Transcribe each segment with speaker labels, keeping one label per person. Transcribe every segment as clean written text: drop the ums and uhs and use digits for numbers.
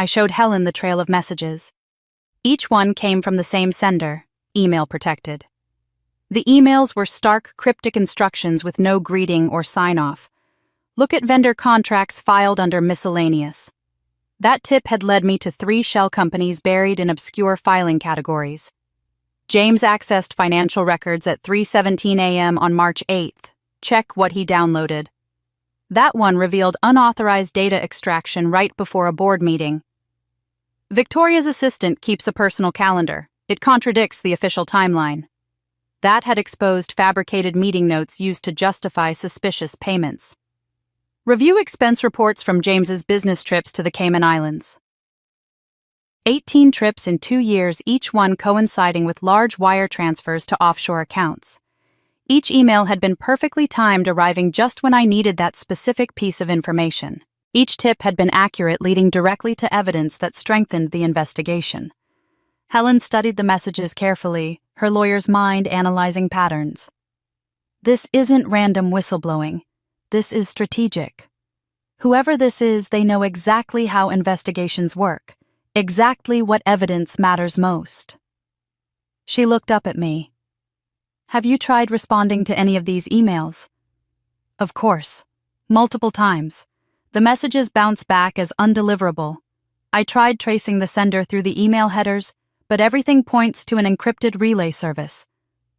Speaker 1: I showed Helen the trail of messages. Each one came from the same sender, email protected. The emails were stark, cryptic instructions with no greeting or sign-off. Look at vendor contracts filed under miscellaneous. That tip had led me to 3 shell companies buried in obscure filing categories. James accessed financial records at 3:17 a.m. on March 8th. Check what he downloaded. That one revealed unauthorized data extraction right before a board meeting. Victoria's assistant keeps a personal calendar. It contradicts the official timeline. That had exposed fabricated meeting notes used to justify suspicious payments. Review expense reports from James's business trips to the Cayman Islands. 18 trips in 2 years, each one coinciding with large wire transfers to offshore accounts. Each email had been perfectly timed, arriving just when I needed that specific piece of information. Each tip had been accurate, leading directly to evidence that strengthened the investigation. Helen studied the messages carefully, her lawyer's mind analyzing patterns. This isn't random whistleblowing. This is strategic. Whoever this is, they know exactly how investigations work, exactly what evidence matters most. She looked up at me. Have you tried responding to any of these emails? Of course. Multiple times. The messages bounce back as undeliverable. I tried tracing the sender through the email headers, but everything points to an encrypted relay service.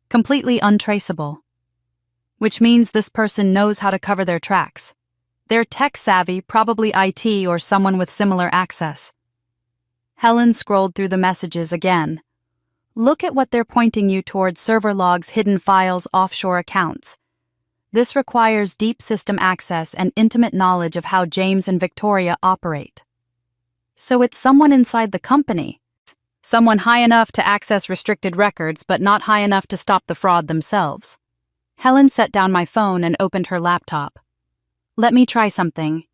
Speaker 1: Completely untraceable. Which means this person knows how to cover their tracks. They're tech-savvy, probably IT or someone with similar access. Helen scrolled through the messages again. Look at what they're pointing you towards: server logs, hidden files, offshore accounts. This requires deep system access and intimate knowledge of how James and Victoria operate. So it's someone inside the company. Someone high enough to access restricted records, but not high enough to stop the fraud themselves. Helen set down my phone and opened her laptop. Let me try something.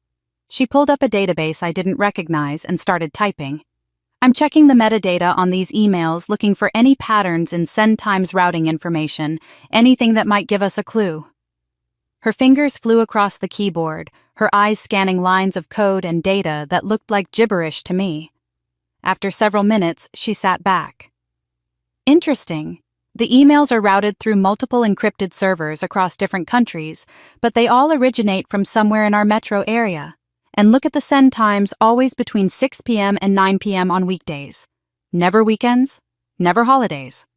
Speaker 1: She pulled up a database I didn't recognize and started typing. I'm checking the metadata on these emails, looking for any patterns in send times routing information, anything that might give us a clue. Her fingers flew across the keyboard, her eyes scanning lines of code and data that looked like gibberish to me. After several minutes, she sat back. Interesting. The emails are routed through multiple encrypted servers across different countries, but they all originate from somewhere in our metro area. And look at the send times, always between 6 p.m. and 9 p.m. on weekdays. Never weekends, never holidays.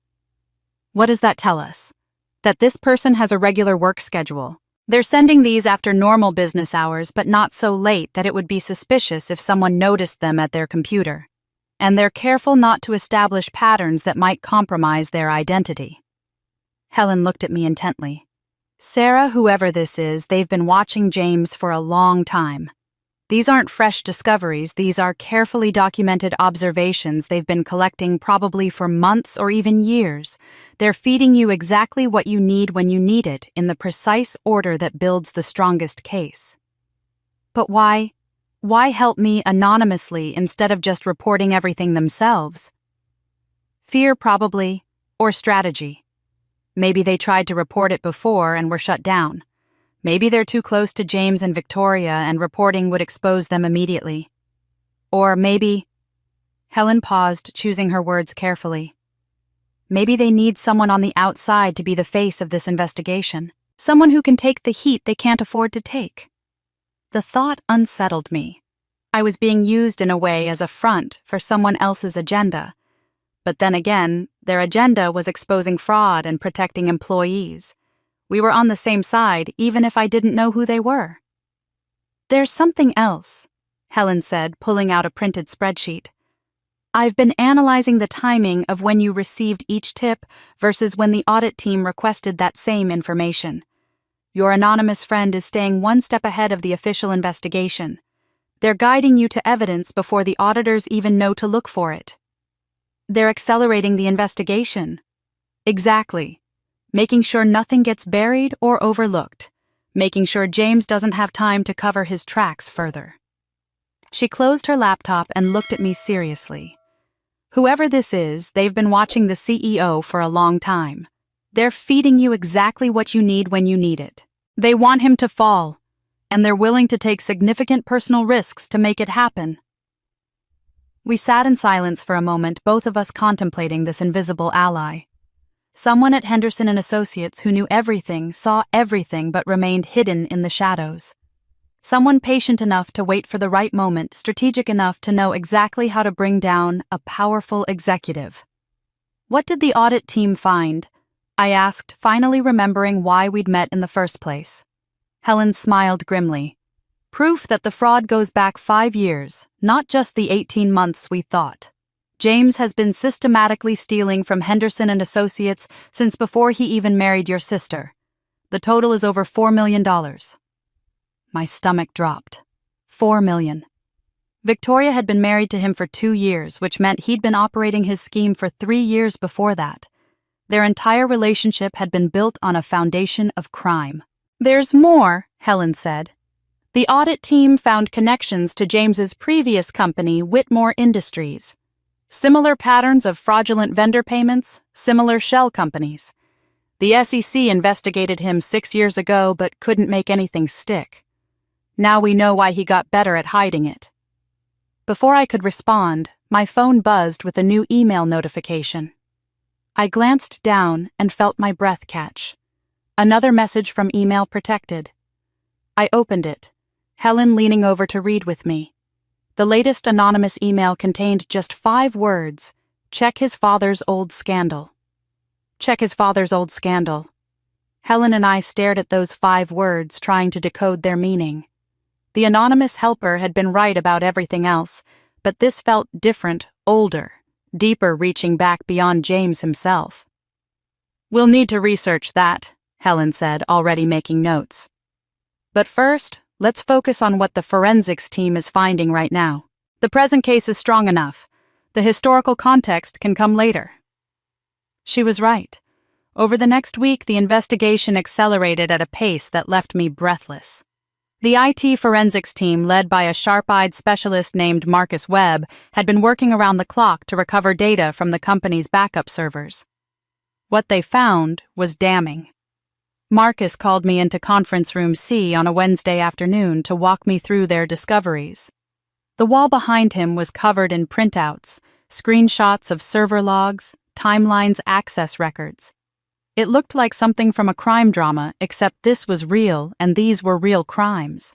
Speaker 1: What does that tell us? That this person has a regular work schedule. They're sending these after normal business hours, but not so late that it would be suspicious if someone noticed them at their computer. And they're careful not to establish patterns that might compromise their identity. Helen looked at me intently. Sarah, whoever this is, they've been watching James for a long time. These aren't fresh discoveries, these are carefully documented observations they've been collecting probably for months or even years. They're feeding you exactly what you need when you need it, in the precise order that builds the strongest case. But why? Why help me anonymously instead of just reporting everything themselves? Fear, probably, or strategy. Maybe they tried to report it before and were shut down. Maybe they're too close to James and Victoria and reporting would expose them immediately. Or maybe... Helen paused, choosing her words carefully. Maybe they need someone on the outside to be the face of this investigation. Someone who can take the heat they can't afford to take. The thought unsettled me. I was being used in a way as a front for someone else's agenda. But then again, their agenda was exposing fraud and protecting employees. We were on the same side, even if I didn't know who they were. There's something else, Helen said, pulling out a printed spreadsheet. I've been analyzing the timing of when you received each tip versus when the audit team requested that same information. Your anonymous friend is staying one step ahead of the official investigation. They're guiding you to evidence before the auditors even know to look for it. They're accelerating the investigation. Exactly. Making sure nothing gets buried or overlooked. Making sure James doesn't have time to cover his tracks further. She closed her laptop and looked at me seriously. Whoever this is, they've been watching the CEO for a long time. They're feeding you exactly what you need when you need it. They want him to fall, and they're willing to take significant personal risks to make it happen. We sat in silence for a moment, both of us contemplating this invisible ally. Someone at Henderson and Associates who knew everything, saw everything, but remained hidden in the shadows. Someone patient enough to wait for the right moment, strategic enough to know exactly how to bring down a powerful executive. What did the audit team find? I asked, finally remembering why we'd met in the first place. Helen smiled grimly. Proof that the fraud goes back 5 years, not just the 18 months we thought. James has been systematically stealing from Henderson and Associates since before he even married your sister. The total is over $4 million. My stomach dropped. $4 million. Victoria had been married to him for 2 years, which meant he'd been operating his scheme for 3 years before that. Their entire relationship had been built on a foundation of crime. There's more, Helen said. The audit team found connections to James's previous company, Whitmore Industries. Similar patterns of fraudulent vendor payments, similar shell companies. The SEC investigated him 6 years ago but couldn't make anything stick. Now we know why he got better at hiding it. Before I could respond, my phone buzzed with a new email notification. I glanced down and felt my breath catch. Another message from Email Protected. I opened it, Helen leaning over to read with me. The latest anonymous email contained just 5 words: check his father's old scandal. Check his father's old scandal. Helen and I stared at those 5 words, trying to decode their meaning. The anonymous helper had been right about everything else, but this felt different, older, deeper, reaching back beyond James himself. We'll need to research that, Helen said, already making notes. But first, let's focus on what the forensics team is finding right now. The present case is strong enough. The historical context can come later. She was right. Over the next week, the investigation accelerated at a pace that left me breathless. The IT forensics team, led by a sharp-eyed specialist named Marcus Webb, had been working around the clock to recover data from the company's backup servers. What they found was damning. Marcus called me into conference room C on a Wednesday afternoon to walk me through their discoveries. The wall behind him was covered in printouts, screenshots of server logs, timelines, access records. It looked like something from a crime drama, except this was real and these were real crimes.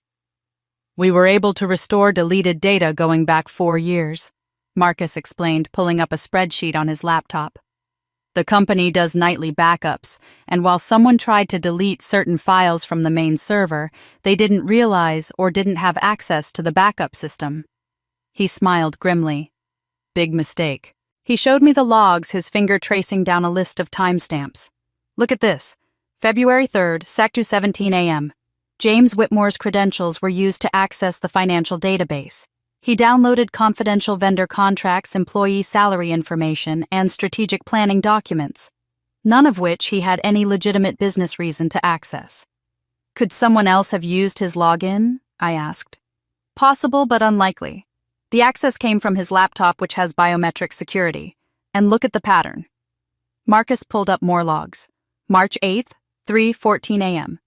Speaker 1: We were able to restore deleted data going back 4 years, Marcus explained, pulling up a spreadsheet on his laptop. The company does nightly backups, and while someone tried to delete certain files from the main server, they didn't realize or didn't have access to the backup system. He smiled grimly. Big mistake. He showed me the logs, his finger tracing down a list of timestamps. Look at this. February 3rd, Sec 2:17 a.m. James Whitmore's credentials were used to access the financial database. He downloaded confidential vendor contracts, employee salary information, and strategic planning documents, none of which he had any legitimate business reason to access. Could someone else have used his login? I asked. Possible, but unlikely. The access came from his laptop, which has biometric security. And look at the pattern. Marcus pulled up more logs. March 8th, 3:14 a.m.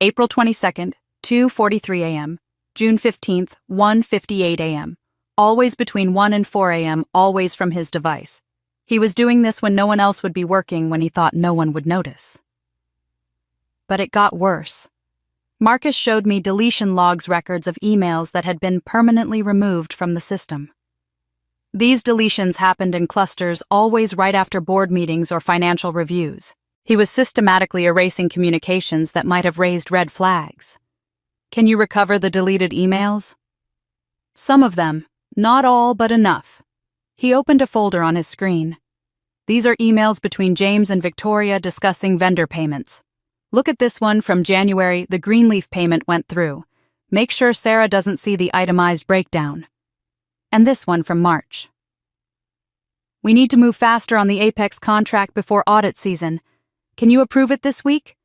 Speaker 1: April 22nd, 2:43 a.m. June 15th, 1:58 a.m. Always between 1 and 4 a.m., always from his device. He was doing this when no one else would be working, when he thought no one would notice. But it got worse. Marcus showed me deletion logs, records of emails that had been permanently removed from the system. These deletions happened in clusters, always right after board meetings or financial reviews. He was systematically erasing communications that might have raised red flags. Can you recover the deleted emails? Some of them, not all, but enough. He opened a folder on his screen. These are emails between James and Victoria discussing vendor payments. Look at this one from January. The Greenleaf payment went through. Make sure Sarah doesn't see the itemized breakdown. And this one from March. We need to move faster on the Apex contract before audit season. Can you approve it this week?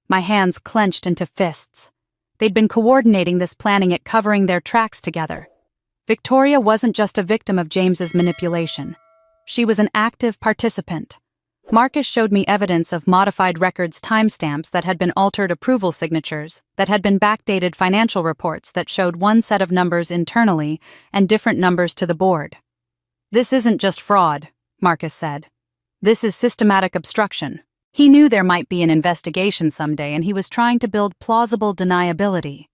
Speaker 1: My hands clenched into fists. They'd been coordinating this, planning it, covering their tracks together. Victoria wasn't just a victim of James's manipulation. She was an active participant. Marcus showed me evidence of modified records, timestamps that had been altered, approval signatures, that had been backdated financial reports that showed one set of numbers internally and different numbers to the board. "This isn't just fraud," Marcus said. "This is systematic obstruction." He knew there might be an investigation someday, and he was trying to build plausible deniability.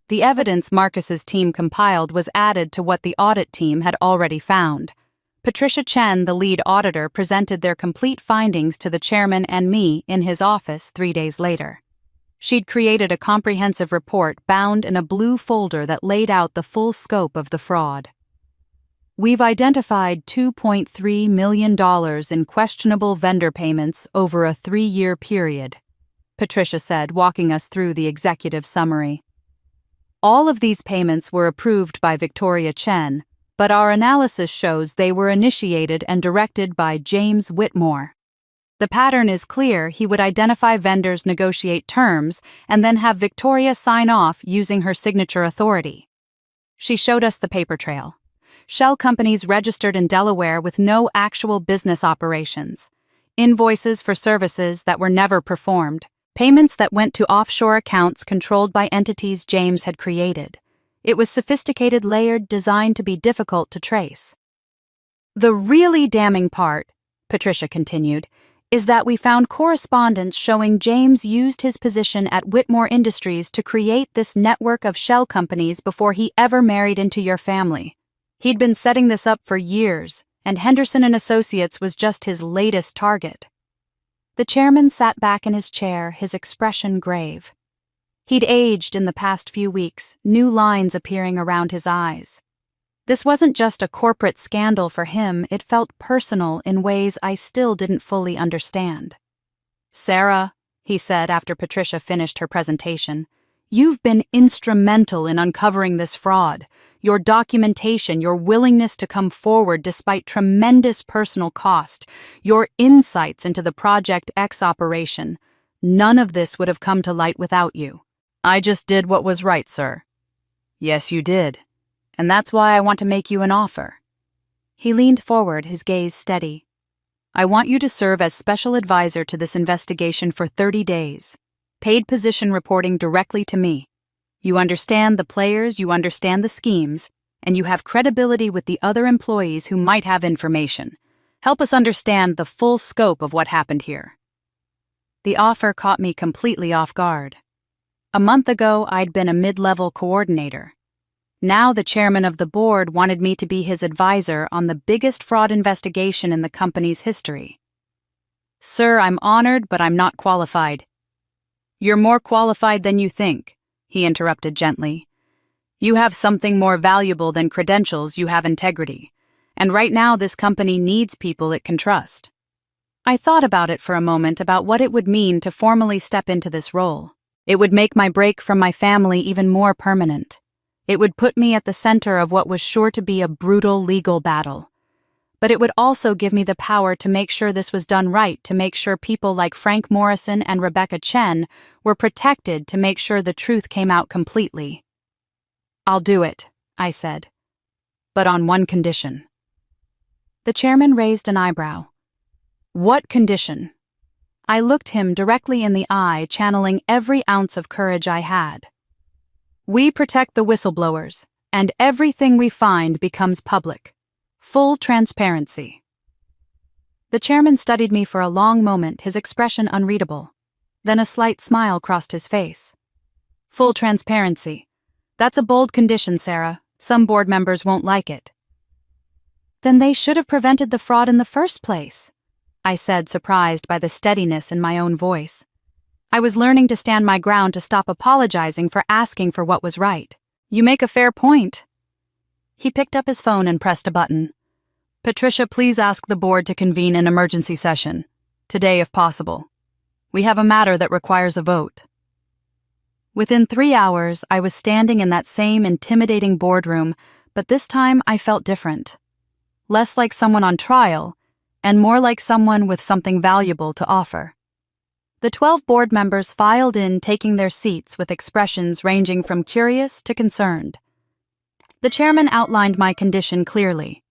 Speaker 1: The evidence Marcus's team compiled was added to what the audit team had already found. Patricia Chen, the lead auditor, presented their complete findings to the chairman and me in his office 3 days later. She'd created a comprehensive report bound in a blue folder that laid out the full scope of the fraud. "We've identified $2.3 million in questionable vendor payments over a 3-year period," Patricia said, walking us through the executive summary. "All of these payments were approved by Victoria Chen, but our analysis shows they were initiated and directed by James Whitmore. The pattern is clear. He would identify vendors, negotiate terms, and then have Victoria sign off using her signature authority." She showed us the paper trail. Shell companies registered in Delaware with no actual business operations. Invoices for services that were never performed. Payments that went to offshore accounts controlled by entities James had created. It was sophisticated, layered, designed to be difficult to trace. "The really damning part," Patricia continued, "is that we found correspondence showing James used his position at Whitmore Industries to create this network of shell companies before he ever married into your family. He'd been setting this up for years, and Henderson and Associates was just his latest target." The chairman sat back in his chair, his expression grave. He'd aged in the past few weeks, new lines appearing around his eyes. This wasn't just a corporate scandal for him, it felt personal in ways I still didn't fully understand. "Sarah," he said after Patricia finished her presentation, "you've been instrumental in uncovering this fraud. Your documentation, your willingness to come forward despite tremendous personal cost, your insights into the Project X operation, none of this would have come to light without you." "I just did what was right, sir." "Yes, you did. And that's why I want to make you an offer." He leaned forward, his gaze steady. "I want you to serve as special advisor to this investigation for 30 days. Paid position reporting directly to me. You understand the players, you understand the schemes, and you have credibility with the other employees who might have information. Help us understand the full scope of what happened here." The offer caught me completely off guard. A month ago, I'd been a mid-level coordinator. Now the chairman of the board wanted me to be his advisor on the biggest fraud investigation in the company's history. "Sir, I'm honored, but I'm not qualified." "You're more qualified than you think," he interrupted gently. "You have something more valuable than credentials. You have integrity. And right now this company needs people it can trust." I thought about it for a moment, about what it would mean to formally step into this role. It would make my break from my family even more permanent. It would put me at the center of what was sure to be a brutal legal battle. But it would also give me the power to make sure this was done right, to make sure people like Frank Morrison and Rebecca Chen were protected, to make sure the truth came out completely. "I'll do it," I said. "But on one condition." The chairman raised an eyebrow. "What condition?" I looked him directly in the eye, channeling every ounce of courage I had. "We protect the whistleblowers, and everything we find becomes public. Full transparency." The chairman studied me for a long moment, his expression unreadable. Then a slight smile crossed his face. "Full transparency. That's a bold condition, Sarah. Some board members won't like it." "Then they should have prevented the fraud in the first place," I said, surprised by the steadiness in my own voice. I was learning to stand my ground, to stop apologizing for asking for what was right. "You make a fair point." He picked up his phone and pressed a button. "Patricia, please ask the board to convene an emergency session. Today, if possible. We have a matter that requires a vote." Within 3 hours, I was standing in that same intimidating boardroom, but this time I felt different. Less like someone on trial, and more like someone with something valuable to offer. The 12 board members filed in, taking their seats with expressions ranging from curious to concerned. The chairman outlined my condition clearly.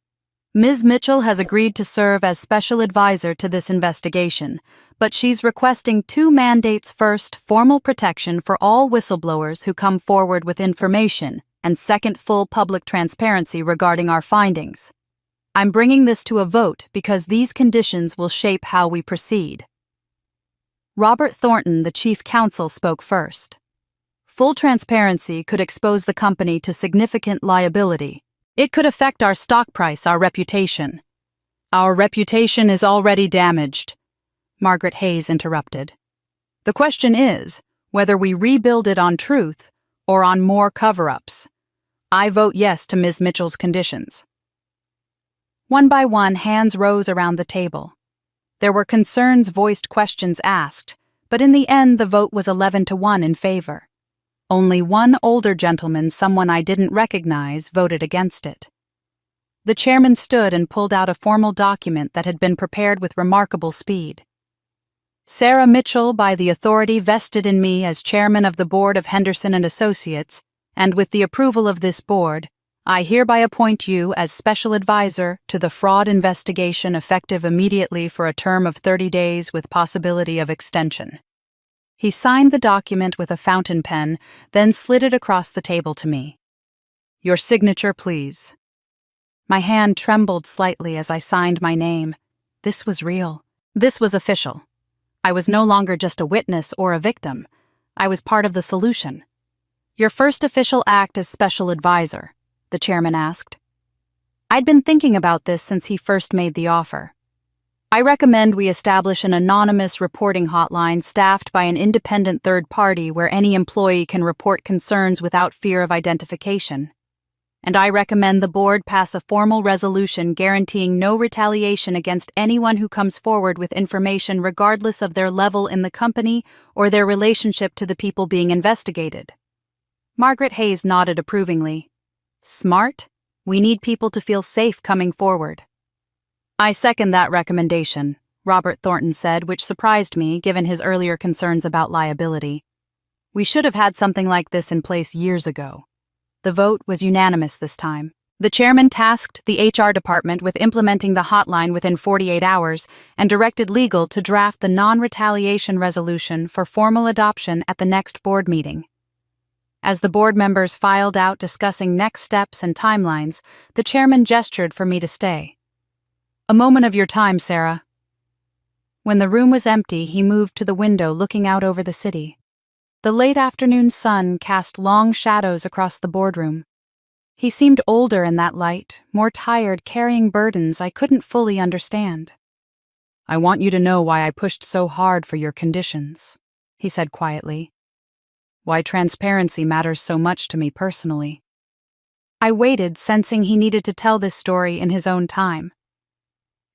Speaker 1: "Ms. Mitchell has agreed to serve as special advisor to this investigation, but she's requesting 2 mandates. First, formal protection for all whistleblowers who come forward with information, and second, full public transparency regarding our findings." I'm bringing this to a vote because these conditions will shape how we proceed. Robert Thornton, the chief counsel, spoke first. Full transparency could expose the company to significant liability. It could affect our stock price, our reputation. Our reputation is already damaged, Margaret Hayes interrupted. The question is whether we rebuild it on truth or on more cover-ups. I vote yes to Ms. Mitchell's conditions. One by one, hands rose around the table. There were concerns voiced, questions asked, but in the end the vote was 11-1 in favor. Only one older gentleman, someone I didn't recognize, voted against it. The chairman stood and pulled out a formal document that had been prepared with remarkable speed. Sarah Mitchell, by the authority vested in me as chairman of the board of Henderson & Associates, and with the approval of this board, I hereby appoint you as special advisor to the fraud investigation effective immediately for a term of 30 days with possibility of extension. He signed the document with a fountain pen, then slid it across the table to me. Your signature, please. My hand trembled slightly as I signed my name. This was real. This was official. I was no longer just a witness or a victim. I was part of the solution. Your first official act as special advisor, the chairman asked. I'd been thinking about this since he first made the offer. I recommend we establish an anonymous reporting hotline staffed by an independent third party where any employee can report concerns without fear of identification. And I recommend the board pass a formal resolution guaranteeing no retaliation against anyone who comes forward with information regardless of their level in the company or their relationship to the people being investigated. Margaret Hayes nodded approvingly. Smart? We need people to feel safe coming forward. I second that recommendation, Robert Thornton said, which surprised me given his earlier concerns about liability. We should have had something like this in place years ago. The vote was unanimous this time. The chairman tasked the HR department with implementing the hotline within 48 hours and directed legal to draft the non-retaliation resolution for formal adoption at the next board meeting. As the board members filed out discussing next steps and timelines, the chairman gestured for me to stay. A moment of your time, Sarah. When the room was empty, he moved to the window looking out over the city. The late afternoon sun cast long shadows across the boardroom. He seemed older in that light, more tired, carrying burdens I couldn't fully understand. I want you to know why I pushed so hard for your conditions, he said quietly. Why transparency matters so much to me personally. I waited, sensing he needed to tell this story in his own time.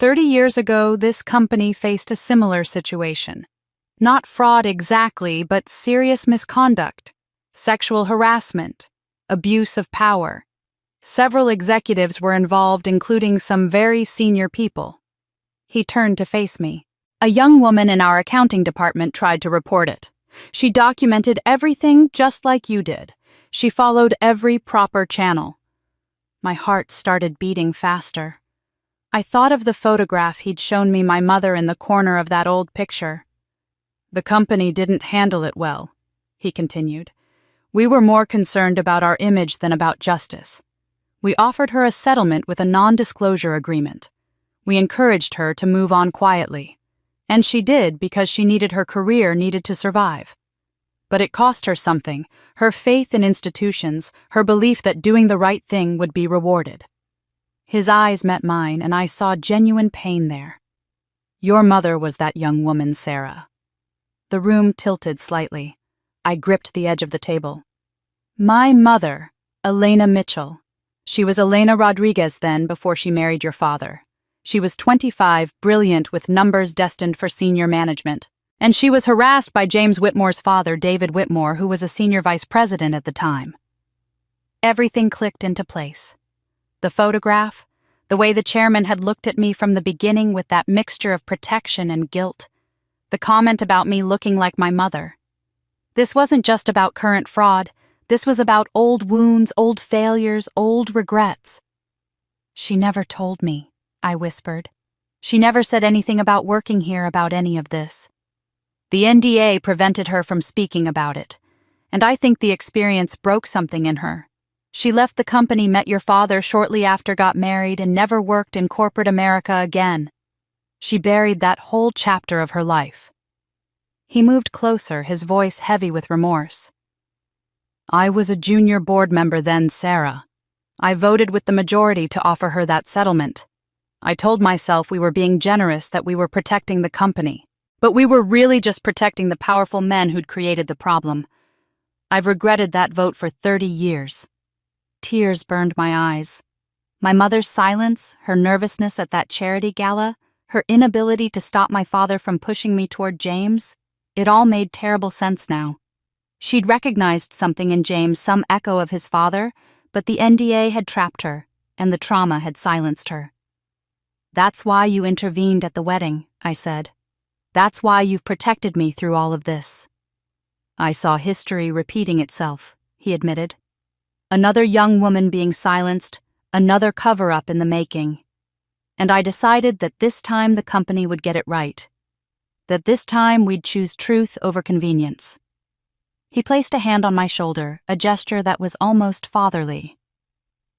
Speaker 1: 30 years ago, this company faced a similar situation. Not fraud exactly, but serious misconduct, sexual harassment, abuse of power. Several executives were involved, including some very senior people. He turned to face me. A young woman in our accounting department tried to report it. She documented everything just like you did. She followed every proper channel. My heart started beating faster. I thought of the photograph he'd shown me, my mother in the corner of that old picture. The company didn't handle it well, he continued. We were more concerned about our image than about justice. We offered her a settlement with a non-disclosure agreement. We encouraged her to move on quietly. And she did because she needed her career needed to survive. But it cost her something, her faith in institutions, her belief that doing the right thing would be rewarded. His eyes met mine, and I saw genuine pain there. Your mother was that young woman, Sarah. The room tilted slightly. I gripped the edge of the table. My mother, Elena Mitchell. She was Elena Rodriguez then, before she married your father. She was 25, brilliant, with numbers destined for senior management. And she was harassed by James Whitmore's father, David Whitmore, who was a senior vice president at the time. Everything clicked into place. The photograph, the way the chairman had looked at me from the beginning with that mixture of protection and guilt, the comment about me looking like my mother. This wasn't just about current fraud. This was about old wounds, old failures, old regrets. She never told me, I whispered. She never said anything about working here about any of this. The NDA prevented her from speaking about it, and I think the experience broke something in her. She left the company, met your father shortly after, got married, and never worked in corporate America again. She buried that whole chapter of her life. He moved closer, his voice heavy with remorse. I was a junior board member then, Sarah. I voted with the majority to offer her that settlement. I told myself we were being generous, that we were protecting the company. But we were really just protecting the powerful men who'd created the problem. I've regretted that vote for 30 years. Tears burned my eyes. My mother's silence, her nervousness at that charity gala, her inability to stop my father from pushing me toward James, it all made terrible sense now. She'd recognized something in James, some echo of his father, but the NDA had trapped her, and the trauma had silenced her. That's why you intervened at the wedding, I said. That's why you've protected me through all of this. I saw history repeating itself, he admitted. Another young woman being silenced, another cover-up in the making. And I decided that this time the company would get it right. That this time we'd choose truth over convenience. He placed a hand on my shoulder, a gesture that was almost fatherly.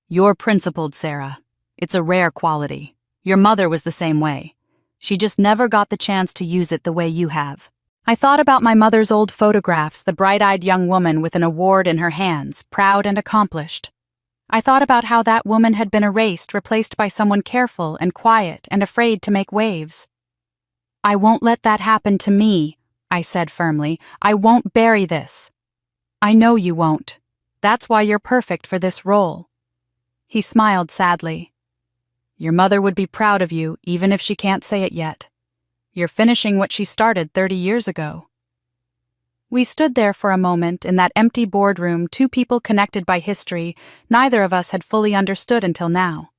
Speaker 1: You're principled, Sarah. It's a rare quality. Your mother was the same way. She just never got the chance to use it the way you have. I thought about my mother's old photographs, the bright-eyed young woman with an award in her hands, proud and accomplished. I thought about how that woman had been erased, replaced by someone careful and quiet and afraid to make waves. I won't let that happen to me, I said firmly. I won't bury this. I know you won't. That's why you're perfect for this role. He smiled sadly. Your mother would be proud of you, even if she can't say it yet. You're finishing what she started 30 years ago. We stood there for a moment in that empty boardroom, two people connected by history neither of us had fully understood until now.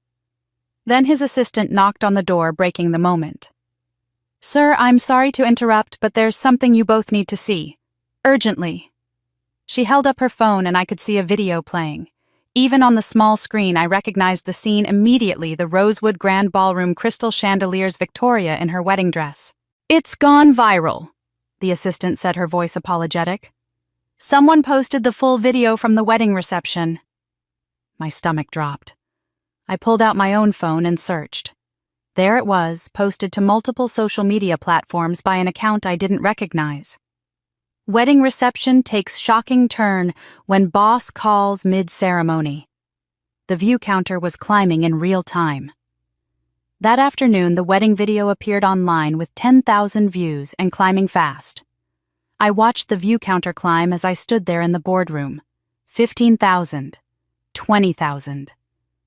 Speaker 1: Then his assistant knocked on the door, breaking the moment. Sir, I'm sorry to interrupt, but there's something you both need to see. Urgently. She held up her phone and I could see a video playing. Even on the small screen, I recognized the scene immediately, the Rosewood Grand Ballroom crystal chandeliers, Victoria in her wedding dress. It's gone viral, the assistant said, her voice apologetic. Someone posted the full video from the wedding reception. My stomach dropped. I pulled out my own phone and searched. There it was, posted to multiple social media platforms by an account I didn't recognize. Wedding reception takes shocking turn when boss calls mid-ceremony. The view counter was climbing in real time. That afternoon, the wedding video appeared online with 10,000 views and climbing fast. I watched the view counter climb as I stood there in the boardroom. 15,000. 20,000.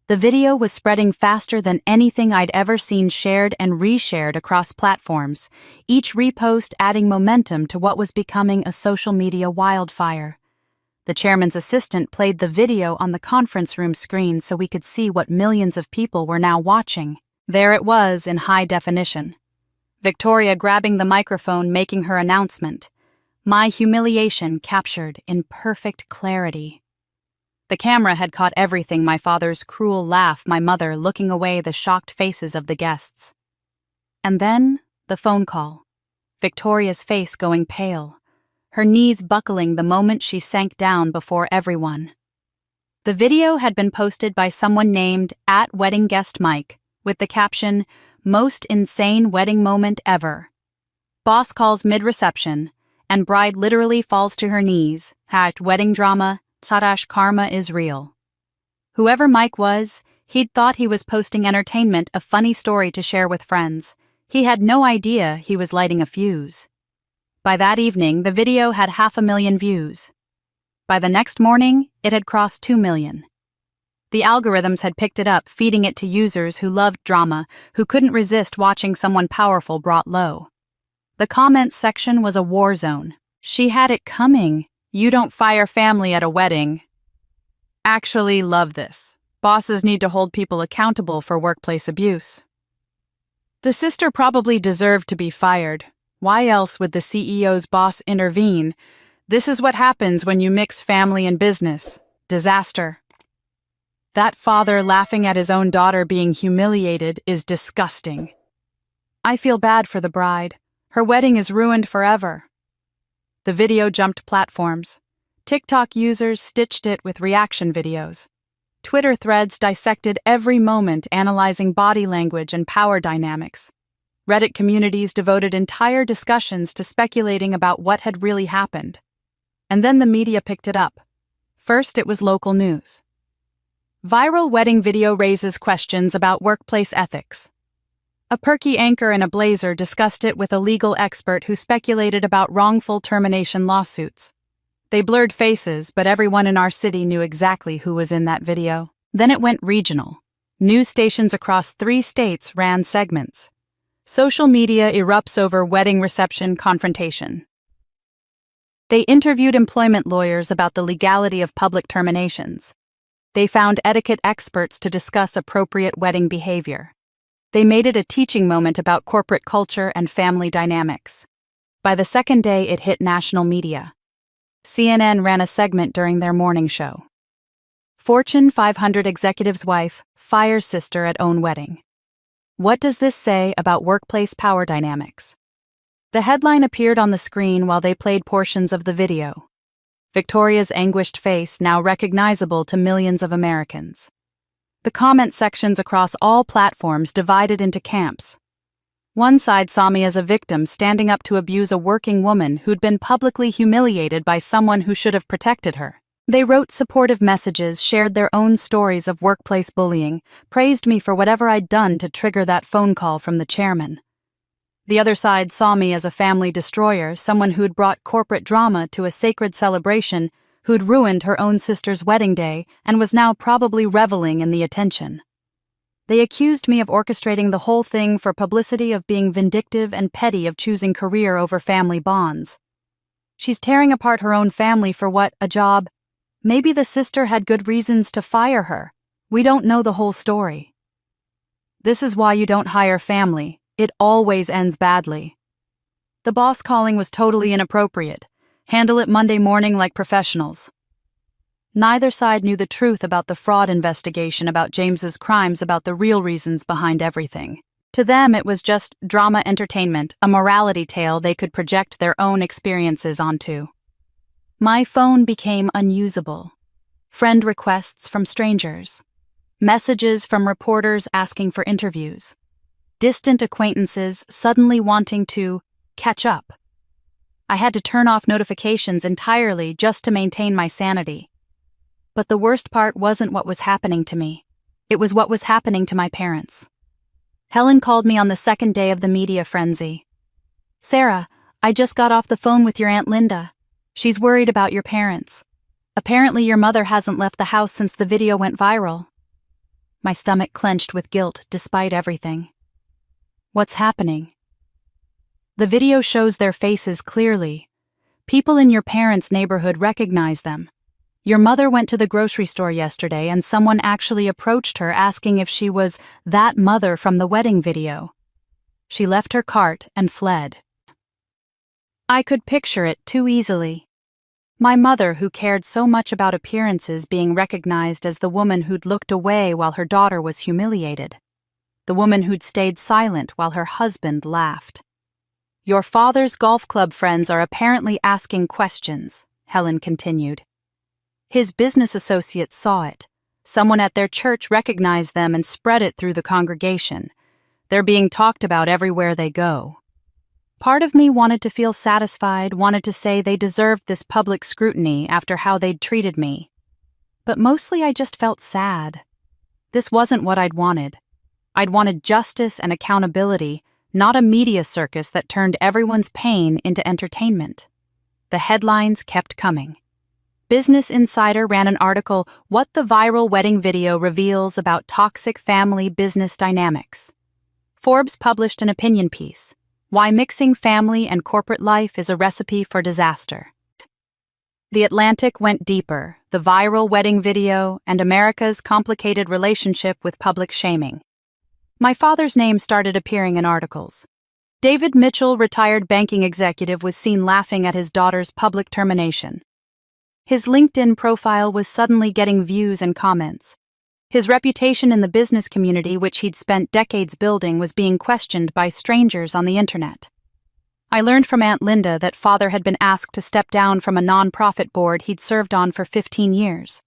Speaker 1: The video was spreading faster than anything I'd ever seen, shared and reshared across platforms, each repost adding momentum to what was becoming a social media wildfire. The chairman's assistant played the video on the conference room screen so we could see what millions of people were now watching. There it was in high definition. Victoria grabbing the microphone, making her announcement. My humiliation captured in perfect clarity. The camera had caught everything: my father's cruel laugh, my mother looking away, the shocked faces of the guests. And then, the phone call. Victoria's face going pale, her knees buckling the moment she sank down before everyone. The video had been posted by someone named @WeddingGuestMike, with the caption, "Most insane wedding moment ever." Boss calls mid-reception, and bride literally falls to her knees. #wedding drama. /karma is real. Whoever Mike was, he'd thought he was posting entertainment, a funny story to share with friends. He had no idea he was lighting a fuse. By that evening, the video had 500,000 views. By the next morning, it had crossed 2 million. The algorithms had picked it up, feeding it to users who loved drama, who couldn't resist watching someone powerful brought low. The comments section was a war zone. She had it coming. You don't fire family at a wedding. Actually love this. Bosses need to hold people accountable for workplace abuse. The sister probably deserved to be fired. Why else would the CEO's boss intervene? This is what happens when you mix family and business. Disaster. That father laughing at his own daughter being humiliated is disgusting. I feel bad for the bride. Her wedding is ruined forever. The video jumped platforms. TikTok users stitched it with reaction videos. Twitter threads dissected every moment, analyzing body language and power dynamics. Reddit communities devoted entire discussions to speculating about what had really happened. And then the media picked it up. First, it was local news. Viral wedding video raises questions about workplace ethics. A perky anchor in a blazer discussed it with a legal expert who speculated about wrongful termination lawsuits. They blurred faces, but everyone in our city knew exactly who was in that video. Then it went regional. News stations across 3 states ran segments. Social media erupts over wedding reception confrontation. They interviewed employment lawyers about the legality of public terminations. They found etiquette experts to discuss appropriate wedding behavior. They made it a teaching moment about corporate culture and family dynamics. By the second day, it hit national media. CNN ran a segment during their morning show. Fortune 500 executive's wife fires sister at own wedding. What does this say about workplace power dynamics? The headline appeared on the screen while they played portions of the video. Victoria's anguished face now recognizable to millions of Americans. The comment sections across all platforms divided into camps. One side saw me as a victim standing up to abuse a working woman who'd been publicly humiliated by someone who should have protected her. They wrote supportive messages, shared their own stories of workplace bullying, praised me for whatever I'd done to trigger that phone call from the chairman. The other side saw me as a family destroyer, someone who'd brought corporate drama to a sacred celebration, who'd ruined her own sister's wedding day and was now probably reveling in the attention. They accused me of orchestrating the whole thing for publicity, of being vindictive and petty, of choosing career over family bonds. She's tearing apart her own family for what? A job? Maybe the sister had good reasons to fire her. We don't know the whole story. This is why you don't hire family. It always ends badly. The boss calling was totally inappropriate. Handle it Monday morning like professionals. Neither side knew the truth about the fraud investigation, about James's crimes, about the real reasons behind everything. To them, it was just drama entertainment, a morality tale they could project their own experiences onto. My phone became unusable. Friend requests from strangers. Messages from reporters asking for interviews. Distant acquaintances suddenly wanting to catch up. I had to turn off notifications entirely just to maintain my sanity. But the worst part wasn't what was happening to me. It was what was happening to my parents. Helen called me on the second day of the media frenzy. "Sarah, I just got off the phone with your Aunt Linda. She's worried about your parents. Apparently your mother hasn't left the house since the video went viral." My stomach clenched with guilt despite everything. What's happening? The video shows their faces clearly. People in your parents' neighborhood recognize them. Your mother went to the grocery store yesterday and someone actually approached her asking if she was that mother from the wedding video. She left her cart and fled. I could picture it too easily. My mother, who cared so much about appearances, being recognized as the woman who'd looked away while her daughter was humiliated. The woman who'd stayed silent while her husband laughed. Your father's golf club friends are apparently asking questions, Helen continued. His business associates saw it. Someone at their church recognized them and spread it through the congregation. They're being talked about everywhere they go. Part of me wanted to feel satisfied, wanted to say they deserved this public scrutiny after how they'd treated me. But mostly I just felt sad. This wasn't what I'd wanted. I'd wanted justice and accountability, not a media circus that turned everyone's pain into entertainment. The headlines kept coming. Business Insider ran an article, "What the Viral Wedding Video Reveals About Toxic Family Business Dynamics." Forbes published an opinion piece, "Why Mixing Family and Corporate Life is a Recipe for Disaster." The Atlantic went deeper, the viral wedding video and America's complicated relationship with public shaming. My father's name started appearing in articles. David Mitchell, retired banking executive, was seen laughing at his daughter's public termination. His LinkedIn profile was suddenly getting views and comments. His reputation in the business community, which he'd spent decades building, was being questioned by strangers on the internet. I learned from Aunt Linda that father had been asked to step down from a nonprofit board he'd served on for 15 years.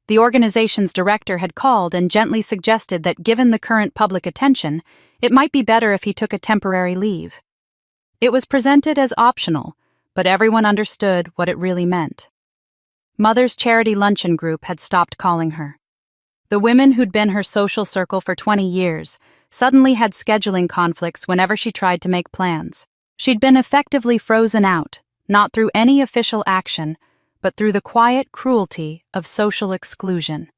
Speaker 1: The organization's director had called and gently suggested that given the current public attention, it might be better if he took a temporary leave. It was presented as optional, but everyone understood what it really meant. Mother's charity luncheon group had stopped calling her. The women who'd been her social circle for 20 years suddenly had scheduling conflicts whenever she tried to make plans. She'd been effectively frozen out, not through any official action, but through the quiet cruelty of social exclusion.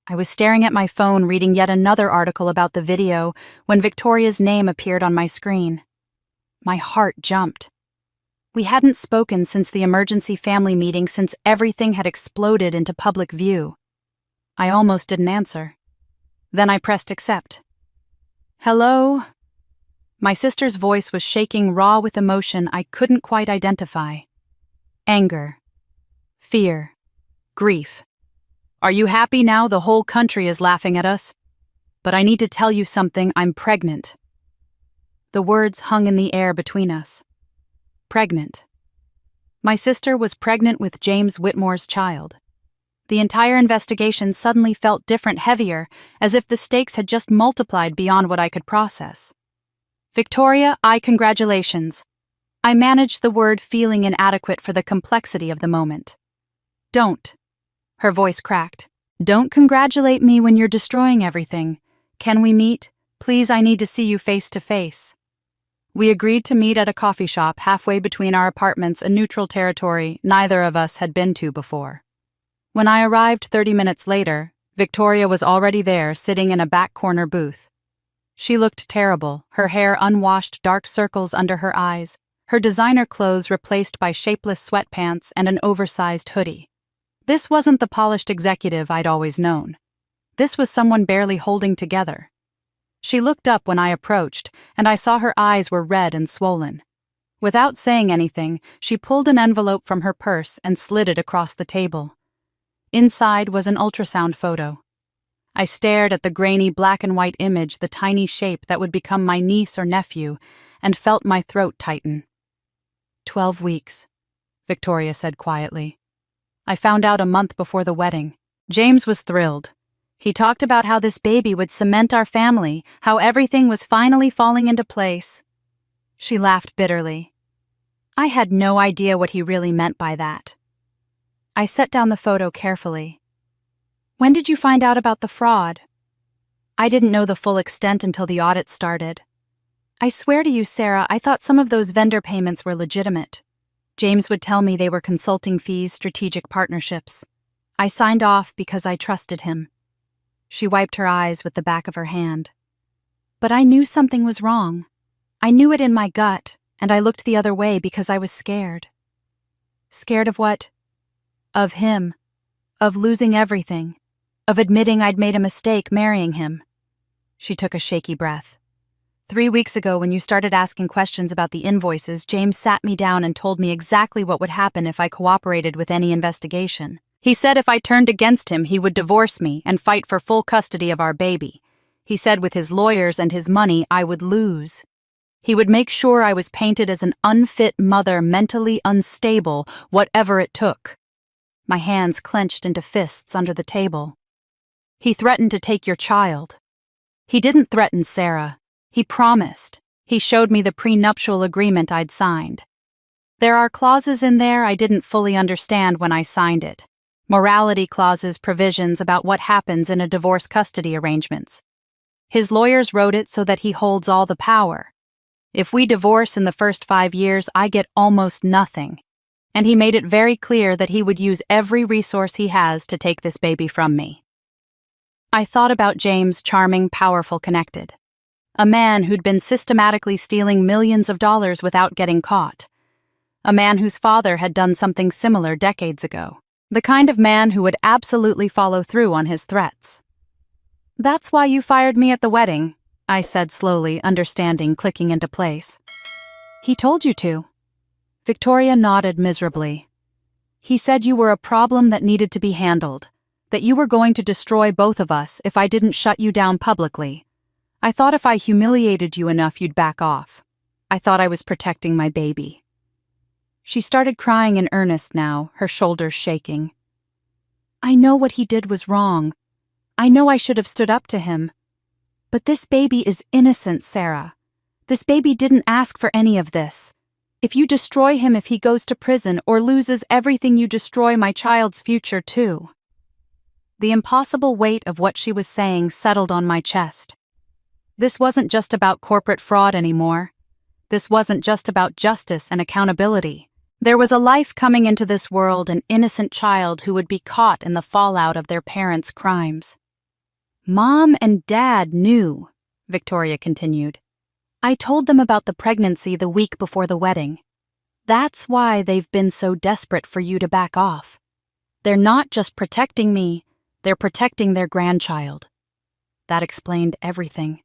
Speaker 1: I was staring at my phone reading yet another article about the video when Victoria's name appeared on my screen. My heart jumped. We hadn't spoken since the emergency family meeting since everything had exploded into public view. I almost didn't answer. Then I pressed accept. Hello? My sister's voice was shaking raw with emotion I couldn't quite identify. Anger. Fear. Grief. Are you happy now the whole country is laughing at us? But I need to tell you something, I'm pregnant. The words hung in the air between us. Pregnant. My sister was pregnant with James Whitmore's child. The entire investigation suddenly felt different, heavier, as if the stakes had just multiplied beyond what I could process. Victoria, congratulations. I managed the word, feeling inadequate for the complexity of the moment. Don't. Her voice cracked. Don't congratulate me when you're destroying everything. Can we meet? Please, I need to see you face to face. We agreed to meet at a coffee shop halfway between our apartments, a neutral territory neither of us had been to before. When I arrived 30 minutes later, Victoria was already there, sitting in a back corner booth. She looked terrible, her hair unwashed, dark circles under her eyes, her designer clothes replaced by shapeless sweatpants and an oversized hoodie. This wasn't the polished executive I'd always known. This was someone barely holding together. She looked up when I approached, and I saw her eyes were red and swollen. Without saying anything, she pulled an envelope from her purse and slid it across the table. Inside was an ultrasound photo. I stared at the grainy black and white image, the tiny shape that would become my niece or nephew, and felt my throat tighten. 12 weeks, Victoria said quietly. I found out a month before the wedding. James was thrilled. He talked about how this baby would cement our family, how everything was finally falling into place. She laughed bitterly. I had no idea what he really meant by that. I set down the photo carefully. When did you find out about the fraud? I didn't know the full extent until the audit started. I swear to you, Sarah, I thought some of those vendor payments were legitimate. James would tell me they were consulting fees, strategic partnerships. I signed off because I trusted him. She wiped her eyes with the back of her hand. But I knew something was wrong. I knew it in my gut, and I looked the other way because I was scared. Scared of what? Of him. Of losing everything. Of admitting I'd made a mistake marrying him. She took a shaky breath. 3 weeks ago, when you started asking questions about the invoices, James sat me down and told me exactly what would happen if I cooperated with any investigation. He said if I turned against him, he would divorce me and fight for full custody of our baby. He said with his lawyers and his money, I would lose. He would make sure I was painted as an unfit mother, mentally unstable, whatever it took. My hands clenched into fists under the table. He threatened to take your child. He didn't threaten Sarah. He promised. He showed me the prenuptial agreement I'd signed. There are clauses in there I didn't fully understand when I signed it. Morality clauses, provisions about what happens in a divorce custody arrangements. His lawyers wrote it so that he holds all the power. If we divorce in the first 5 years, I get almost nothing. And he made it very clear that he would use every resource he has to take this baby from me. I thought about James, charming, powerful, connected. A man who'd been systematically stealing millions of dollars without getting caught. A man whose father had done something similar decades ago. The kind of man who would absolutely follow through on his threats. That's why you fired me at the wedding, I said slowly, understanding clicking into place. He told you to. Victoria nodded miserably. He said you were a problem that needed to be handled, that you were going to destroy both of us if I didn't shut you down publicly. I thought if I humiliated you enough, you'd back off. I thought I was protecting my baby. She started crying in earnest now, her shoulders shaking. I know what he did was wrong. I know I should have stood up to him. But this baby is innocent, Sarah. This baby didn't ask for any of this. If you destroy him, if he goes to prison or loses everything, you destroy my child's future too." The impossible weight of what she was saying settled on my chest. This wasn't just about corporate fraud anymore. This wasn't just about justice and accountability. There was a life coming into this world, an innocent child who would be caught in the fallout of their parents' crimes. "Mom and Dad knew," Victoria continued. "I told them about the pregnancy the week before the wedding. That's why they've been so desperate for you to back off. They're not just protecting me, they're protecting their grandchild." That explained everything.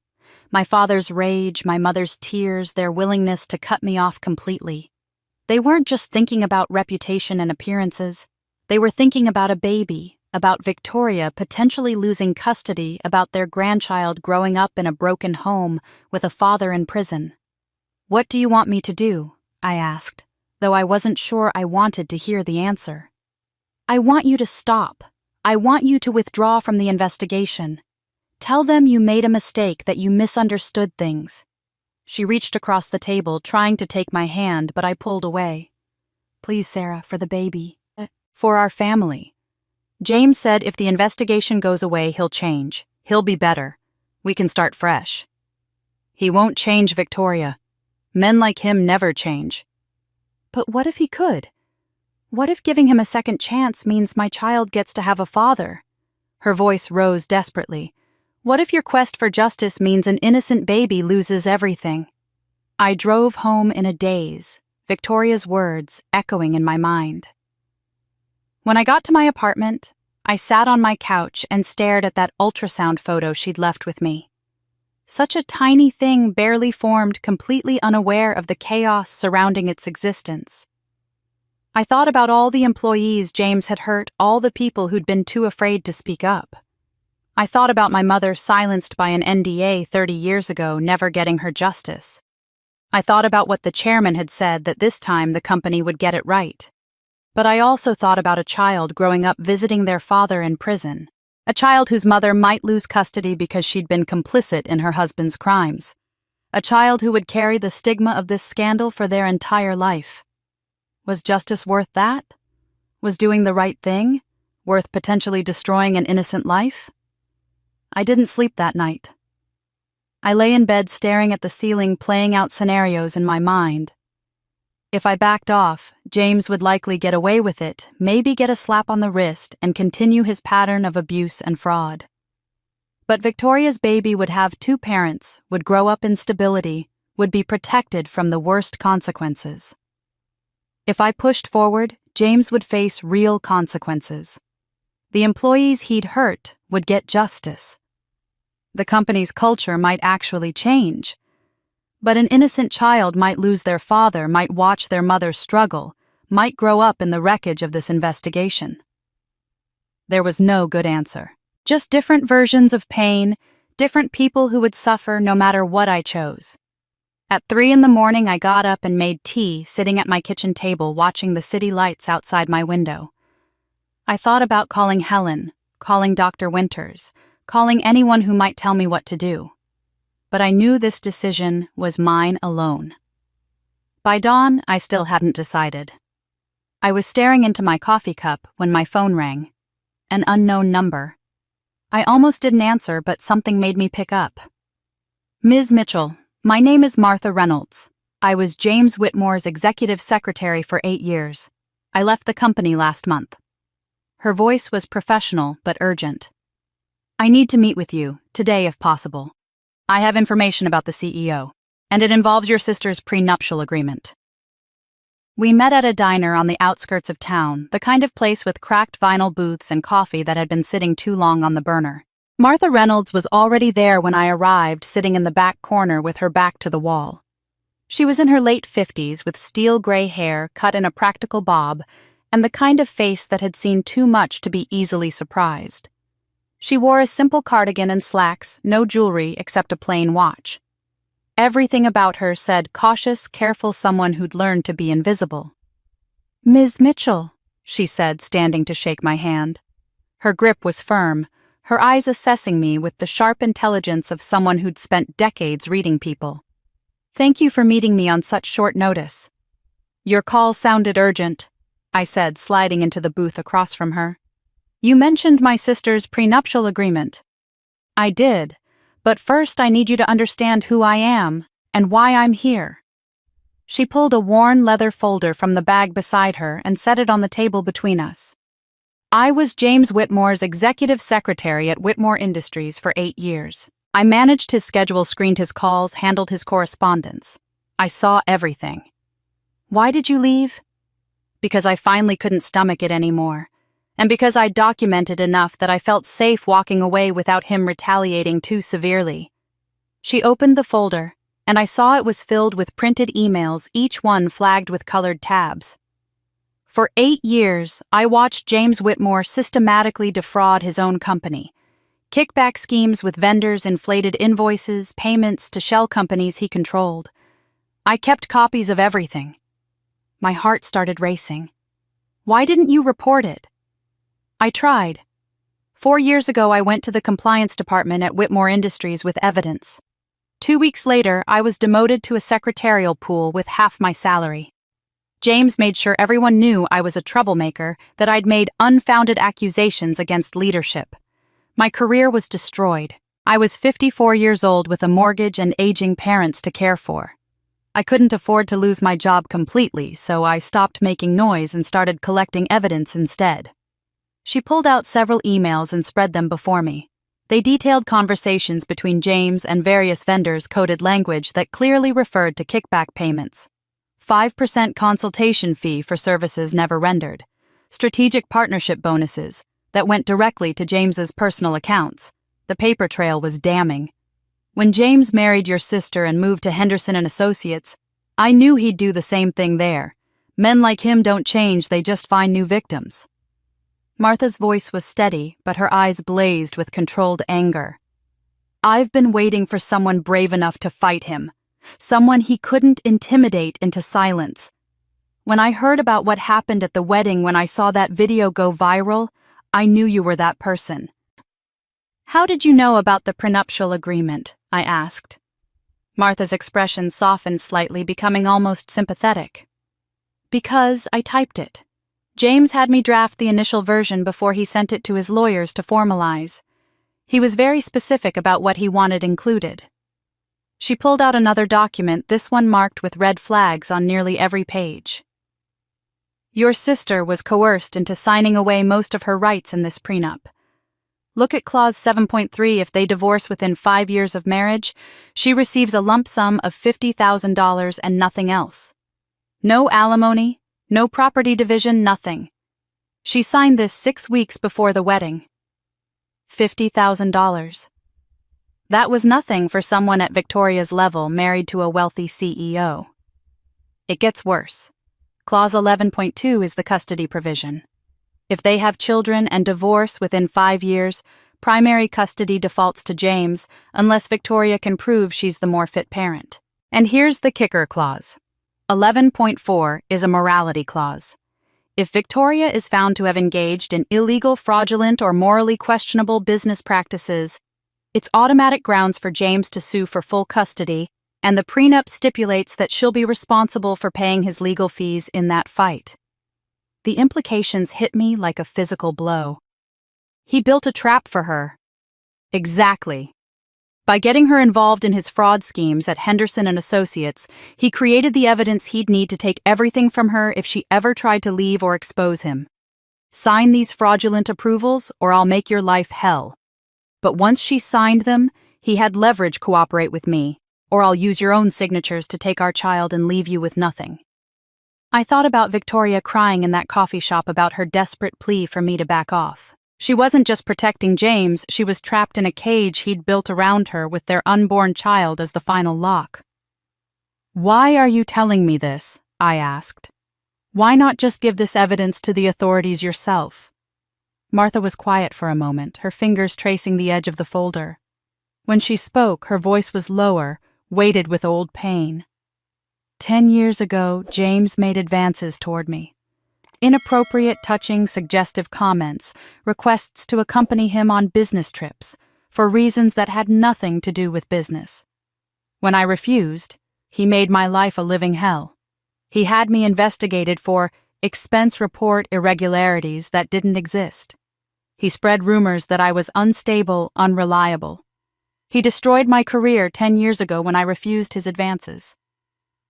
Speaker 1: My father's rage, my mother's tears, their willingness to cut me off completely. They weren't just thinking about reputation and appearances. They were thinking about a baby, about Victoria potentially losing custody, about their grandchild growing up in a broken home with a father in prison. "What do you want me to do?" I asked, though I wasn't sure I wanted to hear the answer. "I want you to stop. I want you to withdraw from the investigation. Tell them you made a mistake, that you misunderstood things." She reached across the table, trying to take my hand, but I pulled away. "Please, Sarah, for the baby. For our family. James said if the investigation goes away, he'll change. He'll be better. We can start fresh." "He won't change, Victoria. Men like him never change." "But what if he could? What if giving him a second chance means my child gets to have a father?" Her voice rose desperately. "What if your quest for justice means an innocent baby loses everything?" I drove home in a daze, Victoria's words echoing in my mind. When I got to my apartment, I sat on my couch and stared at that ultrasound photo she'd left with me. Such a tiny thing, barely formed, completely unaware of the chaos surrounding its existence. I thought about all the employees James had hurt, all the people who'd been too afraid to speak up. I thought about my mother, silenced by an NDA 30 years ago, never getting her justice. I thought about what the chairman had said, that this time the company would get it right. But I also thought about a child growing up visiting their father in prison, a child whose mother might lose custody because she'd been complicit in her husband's crimes, a child who would carry the stigma of this scandal for their entire life. Was justice worth that? Was doing the right thing worth potentially destroying an innocent life? I didn't sleep that night. I lay in bed staring at the ceiling, playing out scenarios in my mind. If I backed off, James would likely get away with it, maybe get a slap on the wrist, and continue his pattern of abuse and fraud. But Victoria's baby would have two parents, would grow up in stability, would be protected from the worst consequences. If I pushed forward, James would face real consequences. The employees he'd hurt would get justice. The company's culture might actually change. But an innocent child might lose their father, might watch their mother struggle, might grow up in the wreckage of this investigation. There was no good answer. Just different versions of pain, different people who would suffer no matter what I chose. At 3 a.m, I got up and made tea, sitting at my kitchen table watching the city lights outside my window. I thought about calling Helen, calling Dr. Winters, calling anyone who might tell me what to do. But I knew this decision was mine alone. By dawn, I still hadn't decided. I was staring into my coffee cup when my phone rang. An unknown number. I almost didn't answer, but something made me pick up. "Ms. Mitchell, my name is Martha Reynolds. I was James Whitmore's executive secretary for 8 years. I left the company last month." Her voice was professional but urgent. "I need to meet with you, today if possible. I have information about the CEO, and it involves your sister's prenuptial agreement." We met at a diner on the outskirts of town, the kind of place with cracked vinyl booths and coffee that had been sitting too long on the burner. Martha Reynolds was already there when I arrived, sitting in the back corner with her back to the wall. She was in her late 50s with steel gray hair cut in a practical bob and the kind of face that had seen too much to be easily surprised. She wore a simple cardigan and slacks, no jewelry except a plain watch. Everything about her said cautious, careful someone who'd learned to be invisible. "Ms. Mitchell," she said, standing to shake my hand. Her grip was firm, her eyes assessing me with the sharp intelligence of someone who'd spent decades reading people. "Thank you for meeting me on such short notice." "Your call sounded urgent," I said, sliding into the booth across from her. "You mentioned my sister's prenuptial agreement." "I did, but first I need you to understand who I am and why I'm here." She pulled a worn leather folder from the bag beside her and set it on the table between us. "I was James Whitmore's executive secretary at Whitmore Industries for 8 years. I managed his schedule, screened his calls, handled his correspondence. I saw everything." "Why did you leave?" "Because I finally couldn't stomach it anymore, and because I documented enough that I felt safe walking away without him retaliating too severely." She opened the folder, and I saw it was filled with printed emails, each one flagged with colored tabs. "For 8 years, I watched James Whitmore systematically defraud his own company. Kickback schemes with vendors, inflated invoices, payments to shell companies he controlled. I kept copies of everything." My heart started racing. "Why didn't you report it?" "I tried. 4 years ago, I went to the compliance department at Whitmore Industries with evidence. 2 weeks later, I was demoted to a secretarial pool with half my salary. James made sure everyone knew I was a troublemaker, that I'd made unfounded accusations against leadership. My career was destroyed. I was 54 years old with a mortgage and aging parents to care for. I couldn't afford to lose my job completely, so I stopped making noise and started collecting evidence instead." She pulled out several emails and spread them before me. They detailed conversations between James and various vendors, coded language that clearly referred to kickback payments. 5% consultation fee for services never rendered. Strategic partnership bonuses that went directly to James's personal accounts. The paper trail was damning. "When James married your sister and moved to Henderson and Associates, I knew he'd do the same thing there. Men like him don't change, they just find new victims." Martha's voice was steady, but her eyes blazed with controlled anger. "I've been waiting for someone brave enough to fight him. Someone he couldn't intimidate into silence. When I heard about what happened at the wedding, when I saw that video go viral, I knew you were that person." "How did you know about the prenuptial agreement?" I asked. Martha's expression softened slightly, becoming almost sympathetic. "Because I typed it. James had me draft the initial version before he sent it to his lawyers to formalize. He was very specific about what he wanted included." She pulled out another document, this one marked with red flags on nearly every page. "Your sister was coerced into signing away most of her rights in this prenup. Look at Clause 7.3. If they divorce within 5 years of marriage, she receives a lump sum of $50,000 and nothing else. No alimony, no property division, nothing. She signed this 6 weeks before the wedding. $50,000. That was nothing for someone at Victoria's level, married to a wealthy CEO. It gets worse. Clause 11.2 is the custody provision. If they have children and divorce within 5 years, primary custody defaults to James unless Victoria can prove she's the more fit parent. And here's the kicker clause. 11.4 is a morality clause. If Victoria is found to have engaged in illegal, fraudulent, or morally questionable business practices, it's automatic grounds for James to sue for full custody, and the prenup stipulates that she'll be responsible for paying his legal fees in that fight. The implications hit me like a physical blow. He built a trap for her. Exactly. By getting her involved in his fraud schemes at Henderson and Associates, he created the evidence he'd need to take everything from her if she ever tried to leave or expose him. Sign these fraudulent approvals, or I'll make your life hell. But once she signed them, he had leverage. Cooperate with me, or I'll use your own signatures to take our child and leave you with nothing. I thought about Victoria crying in that coffee shop about her desperate plea for me to back off. She wasn't just protecting James, she was trapped in a cage he'd built around her with their unborn child as the final lock. "Why are you telling me this?" I asked. "Why not just give this evidence to the authorities yourself?" Martha was quiet for a moment, her fingers tracing the edge of the folder. When she spoke, her voice was lower, weighted with old pain. 10 years ago, James made advances toward me. Inappropriate, touching, suggestive comments, requests to accompany him on business trips, for reasons that had nothing to do with business. When I refused, he made my life a living hell. He had me investigated for expense report irregularities that didn't exist. He spread rumors that I was unstable, unreliable. He destroyed my career 10 years ago when I refused his advances.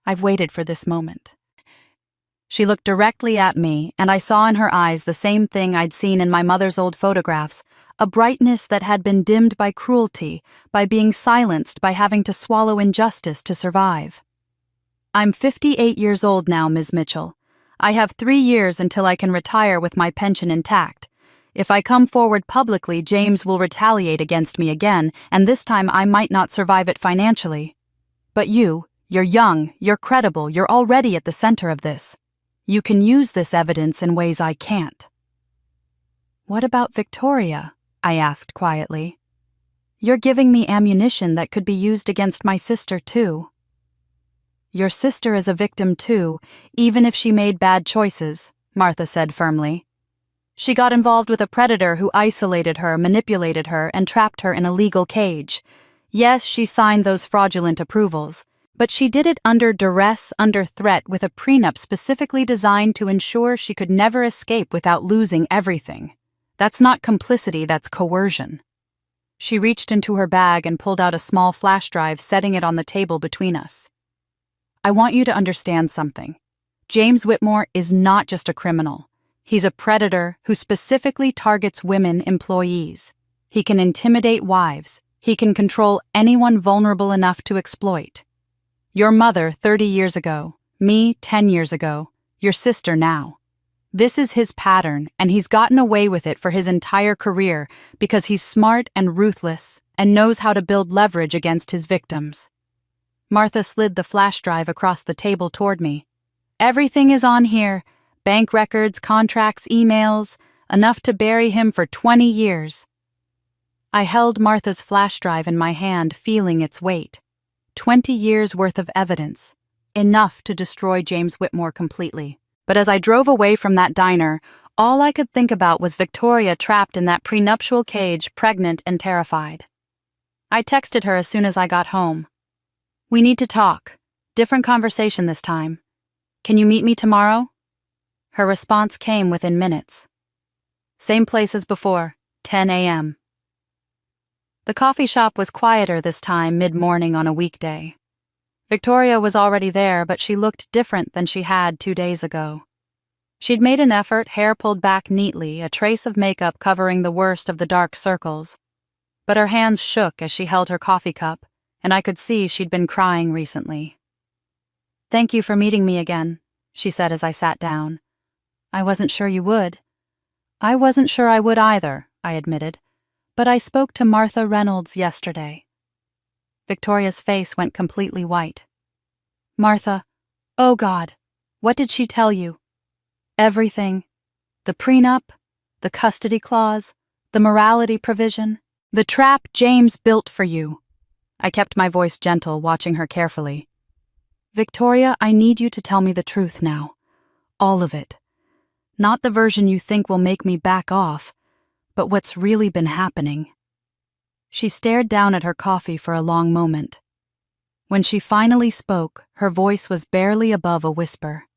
Speaker 1: I've waited for this moment. She looked directly at me, and I saw in her eyes the same thing I'd seen in my mother's old photographs, a brightness that had been dimmed by cruelty, by being silenced, by having to swallow injustice to survive. I'm 58 years old now, Ms. Mitchell. I have 3 years until I can retire with my pension intact. If I come forward publicly, James will retaliate against me again, and this time I might not survive it financially. But you're young, you're credible, you're already at the center of this. You can use this evidence in ways I can't. What about Victoria? I asked quietly. You're giving me ammunition that could be used against my sister, too. Your sister is a victim, too, even if she made bad choices, Martha said firmly. She got involved with a predator who isolated her, manipulated her, and trapped her in a legal cage. Yes, she signed those fraudulent approvals, but she did it under duress, under threat, with a prenup specifically designed to ensure she could never escape without losing everything. That's not complicity, that's coercion. She reached into her bag and pulled out a small flash drive, setting it on the table between us. I want you to understand something. James Whitmore is not just a criminal. He's a predator who specifically targets women employees. He can intimidate wives. He can control anyone vulnerable enough to exploit. Your mother 30 years ago, me 10 years ago, your sister now. This is his pattern, and he's gotten away with it for his entire career because he's smart and ruthless and knows how to build leverage against his victims. Martha slid the flash drive across the table toward me. Everything is on here. Bank records, contracts, emails, enough to bury him for 20 years. I held Martha's flash drive in my hand, feeling its weight. 20 years worth of evidence, enough to destroy James Whitmore completely. But as I drove away from that diner, all I could think about was Victoria trapped in that prenuptial cage, pregnant and terrified. I texted her as soon as I got home. We need to talk. Different conversation this time. Can you meet me tomorrow? Her response came within minutes. Same place as before, 10 a.m. The coffee shop was quieter this time, mid-morning on a weekday. Victoria was already there, but she looked different than she had 2 days ago. She'd made an effort, hair pulled back neatly, a trace of makeup covering the worst of the dark circles. But her hands shook as she held her coffee cup, and I could see she'd been crying recently. "Thank you for meeting me again," she said as I sat down. "I wasn't sure you would." "I wasn't sure I would either," I admitted. "But I spoke to Martha Reynolds yesterday." Victoria's face went completely white. "Martha, oh God, what did she tell you?" "Everything. The prenup, the custody clause, the morality provision, the trap James built for you." I kept my voice gentle, watching her carefully. "Victoria, I need you to tell me the truth now. All of it. Not the version you think will make me back off, but what's really been happening." She stared down at her coffee for a long moment. When she finally spoke, her voice was barely above a whisper.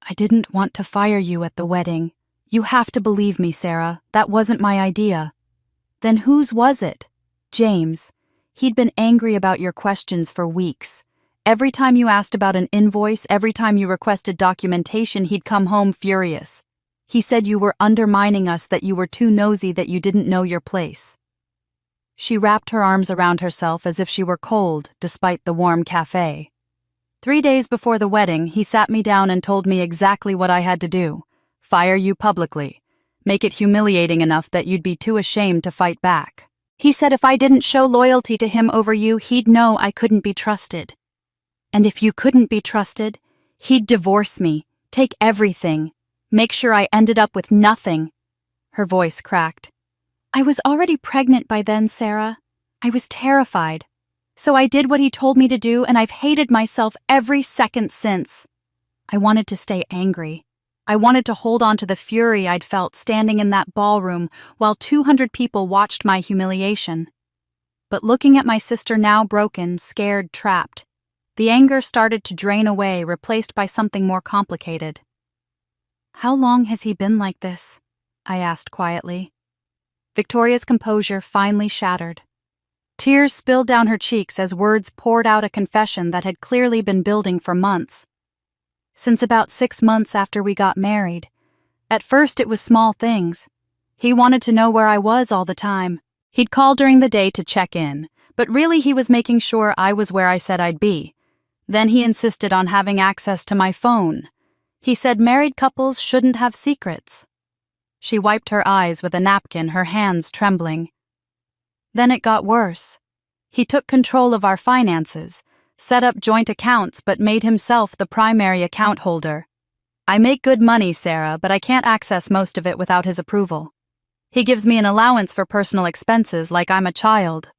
Speaker 1: "I didn't want to fire you at the wedding. You have to believe me, Sarah. That wasn't my idea." "Then whose was it?" "James. He'd been angry about your questions for weeks. Every time you asked about an invoice, every time you requested documentation, he'd come home furious. He said you were undermining us, that you were too nosy, that you didn't know your place." She wrapped her arms around herself as if she were cold, despite the warm cafe. 3 days before the wedding, he sat me down and told me exactly what I had to do. Fire you publicly. Make it humiliating enough that you'd be too ashamed to fight back. He said if I didn't show loyalty to him over you, he'd know I couldn't be trusted. And if you couldn't be trusted, he'd divorce me, take everything, make sure I ended up with nothing. Her voice cracked. "I was already pregnant by then, Sarah. I was terrified. So I did what he told me to do, and I've hated myself every second since. I wanted to stay angry. I wanted to hold on to the fury I'd felt standing in that ballroom while 200 people watched my humiliation. But looking at my sister now broken, scared, trapped, the anger started to drain away, replaced by something more complicated. "How long has he been like this?" I asked quietly. Victoria's composure finally shattered. Tears spilled down her cheeks as words poured out a confession that had clearly been building for months. Since about 6 months after we got married. At first it was small things. He wanted to know where I was all the time. He'd call during the day to check in, but really he was making sure I was where I said I'd be. Then he insisted on having access to my phone. He said married couples shouldn't have secrets. She wiped her eyes with a napkin, her hands trembling. Then it got worse. He took control of our finances, set up joint accounts but made himself the primary account holder. I make good money, Sarah, but I can't access most of it without his approval. He gives me an allowance for personal expenses like I'm a child.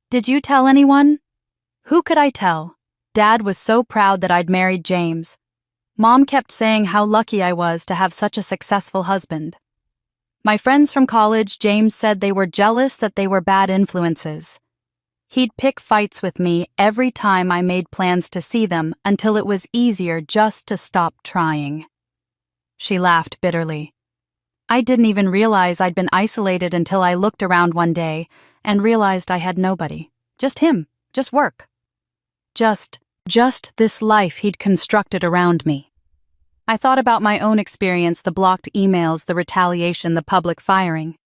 Speaker 1: Did you tell anyone? Who could I tell? Dad was so proud that I'd married James. Mom kept saying how lucky I was to have such a successful husband. My friends from college, James said they were jealous that they were bad influences. He'd pick fights with me every time I made plans to see them until it was easier just to stop trying. She laughed bitterly. I didn't even realize I'd been isolated until I looked around one day and realized I had nobody. Just him. Just work. Just this life he'd constructed around me. I thought about my own experience, the blocked emails, the retaliation, the public firing.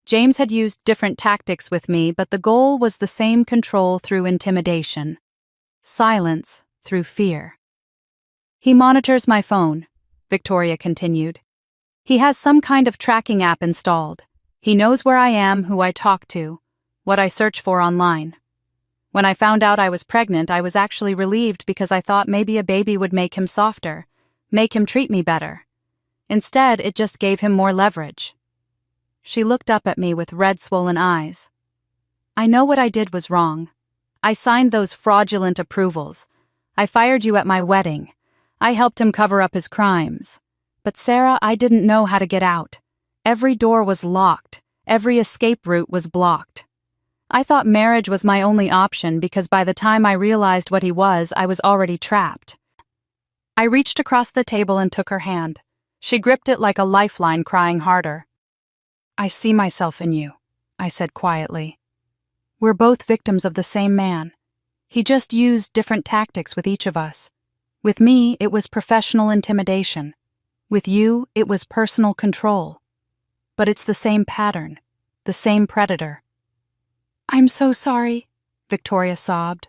Speaker 1: James had used different tactics with me, but the goal was the same: control through intimidation, silence through fear. He monitors my phone, Victoria continued. He has some kind of tracking app installed. He knows where I am, who I talk to, what I search for online. When I found out I was pregnant, I was actually relieved because I thought maybe a baby would make him softer, make him treat me better. Instead, it just gave him more leverage. She looked up at me with red, swollen eyes. I know what I did was wrong. I signed those fraudulent approvals. I fired you at my wedding. I helped him cover up his crimes. But Sarah, I didn't know how to get out. Every door was locked. Every escape route was blocked. I thought marriage was my only option because by the time I realized what he was, I was already trapped. I reached across the table and took her hand. She gripped it like a lifeline, crying harder. I see myself in you, I said quietly. We're both victims of the same man. He just used different tactics with each of us. With me, it was professional intimidation. With you, it was personal control. But it's the same pattern, the same predator. I'm so sorry, Victoria sobbed.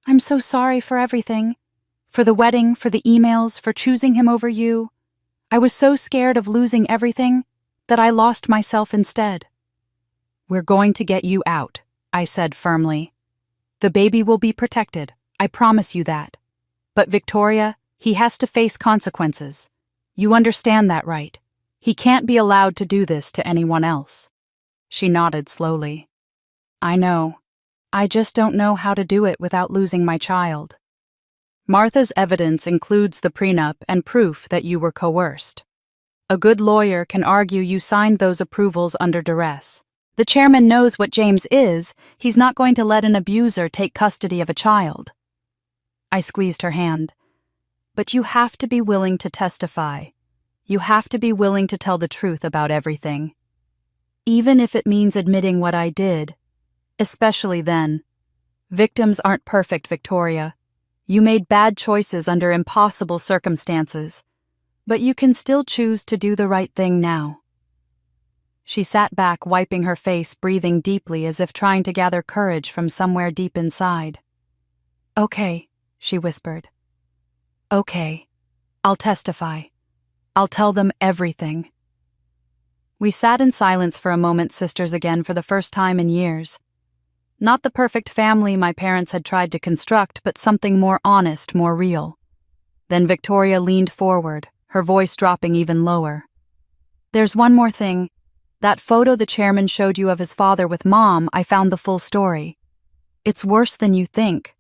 Speaker 1: I'm so sorry for everything. For the wedding, for the emails, for choosing him over you. I was so scared of losing everything that I lost myself instead. We're going to get you out, I said firmly. The baby will be protected, I promise you that. But Victoria, he has to face consequences. You understand that, right? He can't be allowed to do this to anyone else. She nodded slowly. I know. I just don't know how to do it without losing my child. Martha's evidence includes the prenup and proof that you were coerced. A good lawyer can argue you signed those approvals under duress. The chairman knows what James is. He's not going to let an abuser take custody of a child. I squeezed her hand. But you have to be willing to testify. You have to be willing to tell the truth about everything. Even if it means admitting what I did. Especially then. Victims aren't perfect, Victoria. You made bad choices under impossible circumstances. But you can still choose to do the right thing now. She sat back, wiping her face, breathing deeply as if trying to gather courage from somewhere deep inside. Okay, she whispered. Okay, I'll testify. I'll tell them everything. We sat in silence for a moment, sisters again, for the first time in years. Not the perfect family my parents had tried to construct, but something more honest, more real. Then Victoria leaned forward, her voice dropping even lower. There's one more thing. That photo the chairman showed you of his father with Mom, I found the full story. It's worse than you think.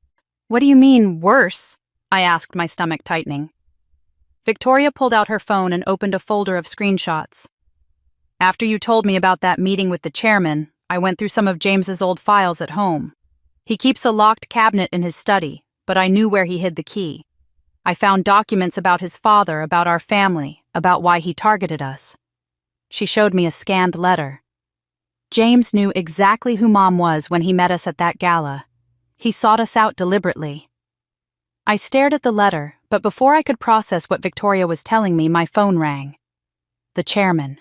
Speaker 1: What do you mean, worse? I asked, my stomach tightening. Victoria pulled out her phone and opened a folder of screenshots. After you told me about that meeting with the chairman, I went through some of James's old files at home. He keeps a locked cabinet in his study, but I knew where he hid the key. I found documents about his father, about our family, about why he targeted us. She showed me a scanned letter. James knew exactly who Mom was when he met us at that gala. He sought us out deliberately. I stared at the letter, but before I could process what Victoria was telling me, my phone rang. The chairman.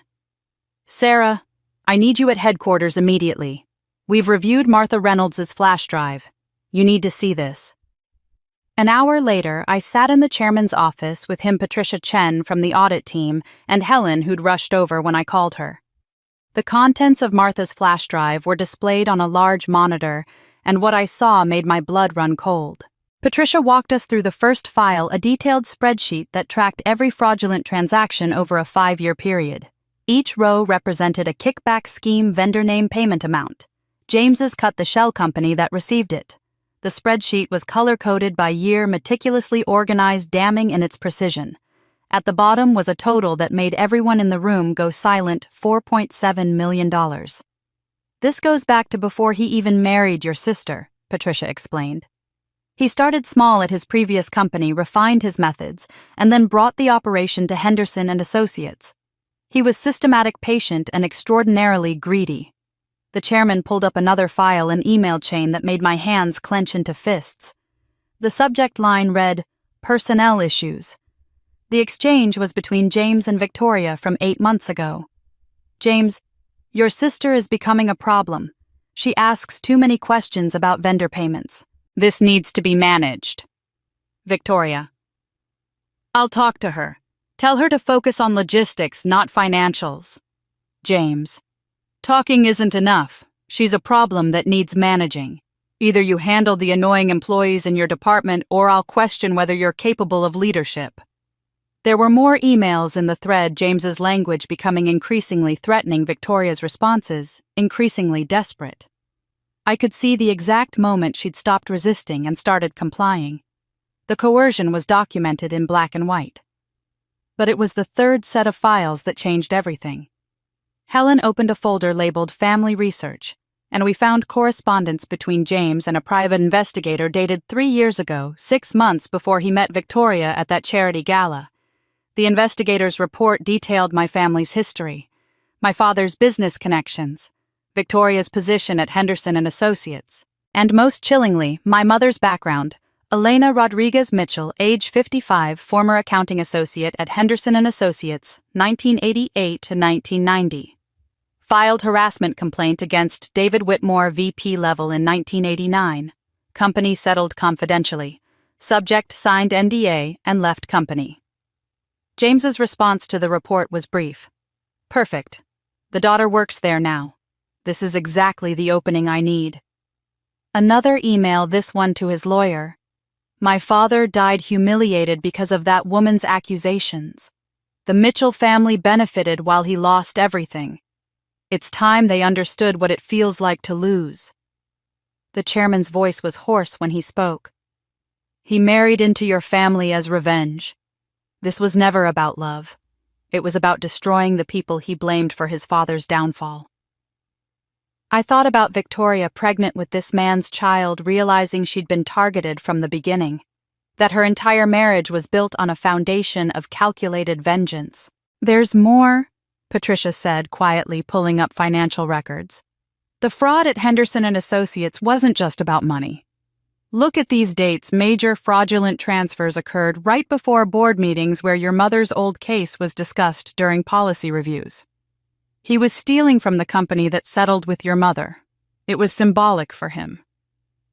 Speaker 1: Sarah, I need you at headquarters immediately. We've reviewed Martha Reynolds' flash drive. You need to see this. An hour later, I sat in the chairman's office with him, Patricia Chen from the audit team, and Helen, who'd rushed over when I called her. The contents of Martha's flash drive were displayed on a large monitor, and what I saw made my blood run cold. Patricia walked us through the first file, a detailed spreadsheet that tracked every fraudulent transaction over a 5-year period. Each row represented a kickback scheme vendor name payment amount. James's cut the shell company that received it. The spreadsheet was color-coded by year, meticulously organized, damning in its precision. At the bottom was a total that made everyone in the room go silent: $4.7 million. This goes back to before he even married your sister, Patricia explained. He started small at his previous company, refined his methods, and then brought the operation to Henderson and Associates. He was systematic, patient, and extraordinarily greedy. The chairman pulled up another file, an email chain that made my hands clench into fists. The subject line read, "Personnel issues." The exchange was between James and Victoria from 8 months ago. James, your sister is becoming a problem. She asks too many questions about vendor payments. This needs to be managed. Victoria, I'll talk to her. Tell her to focus on logistics, not financials. James, talking isn't enough. She's a problem that needs managing. Either you handle the annoying employees in your department, or I'll question whether you're capable of leadership. There were more emails in the thread, James's language becoming increasingly threatening, Victoria's responses increasingly desperate. I could see the exact moment she'd stopped resisting and started complying. The coercion was documented in black and white. But it was the third set of files that changed everything. Helen opened a folder labeled Family Research, and we found correspondence between James and a private investigator dated 3 years ago, 6 months before he met Victoria at that charity gala. The investigator's report detailed my family's history, my father's business connections, Victoria's position at Henderson and Associates, and most chillingly, my mother's background. Elena Rodriguez Mitchell, age 55, former accounting associate at Henderson and Associates, 1988 to 1990. Filed harassment complaint against David Whitmore, VP level, in 1989. Company settled confidentially. Subject signed NDA and left company. James's response to the report was brief. Perfect. The daughter works there now. This is exactly the opening I need. Another email, this one to his lawyer. My father died humiliated because of that woman's accusations. The Mitchell family benefited while he lost everything. It's time they understood what it feels like to lose. The chairman's voice was hoarse when he spoke. He married into your family as revenge. This was never about love. It was about destroying the people he blamed for his father's downfall. I thought about Victoria, pregnant with this man's child, realizing she'd been targeted from the beginning, that her entire marriage was built on a foundation of calculated vengeance. There's more, Patricia said quietly, pulling up financial records. The fraud at Henderson and Associates wasn't just about money. Look at these dates. Major fraudulent transfers occurred right before board meetings where your mother's old case was discussed during policy reviews. He was stealing from the company that settled with your mother. It was symbolic for him.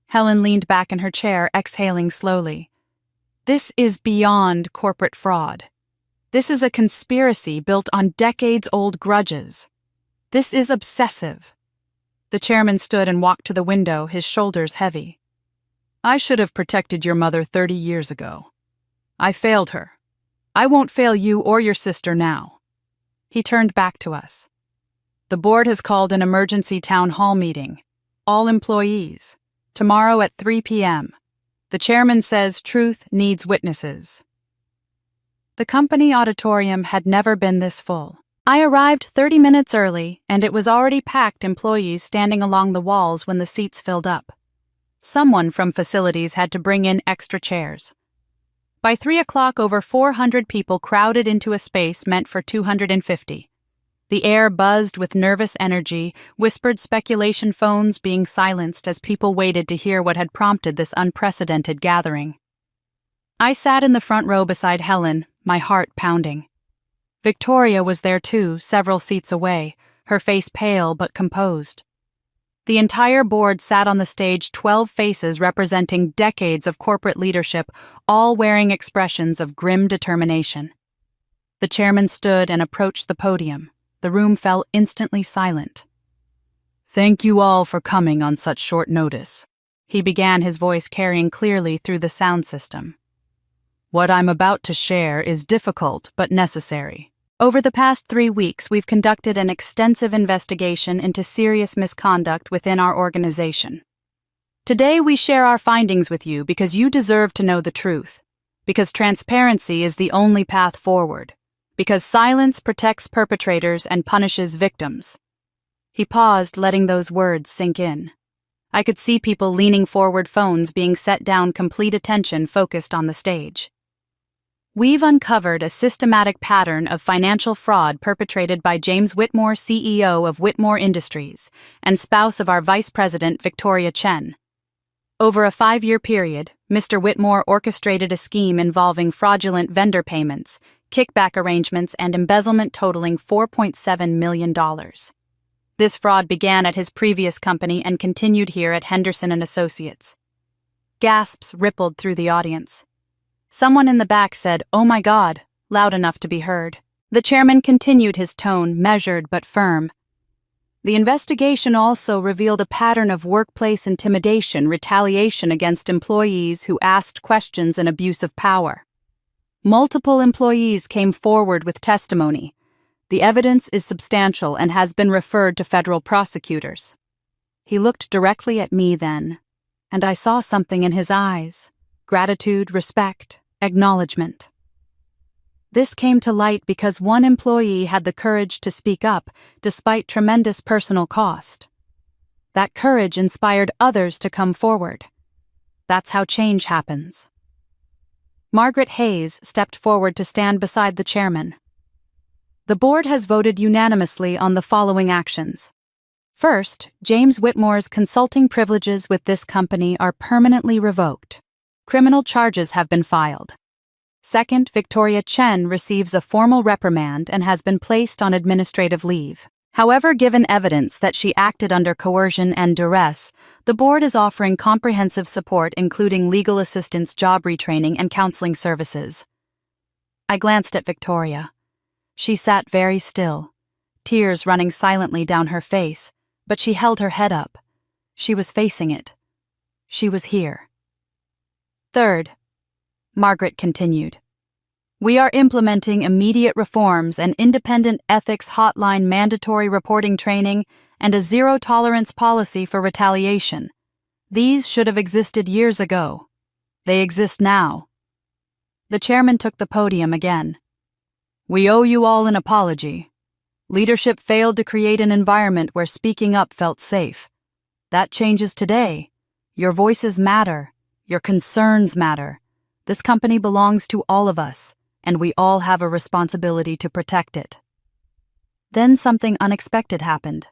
Speaker 1: Helen leaned back in her chair, exhaling slowly. This is beyond corporate fraud. This is a conspiracy built on decades-old grudges. This is obsessive. The chairman stood and walked to the window, his shoulders heavy. I should have protected your mother 30 years ago. I failed her. I won't fail you or your sister now. He turned back to us. The board has called an emergency town hall meeting. All employees. Tomorrow at 3 p.m. The chairman says truth needs witnesses. The company auditorium had never been this full. I arrived 30 minutes early, and it was already packed, employees standing along the walls when the seats filled up. Someone from facilities had to bring in extra chairs. By 3 o'clock, over 400 people crowded into a space meant for 250. The air buzzed with nervous energy, whispered speculation phones being silenced as people waited to hear what had prompted this unprecedented gathering. I sat in the front row beside Helen, my heart pounding. Victoria was there too, several seats away, her face pale but composed. The entire board sat on the stage, 12 faces representing decades of corporate leadership, all wearing expressions of grim determination. The chairman stood and approached the podium. The room fell instantly silent. "Thank you all for coming on such short notice," he began, his voice carrying clearly through the sound system. "What I'm about to share is difficult but necessary. Over the past 3 weeks, we've conducted an extensive investigation into serious misconduct within our organization. Today, we share our findings with you because you deserve to know the truth, because transparency is the only path forward, because silence protects perpetrators and punishes victims." He paused, letting those words sink in. I could see people leaning forward, phones being set down, complete attention focused on the stage. "We've uncovered a systematic pattern of financial fraud perpetrated by James Whitmore, CEO of Whitmore Industries, and spouse of our Vice President, Victoria Chen. Over a 5-year period, Mr. Whitmore orchestrated a scheme involving fraudulent vendor payments, kickback arrangements, and embezzlement totaling $4.7 million. This fraud began at his previous company and continued here at Henderson & Associates." Gasps rippled through the audience. Someone in the back said, "Oh my God," loud enough to be heard. The chairman continued, his tone measured but firm. "The investigation also revealed a pattern of workplace intimidation, retaliation against employees who asked questions, and abuse of power. Multiple employees came forward with testimony. The evidence is substantial and has been referred to federal prosecutors." He looked directly at me then, and I saw something in his eyes: gratitude, respect, acknowledgement. This came to light because one employee had the courage to speak up despite tremendous personal cost. That courage inspired others to come forward. That's how change happens. Margaret Hayes stepped forward to stand beside the chairman. "The board has voted unanimously on the following actions. First, James Whitmore's consulting privileges with this company are permanently revoked. Criminal charges have been filed. Second, Victoria Chen receives a formal reprimand and has been placed on administrative leave. However, given evidence that she acted under coercion and duress, the board is offering comprehensive support, including legal assistance, job retraining, and counseling services." I glanced at Victoria. She sat very still, tears running silently down her face, but she held her head up. She was facing it. She was here. "Third," Margaret continued, "we are implementing immediate reforms, an independent ethics hotline, mandatory reporting training, and a zero-tolerance policy for retaliation. These should have existed years ago. They exist now." The chairman took the podium again. "We owe you all an apology. Leadership failed to create an environment where speaking up felt safe. That changes today. Your voices matter. Your concerns matter. This company belongs to all of us, and we all have a responsibility to protect it." Then something unexpected happened.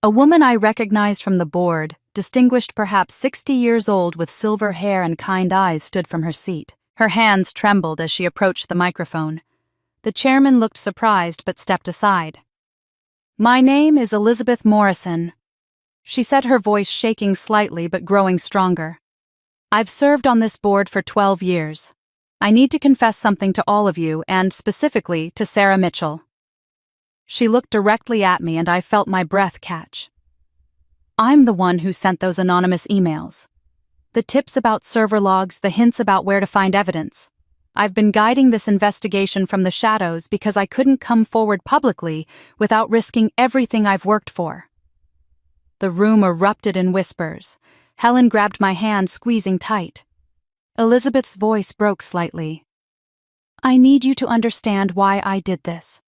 Speaker 1: A woman I recognized from the board, distinguished, perhaps 60 years old with silver hair and kind eyes, stood from her seat. Her hands trembled as she approached the microphone. The chairman looked surprised but stepped aside. "My name is Elizabeth Morrison," she said, her voice shaking slightly but growing stronger. "I've served on this board for 12 years. I need to confess something to all of you, and specifically to Sarah Mitchell." She looked directly at me and I felt my breath catch. I'm the one who sent those anonymous emails. The tips about server logs, the hints about where to find evidence. I've been guiding this investigation from the shadows because I couldn't come forward publicly without risking everything I've worked for. The room erupted in whispers. Helen grabbed my hand, squeezing tight. Elizabeth's voice broke slightly. I need you to understand why I did this.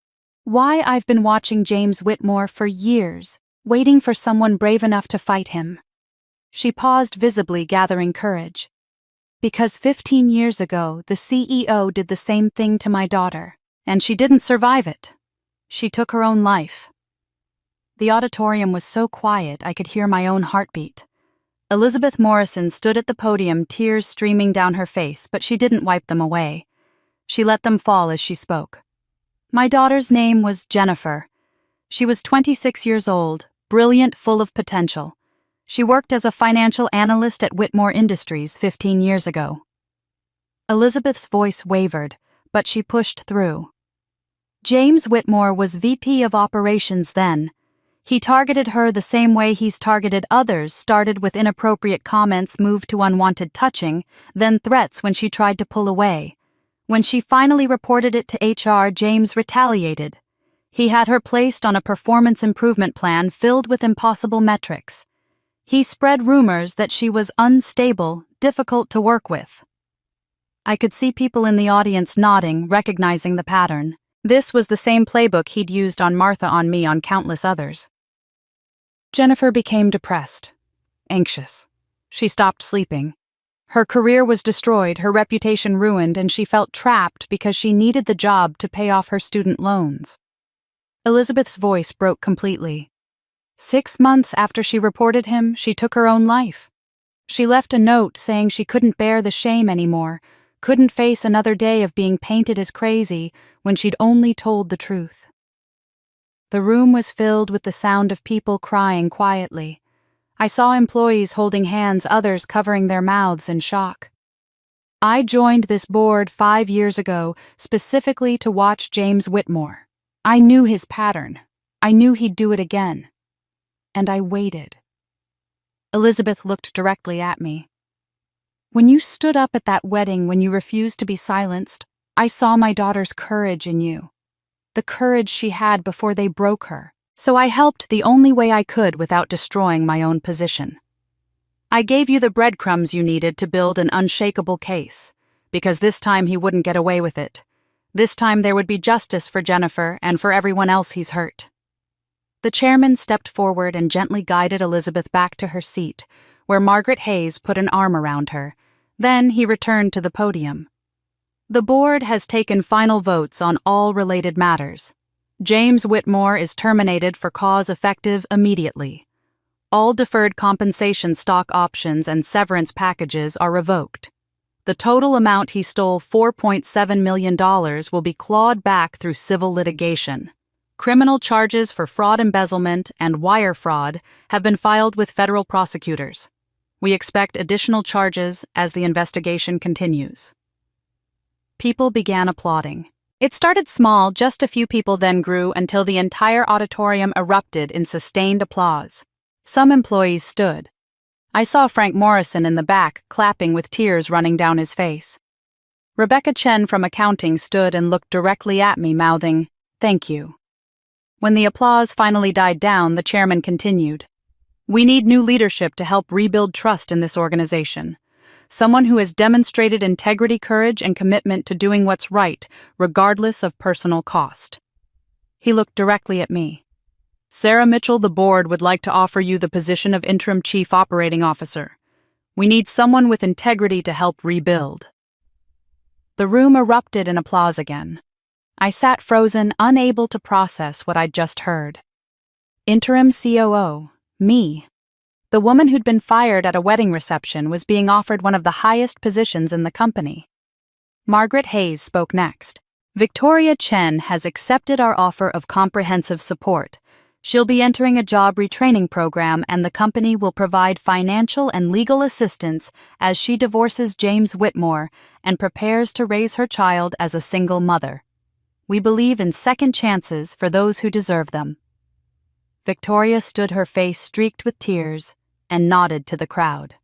Speaker 1: Why I've been watching James Whitmore for years, waiting for someone brave enough to fight him." She paused, visibly gathering courage. "Because 15 years ago, the CEO did the same thing to my daughter, and she didn't survive it. She took her own life." The auditorium was so quiet I could hear my own heartbeat. Elizabeth Morrison stood at the podium, tears streaming down her face, but she didn't wipe them away. She let them fall as she spoke. "My daughter's name was Jennifer. She was 26 years old, brilliant, full of potential. She worked as a financial analyst at Whitmore Industries 15 years ago." Elizabeth's voice wavered, but she pushed through. "James Whitmore was VP of Operations then. He targeted her the same way he's targeted others, started with inappropriate comments, moved to unwanted touching, then threats when she tried to pull away. When she finally reported it to HR, James retaliated. He had her placed on a performance improvement plan filled with impossible metrics. He spread rumors that she was unstable, difficult to work with." I could see people in the audience nodding, recognizing the pattern. This was the same playbook he'd used on Martha, on me, on countless others. Jennifer became depressed, anxious. She stopped sleeping. Her career was destroyed, her reputation ruined, and she felt trapped because she needed the job to pay off her student loans. Elizabeth's voice broke completely. 6 months after she reported him, she took her own life. She left a note saying she couldn't bear the shame anymore, couldn't face another day of being painted as crazy when she'd only told the truth. The room was filled with the sound of people crying quietly. I saw employees holding hands, others covering their mouths in shock. I joined this board 5 years ago specifically to watch James Whitmore. I knew his pattern. I knew he'd do it again. And I waited. Elizabeth looked directly at me. "When you stood up at that wedding, when you refused to be silenced, I saw my daughter's courage in you. The courage she had before they broke her. So I helped the only way I could without destroying my own position. I gave you the breadcrumbs you needed to build an unshakable case, because this time he wouldn't get away with it. This time there would be justice for Jennifer and for everyone else he's hurt." The chairman stepped forward and gently guided Elizabeth back to her seat, where Margaret Hayes put an arm around her. Then he returned to the podium. "The board has taken final votes on all related matters. James Whitmore is terminated for cause effective immediately. All deferred compensation stock options and severance packages are revoked. The total amount he stole, $4.7 million, will be clawed back through civil litigation. Criminal charges for fraud, embezzlement, and wire fraud have been filed with federal prosecutors. We expect additional charges as the investigation continues." People began applauding. It started small, just a few people, then grew until the entire auditorium erupted in sustained applause. Some employees stood. I saw Frank Morrison in the back, clapping with tears running down his face. Rebecca Chen from accounting stood and looked directly at me, mouthing, "Thank you." When the applause finally died down, the chairman continued. "We need new leadership to help rebuild trust in this organization. Someone who has demonstrated integrity, courage, and commitment to doing what's right, regardless of personal cost." He looked directly at me. "Sarah Mitchell, the board would like to offer you the position of interim chief operating officer. We need someone with integrity to help rebuild." The room erupted in applause again. I sat frozen, unable to process what I'd just heard. Interim COO, me. The woman who'd been fired at a wedding reception was being offered one of the highest positions in the company. Margaret Hayes spoke next. "Victoria Chen has accepted our offer of comprehensive support. She'll be entering a job retraining program, and the company will provide financial and legal assistance as she divorces James Whitmore and prepares to raise her child as a single mother. We believe in second chances for those who deserve them." Victoria stood, her face streaked with tears, and nodded to the crowd.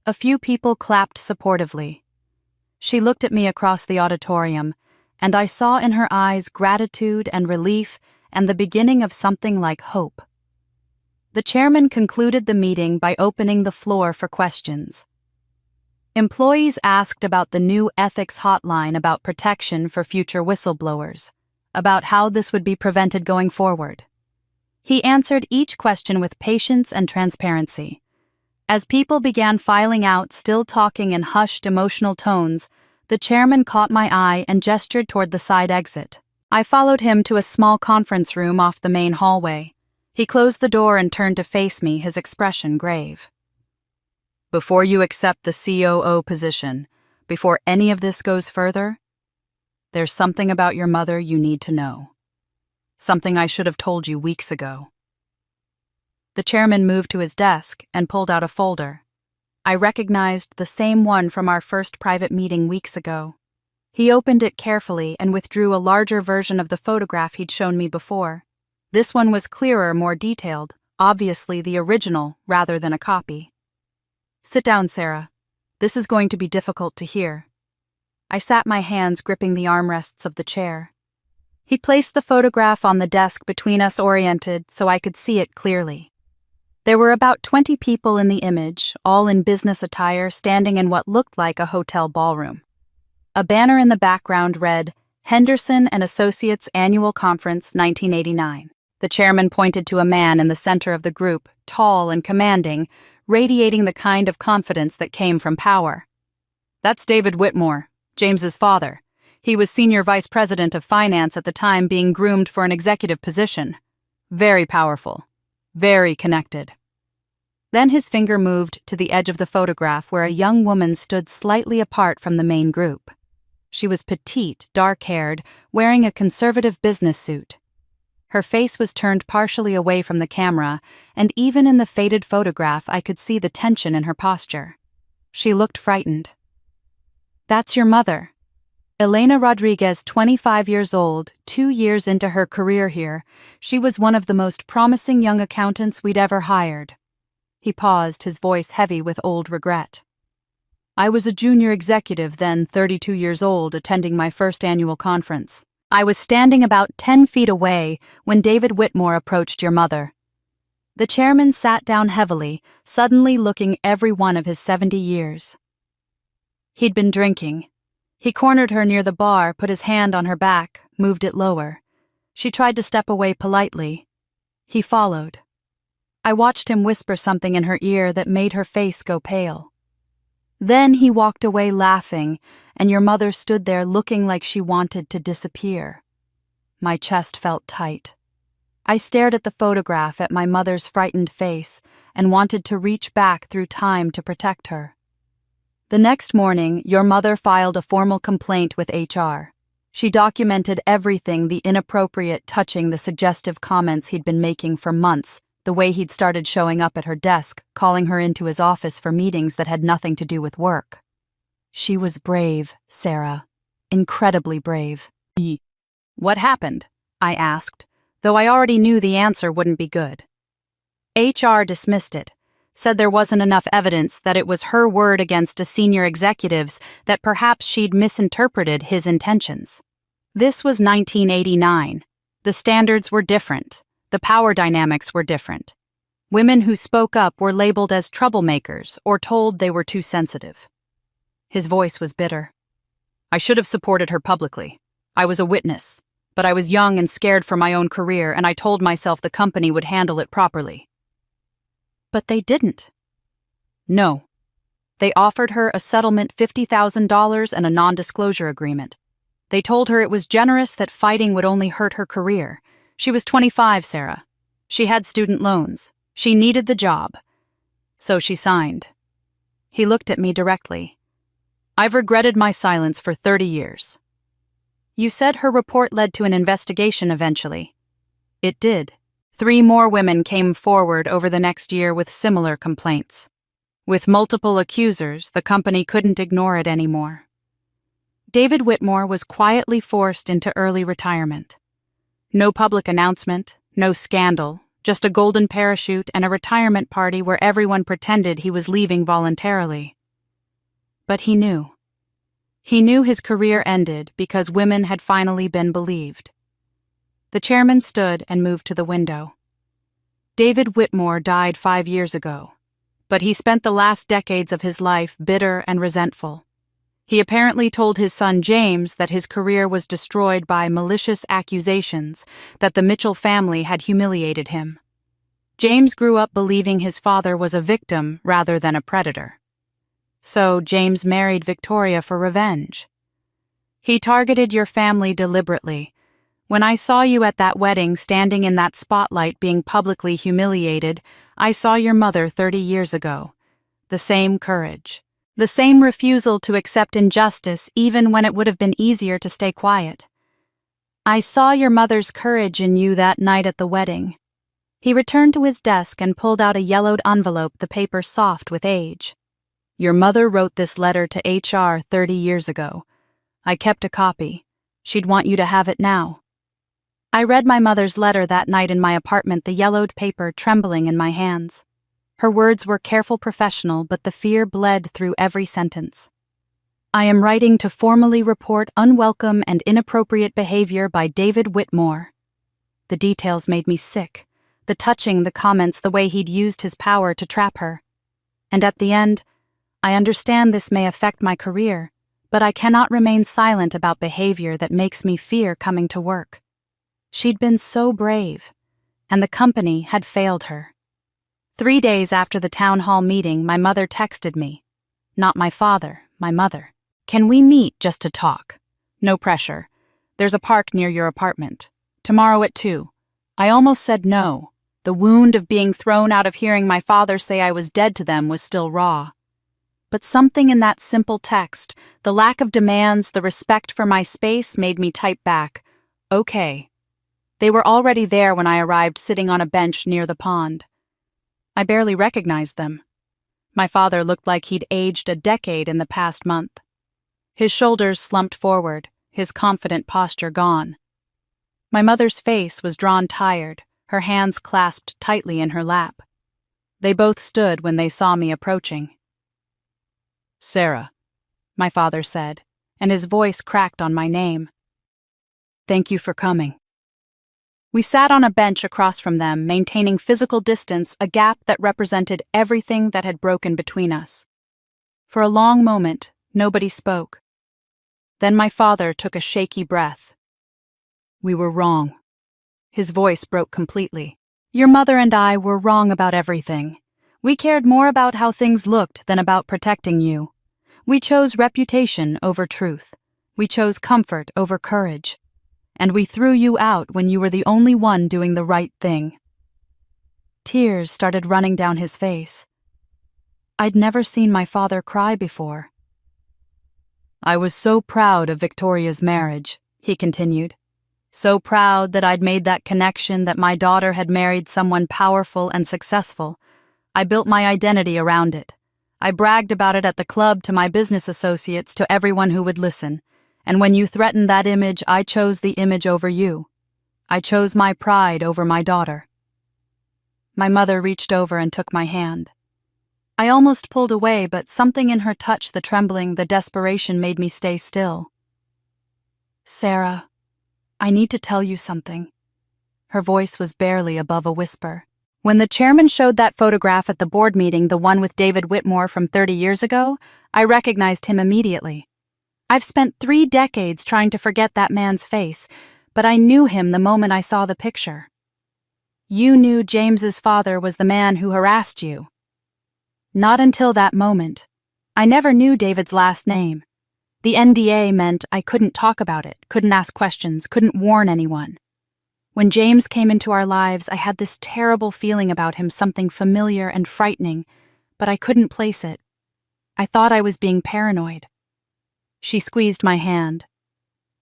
Speaker 1: A few people clapped supportively. She looked at me across the auditorium, and I saw in her eyes gratitude and relief and the beginning of something like hope. The chairman concluded the meeting by opening the floor for questions. Employees asked about the new ethics hotline about protection for future whistleblowers, about how this would be prevented going forward. He answered each question with patience and transparency. As people began filing out, still talking in hushed, emotional tones, the chairman caught my eye and gestured toward the side exit. I followed him to a small conference room off the main hallway. He closed the door and turned to face me, his expression grave. Before you accept the COO position, before any of this goes further, there's something about your mother you need to know. Something I should have told you weeks ago. The chairman moved to his desk and pulled out a folder. I recognized the same one from our first private meeting weeks ago. He opened it carefully and withdrew a larger version of the photograph he'd shown me before. This one was clearer, more detailed, obviously the original rather than a copy. Sit down, Sarah. This is going to be difficult to hear. I sat, my hands gripping the armrests of the chair. He placed the photograph on the desk between us, oriented so I could see it clearly. There were about 20 people in the image, all in business attire, standing in what looked like a hotel ballroom. A banner in the background read, Henderson and Associates Annual Conference 1989. The chairman pointed to a man in the center of the group, tall and commanding, radiating the kind of confidence that came from power. That's David Whitmore, James's father. He was senior vice president of finance at the time, being groomed for an executive position. Very powerful. Very connected. Then his finger moved to the edge of the photograph where a young woman stood slightly apart from the main group. She was petite, dark-haired, wearing a conservative business suit. Her face was turned partially away from the camera, and even in the faded photograph I could see the tension in her posture. She looked frightened. That's your mother. Elena Rodriguez, 25 years old, 2 years into her career here. She was one of the most promising young accountants we'd ever hired. He paused, his voice heavy with old regret. I was a junior executive then, 32 years old, attending my first annual conference. I was standing about 10 feet away when David Whitmore approached your mother. The chairman sat down heavily, suddenly looking every one of his 70 years. He'd been drinking. He cornered her near the bar, put his hand on her back, moved it lower. She tried to step away politely. He followed. I watched him whisper something in her ear that made her face go pale. Then he walked away laughing, and your mother stood there looking like she wanted to disappear. My chest felt tight. I stared at the photograph, at my mother's frightened face, and wanted to reach back through time to protect her. The next morning, your mother filed a formal complaint with HR. She documented everything, the inappropriate, touching, the suggestive comments he'd been making for months, the way he'd started showing up at her desk, calling her into his office for meetings that had nothing to do with work. She was brave, Sarah. Incredibly brave. What happened? I asked, though I already knew the answer wouldn't be good. HR dismissed it, said there wasn't enough evidence, that it was her word against a senior executive's, that perhaps she'd misinterpreted his intentions. This was 1989. The standards were different. The power dynamics were different. Women who spoke up were labeled as troublemakers or told they were too sensitive. His voice was bitter. I should have supported her publicly. I was a witness, but I was young and scared for my own career, and I told myself the company would handle it properly. But they didn't. No. They offered her a settlement, $50,000 and a non-disclosure agreement. They told her it was generous, that fighting would only hurt her career. She was 25, Sarah. She had student loans. She needed the job. So she signed. He looked at me directly. I've regretted my silence for 30 years. You said her report led to an investigation eventually. It did. 3 more women came forward over the next year with similar complaints. With multiple accusers, the company couldn't ignore it anymore. David Whitmore was quietly forced into early retirement. No public announcement, no scandal, just a golden parachute and a retirement party where everyone pretended he was leaving voluntarily. But he knew. He knew his career ended because women had finally been believed. The chairman stood and moved to the window. David Whitmore died 5 years ago. but he spent the last decades of his life bitter and resentful. He apparently told his son James that his career was destroyed by malicious accusations, that the Mitchell family had humiliated him. James grew up believing his father was a victim rather than a predator. So James married Victoria for revenge. He targeted your family deliberately. When I saw you at that wedding standing in that spotlight being publicly humiliated, I saw your mother 30 years ago. The same courage. The same refusal to accept injustice even when it would have been easier to stay quiet. I saw your mother's courage in you that night at the wedding. He returned to his desk and pulled out a yellowed envelope, the paper soft with age. Your mother wrote this letter to HR 30 years ago. I kept a copy. She'd want you to have it now. I read my mother's letter that night in my apartment, the yellowed paper trembling in my hands. Her words were careful, professional, but the fear bled through every sentence. I am writing to formally report unwelcome and inappropriate behavior by David Whitmore. The details made me sick. The touching, the comments, the way he'd used his power to trap her. And at the end, I understand this may affect my career, but I cannot remain silent about behavior that makes me fear coming to work. She'd been so brave, and the company had failed her. 3 days after the town hall meeting, my mother texted me. Not my father, my mother. Can we meet just to talk? No pressure. There's a park near your apartment. Tomorrow at 2. I almost said no. The wound of being thrown out of hearing my father say I was dead to them was still raw. But something in that simple text, the lack of demands, the respect for my space, made me type back, okay. They were already there when I arrived, sitting on a bench near the pond. I barely recognized them. My father looked like he'd aged a decade in the past month. His shoulders slumped forward, his confident posture gone. My mother's face was drawn tired, her hands clasped tightly in her lap. They both stood when they saw me approaching. Sarah, my father said, and his voice cracked on my name. Thank you for coming. We sat on a bench across from them, maintaining physical distance, a gap that represented everything that had broken between us. For a long moment, nobody spoke. Then my father took a shaky breath. We were wrong. His voice broke completely. Your mother and I were wrong about everything. We cared more about how things looked than about protecting you. We chose reputation over truth. We chose comfort over courage. And we threw you out when you were the only one doing the right thing. Tears started running down his face. I'd never seen my father cry before. I was so proud of Victoria's marriage, he continued. So proud that I'd made that connection, that my daughter had married someone powerful and successful. I built my identity around it. I bragged about it at the club, to my business associates, to everyone who would listen. And when you threatened that image, I chose the image over you. I chose my pride over my daughter. My mother reached over and took my hand. I almost pulled away, but something in her touch, the trembling, the desperation, made me stay still. Sarah, I need to tell you something. Her voice was barely above a whisper. When the chairman showed that photograph at the board meeting, the one with David Whitmore from 30 years ago, I recognized him immediately. I've spent 3 decades trying to forget that man's face, but I knew him the moment I saw the picture. You knew James's father was the man who harassed you. Not until that moment. I never knew David's last name. The NDA meant I couldn't talk about it, couldn't ask questions, couldn't warn anyone. When James came into our lives, I had this terrible feeling about him, something familiar and frightening, but I couldn't place it. I thought I was being paranoid. She squeezed my hand.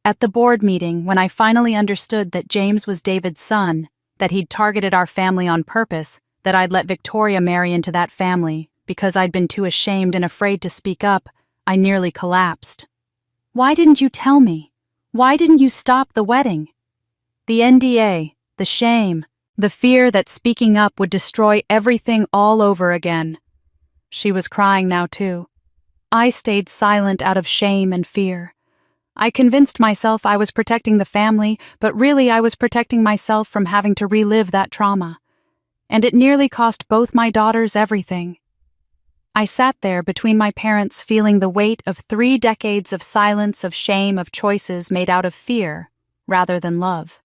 Speaker 1: At the board meeting, when I finally understood that James was David's son, that he'd targeted our family on purpose, that I'd let Victoria marry into that family because I'd been too ashamed and afraid to speak up, I nearly collapsed. Why didn't you tell me? Why didn't you stop the wedding? The NDA, the shame, the fear that speaking up would destroy everything all over again. She was crying now too. I stayed silent out of shame and fear. I convinced myself I was protecting the family, but really I was protecting myself from having to relive that trauma. And it nearly cost both my daughters everything. I sat there between my parents, feeling the weight of 3 decades of silence, of shame, of choices made out of fear rather than love.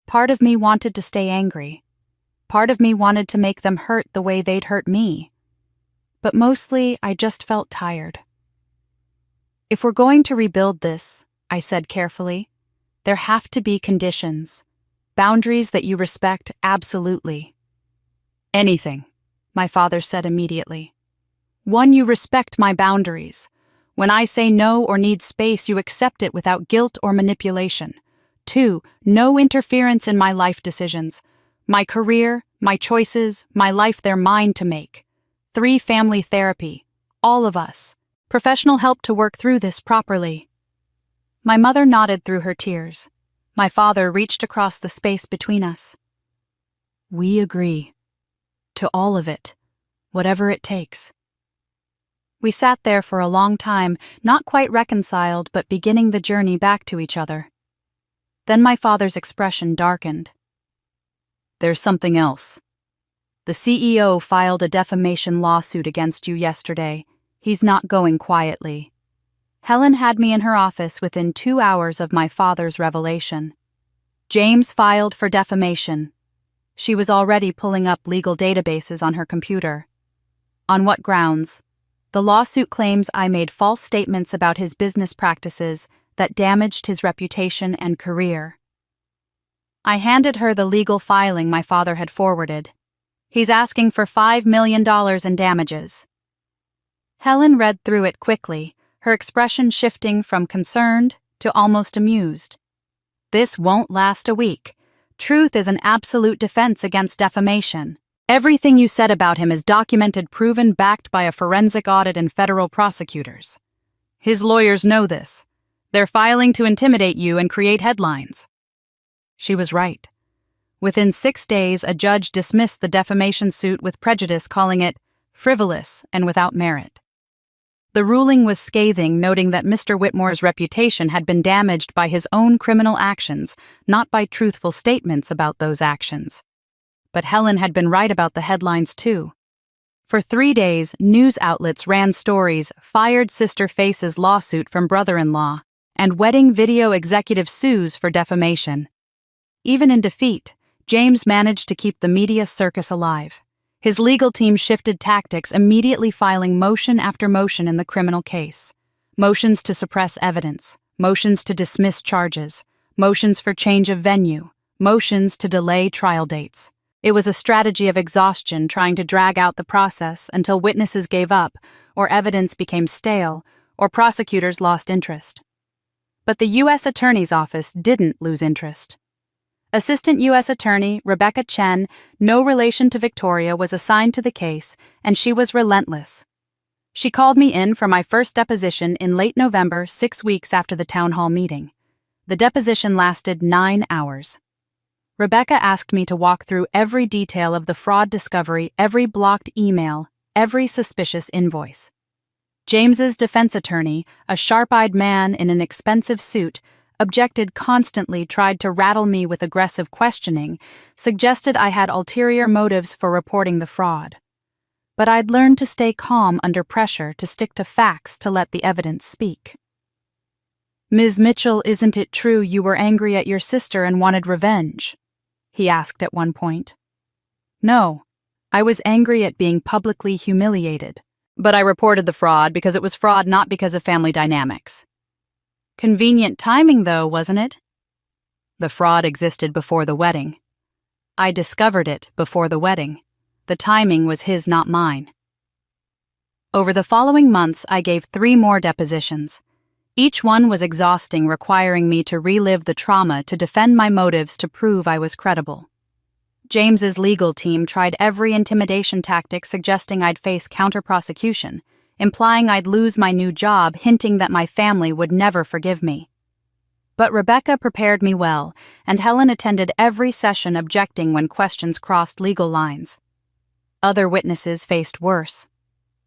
Speaker 1: Part of me wanted to stay angry. Part of me wanted to make them hurt the way they'd hurt me. But mostly, I just felt tired. "If we're going to rebuild this," I said carefully, "there have to be conditions. Boundaries that you respect absolutely." "Anything," my father said immediately. "One, you respect my boundaries. When I say no or need space, you accept it without guilt or manipulation. 2, no interference in my life decisions. My career, my choices, my life, they're mine to make. 3, family therapy. All of us. Professional help to work through this properly." My mother nodded through her tears. My father reached across the space between us. "We agree. To all of it. Whatever it takes." We sat there for a long time, not quite reconciled, but beginning the journey back to each other. Then my father's expression darkened. "There's something else. The CEO filed a defamation lawsuit against you yesterday. He's not going quietly." Helen had me in her office within 2 hours of my father's revelation. "James filed for defamation." She was already pulling up legal databases on her computer. "On what grounds?" "The lawsuit claims I made false statements about his business practices that damaged his reputation and career." I handed her the legal filing my father had forwarded. "He's asking for $5 million in damages." Helen read through it quickly, her expression shifting from concerned to almost amused. "This won't last a week. Truth is an absolute defense against defamation. Everything you said about him is documented, proven, backed by a forensic audit and federal prosecutors. His lawyers know this. They're filing to intimidate you and create headlines." She was right. Within 6 days, a judge dismissed the defamation suit with prejudice, calling it frivolous and without merit. The ruling was scathing, noting that Mr. Whitmore's reputation had been damaged by his own criminal actions, not by truthful statements about those actions. But Helen had been right about the headlines too. For 3 days, news outlets ran stories: fired sister faces lawsuit from brother-in-law, and wedding video executive sues for defamation. Even in defeat, James managed to keep the media circus alive. His legal team shifted tactics, immediately filing motion after motion in the criminal case. Motions to suppress evidence, motions to dismiss charges, motions for change of venue, motions to delay trial dates. It was a strategy of exhaustion, trying to drag out the process until witnesses gave up, or evidence became stale, or prosecutors lost interest. But the U.S. Attorney's Office didn't lose interest. Assistant U.S. Attorney Rebecca Chen, no relation to Victoria, was assigned to the case, and she was relentless. She called me in for my first deposition in late November, 6 weeks after the town hall meeting. The deposition lasted 9 hours. Rebecca asked me to walk through every detail of the fraud discovery, every blocked email, every suspicious invoice. James's defense attorney, a sharp-eyed man in an expensive suit, objected constantly, tried to rattle me with aggressive questioning, suggested I had ulterior motives for reporting the fraud. But I'd learned to stay calm under pressure, to stick to facts, to let the evidence speak. "Ms. Mitchell, isn't it true you were angry at your sister and wanted revenge?" he asked at one point. "No, I was angry at being publicly humiliated. But I reported the fraud because it was fraud, not because of family dynamics." Convenient timing, though, wasn't it? The fraud existed before the wedding. I discovered it before the wedding. The timing was his, not mine. Over the following months, I gave 3 more depositions. Each one was exhausting, requiring me to relive the trauma, to defend my motives, to prove I was credible. James's legal team tried every intimidation tactic, suggesting I'd face counter-prosecution, implying I'd lose my new job, hinting that my family would never forgive me. But Rebecca prepared me well, and Helen attended every session, objecting when questions crossed legal lines. Other witnesses faced worse.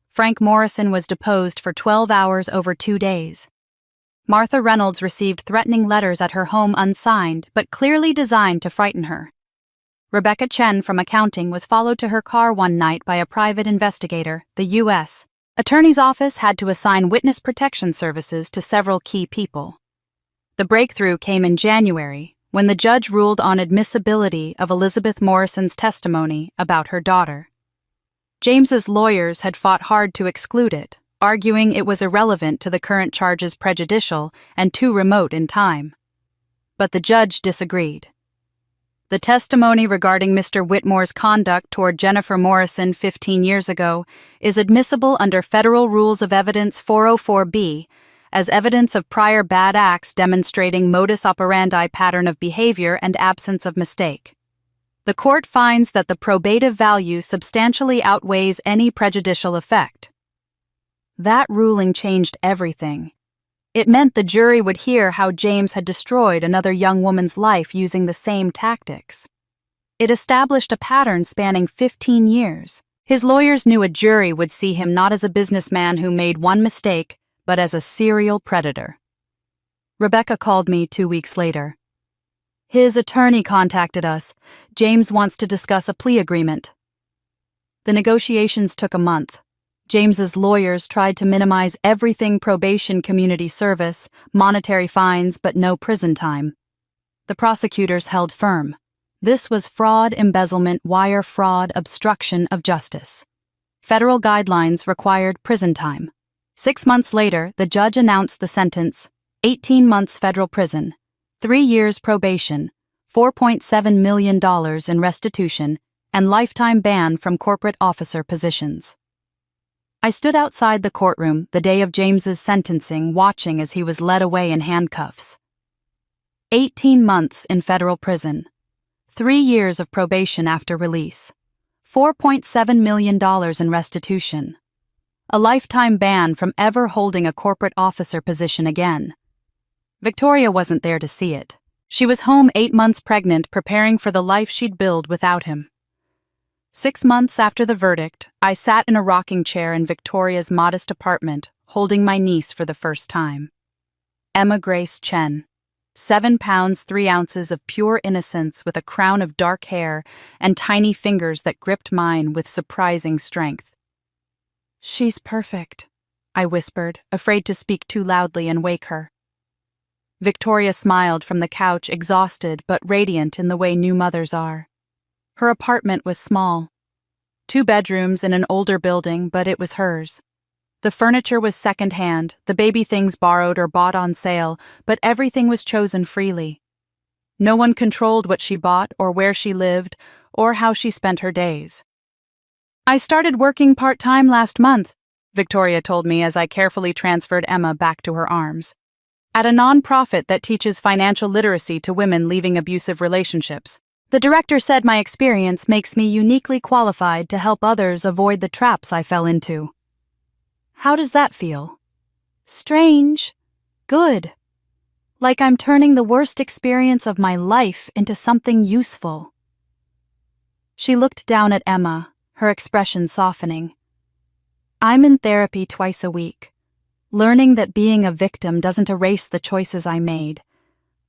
Speaker 1: Frank Morrison was deposed for 12 hours over 2 days. Martha Reynolds received threatening letters at her home, unsigned, but clearly designed to frighten her. Rebecca Chen from accounting was followed to her car one night by a private investigator, the U.S. Attorney's Office had to assign witness protection services to several key people. The breakthrough came in January, when the judge ruled on admissibility of Elizabeth Morrison's testimony about her daughter. James's lawyers had fought hard to exclude it, arguing it was irrelevant to the current charges, prejudicial and too remote in time. But the judge disagreed. The testimony regarding Mr. Whitmore's conduct toward Jennifer Morrison 15 years ago is admissible under Federal Rules of Evidence 404B as evidence of prior bad acts demonstrating modus operandi pattern of behavior and absence of mistake. The court finds that the probative value substantially outweighs any prejudicial effect. That ruling changed everything. It meant the jury would hear how James had destroyed another young woman's life using the same tactics. It established a pattern spanning 15 years. His lawyers knew a jury would see him not as a businessman who made one mistake, but as a serial predator. Rebecca called me 2 weeks later. His attorney contacted us. James wants to discuss a plea agreement. The negotiations took a month. James's lawyers tried to minimize everything: probation, community service, monetary fines, but no prison time. The prosecutors held firm. This was fraud, embezzlement, wire fraud, obstruction of justice. Federal guidelines required prison time. 6 months later, the judge announced the sentence: 18 months federal prison, 3 years probation, $4.7 million in restitution, and lifetime ban from corporate officer positions. I stood outside the courtroom the day of James's sentencing, watching as he was led away in handcuffs. 18 months in federal prison, 3 years of probation after release, $4.7 million in restitution, a lifetime ban from ever holding a corporate officer position again. Victoria wasn't there to see it. She was home 8 months pregnant, preparing for the life she'd build without him. 6 months after the verdict, I sat in a rocking chair in Victoria's modest apartment, holding my niece for the first time. Emma Grace Chen, 7 pounds 3 ounces of pure innocence with a crown of dark hair and tiny fingers that gripped mine with surprising strength. "She's perfect," I whispered, afraid to speak too loudly and wake her. Victoria smiled from the couch, exhausted but radiant in the way new mothers are. Her apartment was small. 2 bedrooms in an older building, but it was hers. The furniture was second-hand, the baby things borrowed or bought on sale, but everything was chosen freely. No one controlled what she bought or where she lived or how she spent her days. "I started working part-time last month," Victoria told me as I carefully transferred Emma back to her arms. "At a non-profit that teaches financial literacy to women leaving abusive relationships. The director said my experience makes me uniquely qualified to help others avoid the traps I fell into." How does that feel? Strange. Good. Like I'm turning the worst experience of my life into something useful. She looked down at Emma, her expression softening. "I'm in therapy twice a week. Learning that being a victim doesn't erase the choices I made.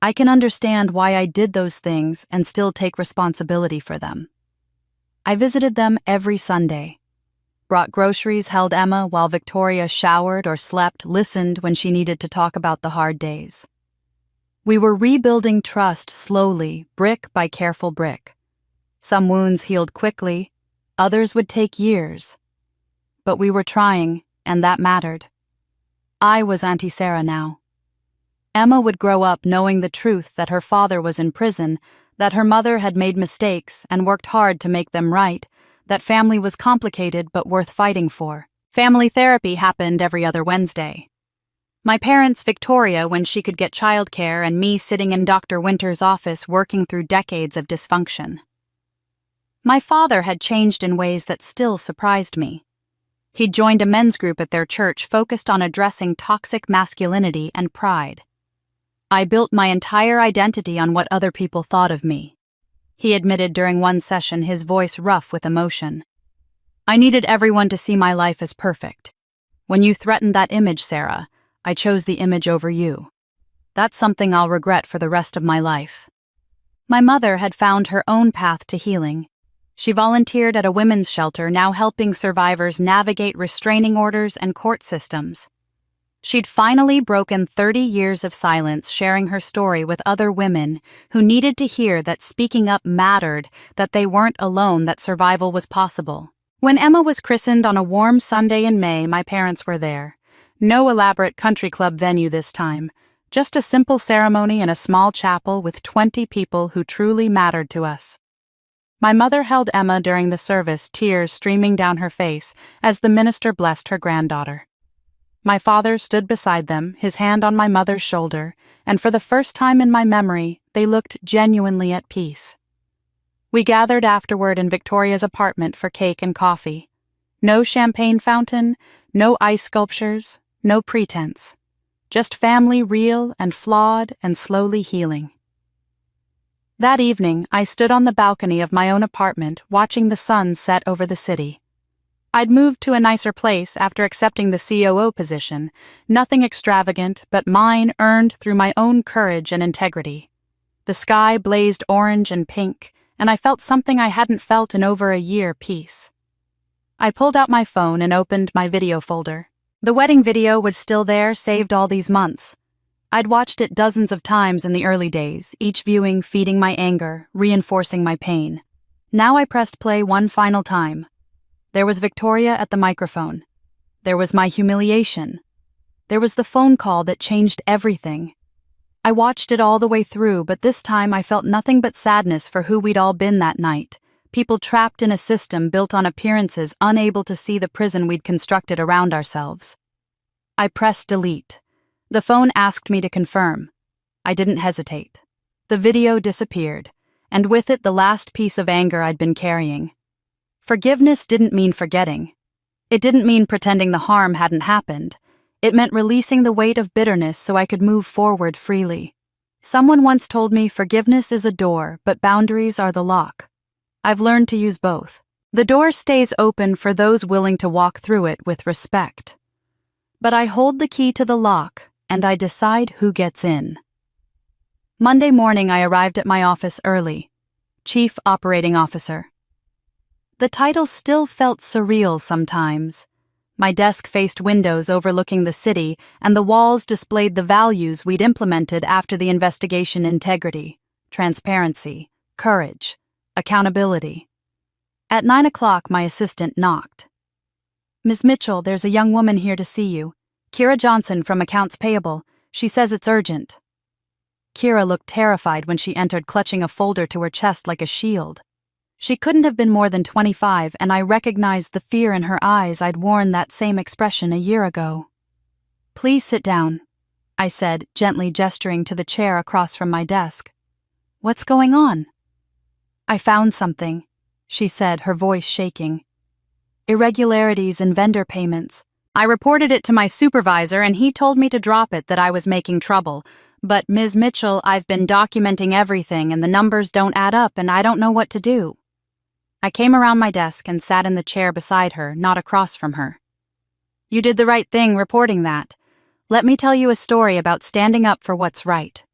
Speaker 1: I can understand why I did those things and still take responsibility for them." I visited them every Sunday. Brought groceries, held Emma while Victoria showered or slept, listened when she needed to talk about the hard days. We were rebuilding trust slowly, brick by careful brick. Some wounds healed quickly, others would take years. But we were trying, and that mattered. I was Auntie Sarah now. Emma would grow up knowing the truth that her father was in prison, that her mother had made mistakes and worked hard to make them right, that family was complicated but worth fighting for. Family therapy happened every other Wednesday. My parents, Victoria when she could get childcare, and me sitting in Dr. Winter's office working through decades of dysfunction. My father had changed in ways that still surprised me. He'd joined a men's group at their church focused on addressing toxic masculinity and pride. I built my entire identity on what other people thought of me. He admitted during one session, his voice rough with emotion. "I needed everyone to see my life as perfect. When you threatened that image, Sarah, I chose the image over you. That's something I'll regret for the rest of my life." My mother had found her own path to healing. She volunteered at a women's shelter, now helping survivors navigate restraining orders and court systems. She'd finally broken 30 years of silence, sharing her story with other women who needed to hear that speaking up mattered, that they weren't alone, that survival was possible. When Emma was christened on a warm Sunday in May, my parents were there. No elaborate country club venue this time, just a simple ceremony in a small chapel with 20 people who truly mattered to us. My mother held Emma during the service, tears streaming down her face as the minister blessed her granddaughter. My father stood beside them, his hand on my mother's shoulder, and for the first time in my memory, they looked genuinely at peace. We gathered afterward in Victoria's apartment for cake and coffee. No champagne fountain, no ice sculptures, no pretense. Just family, real and flawed and slowly healing. That evening, I stood on the balcony of my own apartment, watching the sun set over the city. I'd moved to a nicer place after accepting the COO position, nothing extravagant, but mine earned through my own courage and integrity. The sky blazed orange and pink, and I felt something I hadn't felt in over a year, peace. I pulled out my phone and opened my video folder. The wedding video was still there, saved all these months. I'd watched it dozens of times in the early days, each viewing feeding my anger, reinforcing my pain. Now I pressed play one final time. There was Victoria at the microphone. There was my humiliation. There was the phone call that changed everything. I watched it all the way through, but this time I felt nothing but sadness for who we'd all been that night. People trapped in a system built on appearances, unable to see the prison we'd constructed around ourselves. I pressed delete. The phone asked me to confirm. I didn't hesitate. The video disappeared, and with it the last piece of anger I'd been carrying. Forgiveness didn't mean forgetting. It didn't mean pretending the harm hadn't happened. It meant releasing the weight of bitterness so I could move forward freely. Someone once told me forgiveness is a door, but boundaries are the lock. I've learned to use both. The door stays open for those willing to walk through it with respect. But I hold the key to the lock, and I decide who gets in. Monday morning I arrived at my office early. Chief Operating Officer. The title still felt surreal sometimes. My desk faced windows overlooking the city, and the walls displayed the values we'd implemented after the investigation: integrity, transparency, courage, accountability. At 9 o'clock, my assistant knocked. "Ms. Mitchell, there's a young woman here to see you. Kira Johnson from Accounts Payable. She says it's urgent." Kira looked terrified when she entered, clutching a folder to her chest like a shield. She couldn't have been more than 25, and I recognized the fear in her eyes. I'd worn that same expression a year ago. "Please sit down," I said, gently gesturing to the chair across from my desk. "What's going on?" "I found something," she said, her voice shaking. "Irregularities in vendor payments. I reported it to my supervisor and he told me to drop it, that I was making trouble. But Ms. Mitchell, I've been documenting everything and the numbers don't add up and I don't know what to do." I came around my desk and sat in the chair beside her, not across from her. "You did the right thing reporting that. Let me tell you a story about standing up for what's right."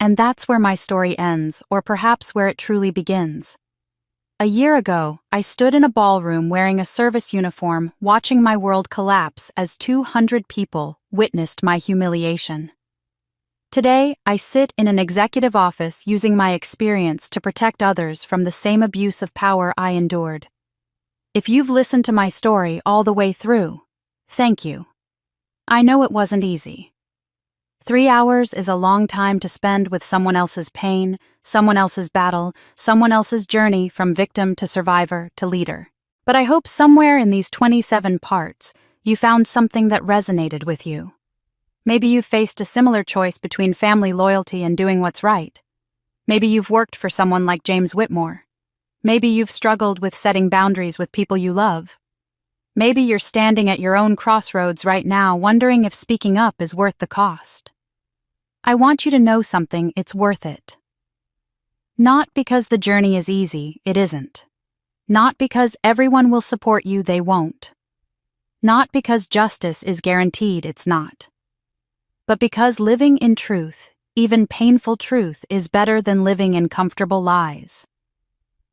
Speaker 1: And that's where my story ends, or perhaps where it truly begins. A year ago, I stood in a ballroom wearing a service uniform, watching my world collapse as 200 people witnessed my humiliation. Today, I sit in an executive office using my experience to protect others from the same abuse of power I endured. If you've listened to my story all the way through, thank you. I know it wasn't easy. 3 hours is a long time to spend with someone else's pain, someone else's battle, someone else's journey from victim to survivor to leader. But I hope somewhere in these 27 parts, you found something that resonated with you. Maybe you've faced a similar choice between family loyalty and doing what's right. Maybe you've worked for someone like James Whitmore. Maybe you've struggled with setting boundaries with people you love. Maybe you're standing at your own crossroads right now, wondering if speaking up is worth the cost. I want you to know something: it's worth it. Not because the journey is easy, it isn't. Not because everyone will support you, they won't. Not because justice is guaranteed, it's not. But because living in truth, even painful truth is better than living in comfortable lies.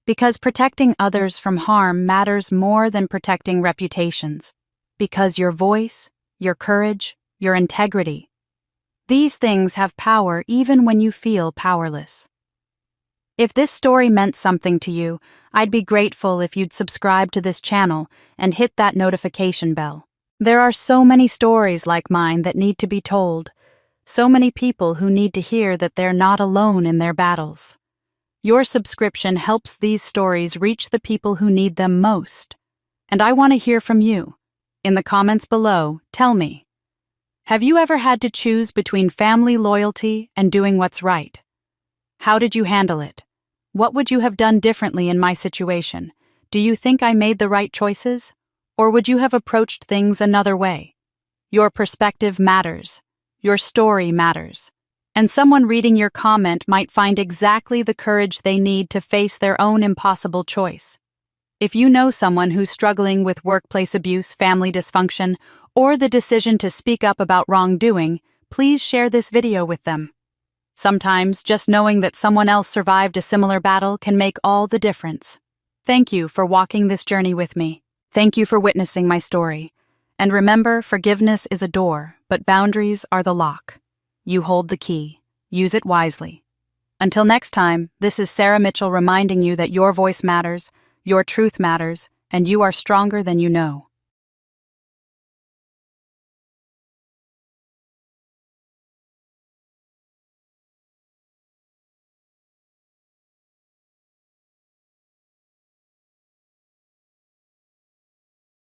Speaker 1: Because protecting others from harm matters more than protecting reputations. Because your voice, your courage, your integrity, these things have power even when you feel powerless. If this story meant something to you, I'd be grateful if you'd subscribe to this channel and hit that notification bell. There are so many stories like mine that need to be told, so many people who need to hear that they're not alone in their battles. Your subscription helps these stories reach the people who need them most. And I want to hear from you. In the comments below, tell me, have you ever had to choose between family loyalty and doing what's right? How did you handle it? What would you have done differently in my situation? Do you think I made the right choices? Or would you have approached things another way? Your perspective matters. Your story matters. And someone reading your comment might find exactly the courage they need to face their own impossible choice. If you know someone who's struggling with workplace abuse, family dysfunction, or the decision to speak up about wrongdoing, please share this video with them. Sometimes just knowing that someone else survived a similar battle can make all the difference. Thank you for walking this journey with me. Thank you for witnessing my story. And remember, forgiveness is a door, but boundaries are the lock. You hold the key. Use it wisely. Until next time, this is Sarah Mitchell reminding you that your voice matters, your truth matters, and you are stronger than you know.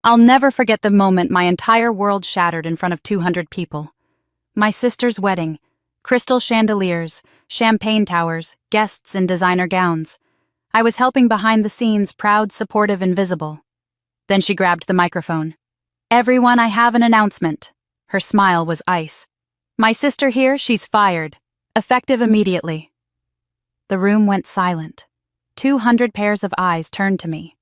Speaker 1: I'll never forget the moment my entire world shattered in front of 200 people. My sister's wedding, crystal chandeliers, champagne towers, guests in designer gowns. I was helping behind the scenes, proud, supportive, and visible. Then she grabbed the microphone. "Everyone, I have an announcement." Her smile was ice. "My sister here, she's fired. Effective immediately." The room went silent. 200 pairs of eyes turned to me.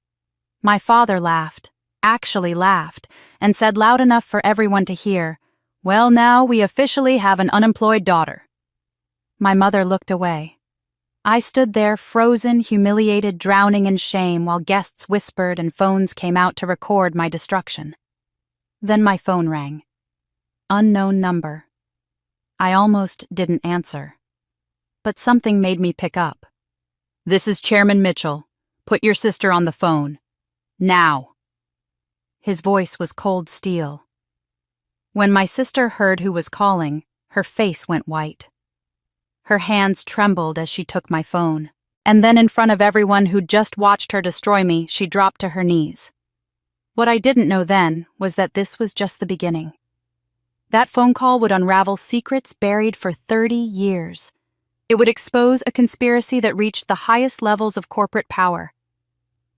Speaker 1: My father laughed, actually laughed, and said loud enough for everyone to hear, "Well, now we officially have an unemployed daughter." My mother looked away. I stood there, frozen, humiliated, drowning in shame, while guests whispered and phones came out to record my destruction. Then my phone rang. Unknown number. I almost didn't answer. But something made me pick up. "This is Chairman Mitchell. Put your sister on the phone. Now." His voice was cold steel. When my sister heard who was calling, her face went white. Her hands trembled as she took my phone. And then in front of everyone who'd just watched her destroy me, she dropped to her knees. What I didn't know then was that this was just the beginning. That phone call would unravel secrets buried for 30 years. It would expose a conspiracy that reached the highest levels of corporate power.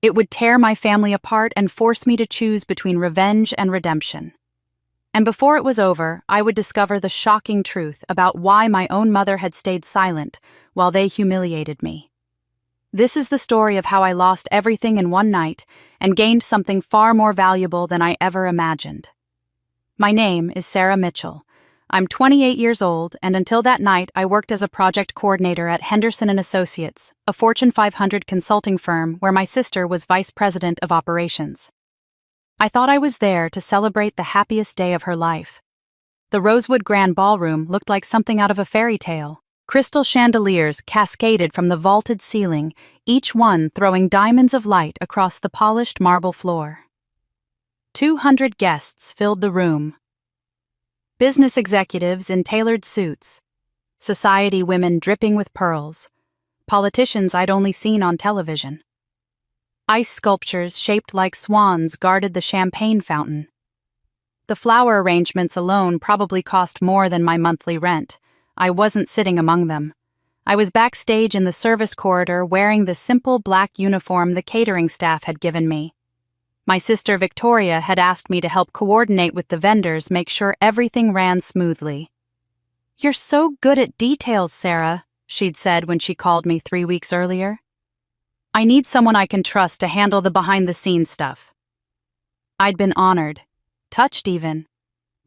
Speaker 1: It would tear my family apart and force me to choose between revenge and redemption. And before it was over, I would discover the shocking truth about why my own mother had stayed silent while they humiliated me. This is the story of how I lost everything in one night and gained something far more valuable than I ever imagined. My name is Sarah Mitchell. I'm 28 years old, and until that night, I worked as a project coordinator at Henderson & Associates, a Fortune 500 consulting firm where my sister was vice president of operations. I thought I was there to celebrate the happiest day of her life. The Rosewood Grand Ballroom looked like something out of a fairy tale. Crystal chandeliers cascaded from the vaulted ceiling, each one throwing diamonds of light across the polished marble floor. 200 guests filled the room. Business executives in tailored suits, society women dripping with pearls, politicians I'd only seen on television. Ice sculptures shaped like swans guarded the champagne fountain. The flower arrangements alone probably cost more than my monthly rent. I wasn't sitting among them. I was backstage in the service corridor wearing the simple black uniform the catering staff had given me. My sister Victoria had asked me to help coordinate with the vendors, make sure everything ran smoothly. "You're so good at details, Sarah," she'd said when she called me 3 weeks earlier. "I need someone I can trust to handle the behind-the-scenes stuff." I'd been honored, touched even.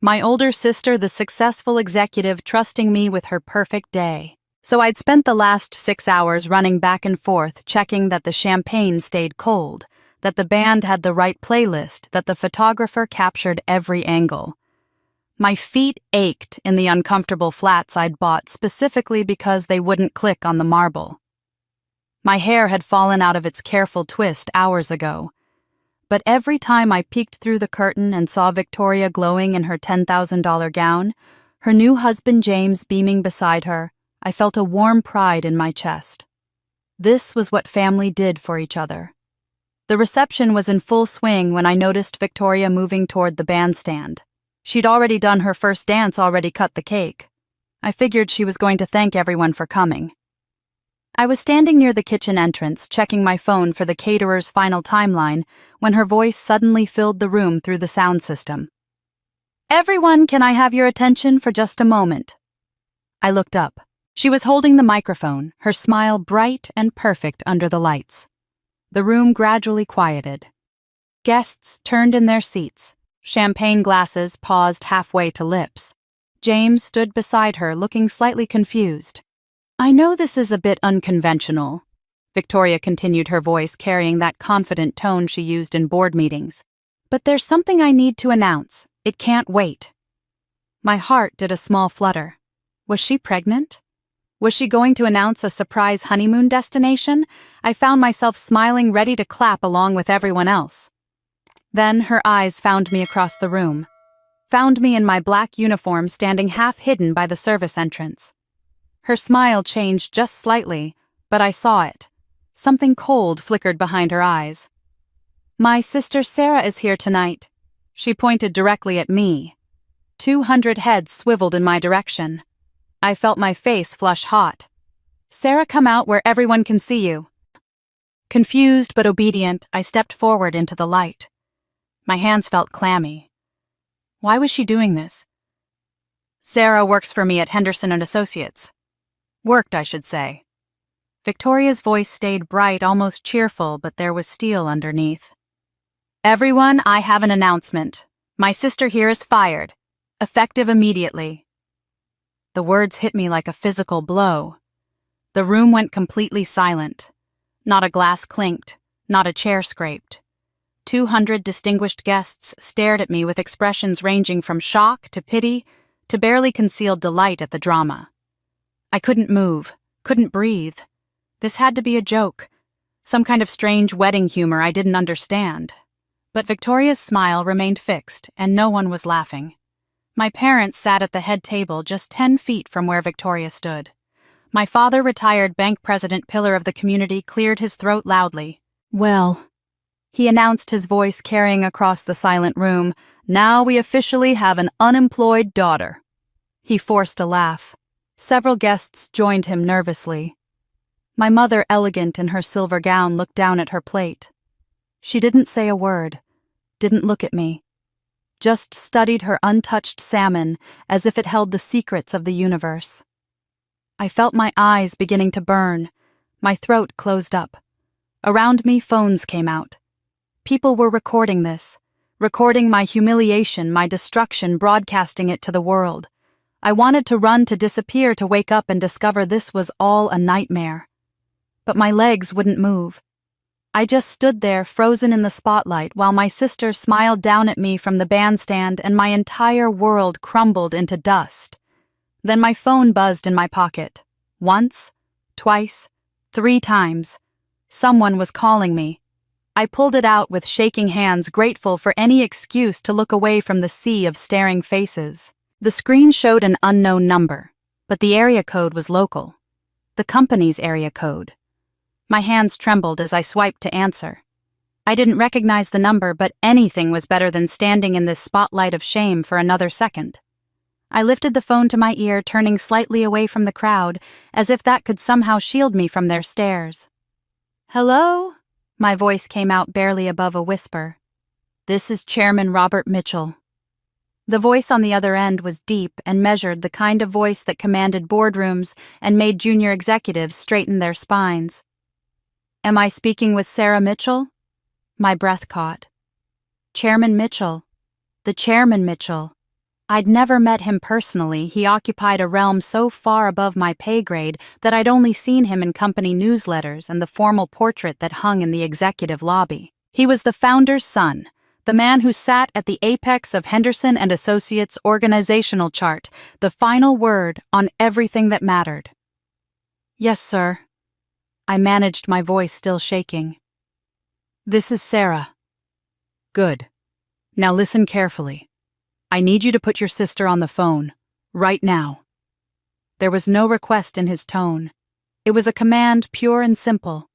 Speaker 1: My older sister, the successful executive, trusting me with her perfect day. So I'd spent the last 6 hours running back and forth, checking that the champagne stayed cold, that the band had the right playlist, that the photographer captured every angle. My feet ached in the uncomfortable flats I'd bought specifically because they wouldn't click on the marble. My hair had fallen out of its careful twist hours ago. But every time I peeked through the curtain and saw Victoria glowing in her $10,000 gown, her new husband James beaming beside her, I felt a warm pride in my chest. This was what family did for each other. The reception was in full swing when I noticed Victoria moving toward the bandstand. She'd already done her first dance, already cut the cake. I figured she was going to thank everyone for coming. I was standing near the kitchen entrance, checking my phone for the caterer's final timeline, when her voice suddenly filled the room through the sound system. "Everyone, can I have your attention for just a moment?" I looked up. She was holding the microphone, her smile bright and perfect under the lights. The room gradually quieted. Guests turned in their seats. Champagne glasses paused halfway to lips. James stood beside her, looking slightly confused. "I know this is a bit unconventional," Victoria continued, her voice carrying that confident tone she used in board meetings. "But there's something I need to announce. It can't wait." My heart did a small flutter. Was she pregnant? Was she going to announce a surprise honeymoon destination? I found myself smiling, ready to clap along with everyone else. Then her eyes found me across the room. Found me in my black uniform standing half hidden by the service entrance. Her smile changed just slightly, but I saw it. Something cold flickered behind her eyes. "My sister Sarah is here tonight." She pointed directly at me. 200 heads swiveled in my direction. I felt my face flush hot. "Sarah, come out where everyone can see you." Confused but obedient, I stepped forward into the light. My hands felt clammy. Why was she doing this? "Sarah works for me at Henderson and Associates." Worked, I should say. Victoria's voice stayed bright, almost cheerful, but there was steel underneath. "Everyone, I have an announcement. My sister here is fired. Effective immediately." The words hit me like a physical blow. The room went completely silent. Not a glass clinked, not a chair scraped. 200 distinguished guests stared at me with expressions ranging from shock to pity to barely concealed delight at the drama. I couldn't move, couldn't breathe. This had to be a joke, some kind of strange wedding humor I didn't understand. But Victoria's smile remained fixed, and no one was laughing. My parents sat at the head table just 10 feet from where Victoria stood. My father, retired bank president, pillar of the community, cleared his throat loudly. "Well," he announced, his voice carrying across the silent room, "now we officially have an unemployed daughter." He forced a laugh. Several guests joined him nervously. My mother, elegant in her silver gown, looked down at her plate. She didn't say a word, didn't look at me, just studied her untouched salmon as if it held the secrets of the universe. I felt my eyes beginning to burn. My throat closed up. Around me, phones came out. People were recording this, recording my humiliation, my destruction, broadcasting it to the world. I wanted to run, to disappear, to wake up and discover this was all a nightmare. But my legs wouldn't move. I just stood there, frozen in the spotlight, while my sister smiled down at me from the bandstand and my entire world crumbled into dust. Then my phone buzzed in my pocket. Once, twice, 3 times. Someone was calling me. I pulled it out with shaking hands, grateful for any excuse to look away from the sea of staring faces. The screen showed an unknown number, but the area code was local. The company's area code. My hands trembled as I swiped to answer. I didn't recognize the number, but anything was better than standing in this spotlight of shame for another second. I lifted the phone to my ear, turning slightly away from the crowd, as if that could somehow shield me from their stares. "Hello?" My voice came out barely above a whisper. "This is Chairman Robert Mitchell." The voice on the other end was deep and measured, the kind of voice that commanded boardrooms and made junior executives straighten their spines. "Am I speaking with Sarah Mitchell?" My breath caught. "Chairman Mitchell. The Chairman Mitchell." I'd never met him personally. He occupied a realm so far above my pay grade that I'd only seen him in company newsletters and the formal portrait that hung in the executive lobby. He was the founder's son, the man who sat at the apex of Henderson and Associates' organizational chart, the final word on everything that mattered. "Yes, sir." I managed, my voice still shaking. "This is Sarah." "Good. Now listen carefully. I need you to put your sister on the phone, right now." There was no request in his tone. It was a command, pure and simple.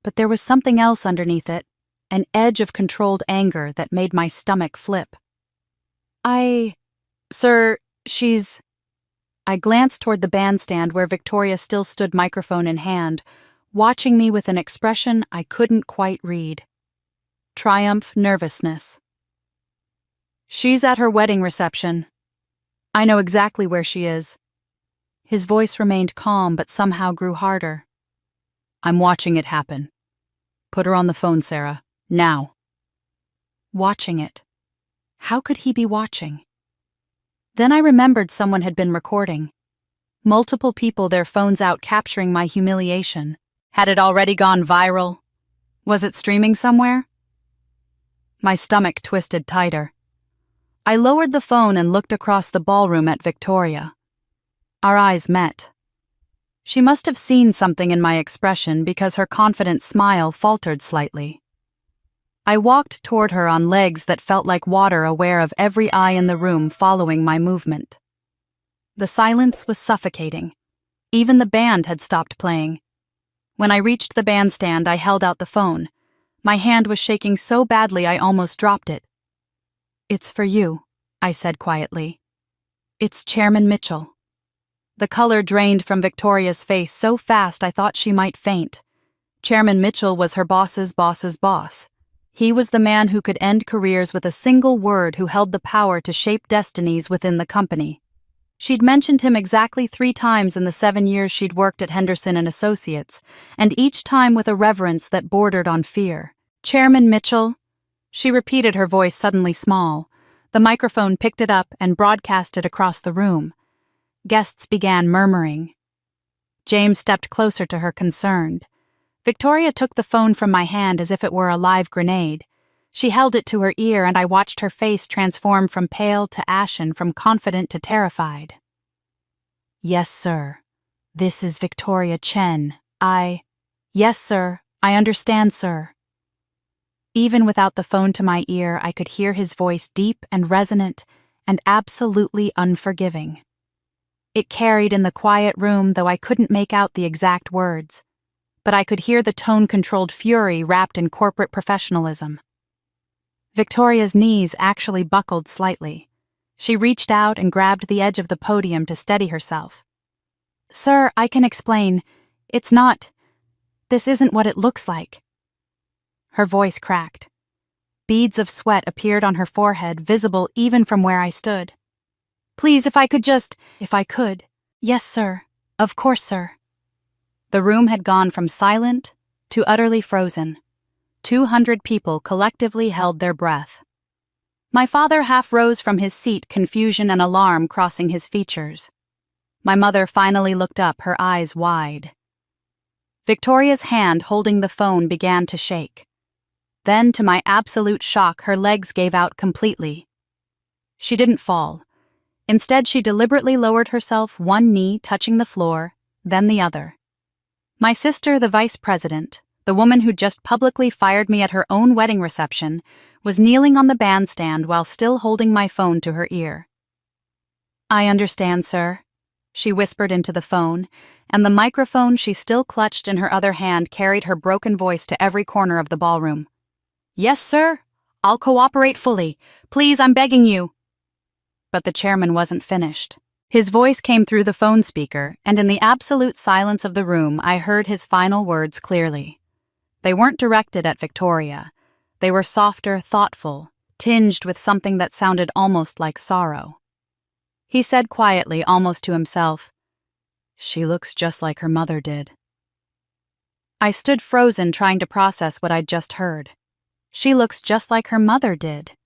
Speaker 1: But there was something else underneath it, an edge of controlled anger that made my stomach flip. Sir, she's..." I glanced toward the bandstand where Victoria still stood, microphone in hand, watching me with an expression I couldn't quite read. Triumph, nervousness. "She's at her wedding reception. I know exactly where she is." His voice remained calm but somehow grew harder. "I'm watching it happen. Put her on the phone, Sarah. Now." Watching it. How could he be watching? Then I remembered someone had been recording. Multiple people, their phones out, capturing my humiliation. Had it already gone viral? Was it streaming somewhere? My stomach twisted tighter. I lowered the phone and looked across the ballroom at Victoria. Our eyes met. She must have seen something in my expression because her confident smile faltered slightly. I walked toward her on legs that felt like water, aware of every eye in the room following my movement. The silence was suffocating. Even the band had stopped playing. When I reached the bandstand, I held out the phone. My hand was shaking so badly I almost dropped it. "It's for you," I said quietly. "It's Chairman Mitchell." The color drained from Victoria's face so fast I thought she might faint. Chairman Mitchell was her boss's boss's boss. He was the man who could end careers with a single word, who held the power to shape destinies within the company. She'd mentioned him exactly 3 times in the 7 years she'd worked at Henderson and Associates, and each time with a reverence that bordered on fear. "Chairman Mitchell," she repeated, her voice suddenly small. The microphone picked it up and broadcast it across the room. Guests began murmuring. James stepped closer to her, concerned. Victoria took the phone from my hand as if it were a live grenade. She held it to her ear, and I watched her face transform from pale to ashen, from confident to terrified. "Yes, sir. This is Victoria Chen. Yes, sir. I understand, sir." Even without the phone to my ear, I could hear his voice, deep and resonant and absolutely unforgiving. It carried in the quiet room, though I couldn't make out the exact words. But I could hear the tone-controlled fury wrapped in corporate professionalism. Victoria's knees actually buckled slightly. She reached out and grabbed the edge of the podium to steady herself. "Sir, I can explain. This isn't what it looks like." Her voice cracked. Beads of sweat appeared on her forehead, visible even from where I stood. "Please, if I could. Yes, sir. Of course, sir." The room had gone from silent to utterly frozen. 200 people collectively held their breath. My father half rose from his seat, confusion and alarm crossing his features. My mother finally looked up, her eyes wide. Victoria's hand holding the phone began to shake. Then, to my absolute shock, her legs gave out completely. She didn't fall. Instead, she deliberately lowered herself, one knee touching the floor, then the other. My sister, the vice president, the woman who just publicly fired me at her own wedding reception, was kneeling on the bandstand while still holding my phone to her ear. "I understand, sir," she whispered into the phone, and the microphone she still clutched in her other hand carried her broken voice to every corner of the ballroom. "Yes, sir. I'll cooperate fully. Please, I'm begging you." But the chairman wasn't finished. His voice came through the phone speaker, and in the absolute silence of the room, I heard his final words clearly. They weren't directed at Victoria. They were softer, thoughtful, tinged with something that sounded almost like sorrow. He said quietly, almost to himself, "She looks just like her mother did." I stood frozen, trying to process what I'd just heard. She looks just like her mother did.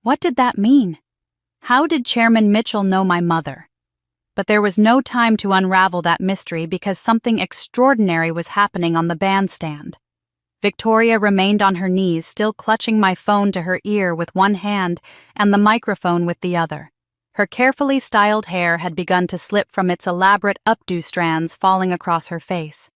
Speaker 1: What did that mean? How did Chairman Mitchell know my mother? But there was no time to unravel that mystery because something extraordinary was happening on the bandstand. Victoria remained on her knees, still clutching my phone to her ear with one hand and the microphone with the other. Her carefully styled hair had begun to slip from its elaborate updo strands falling across her face.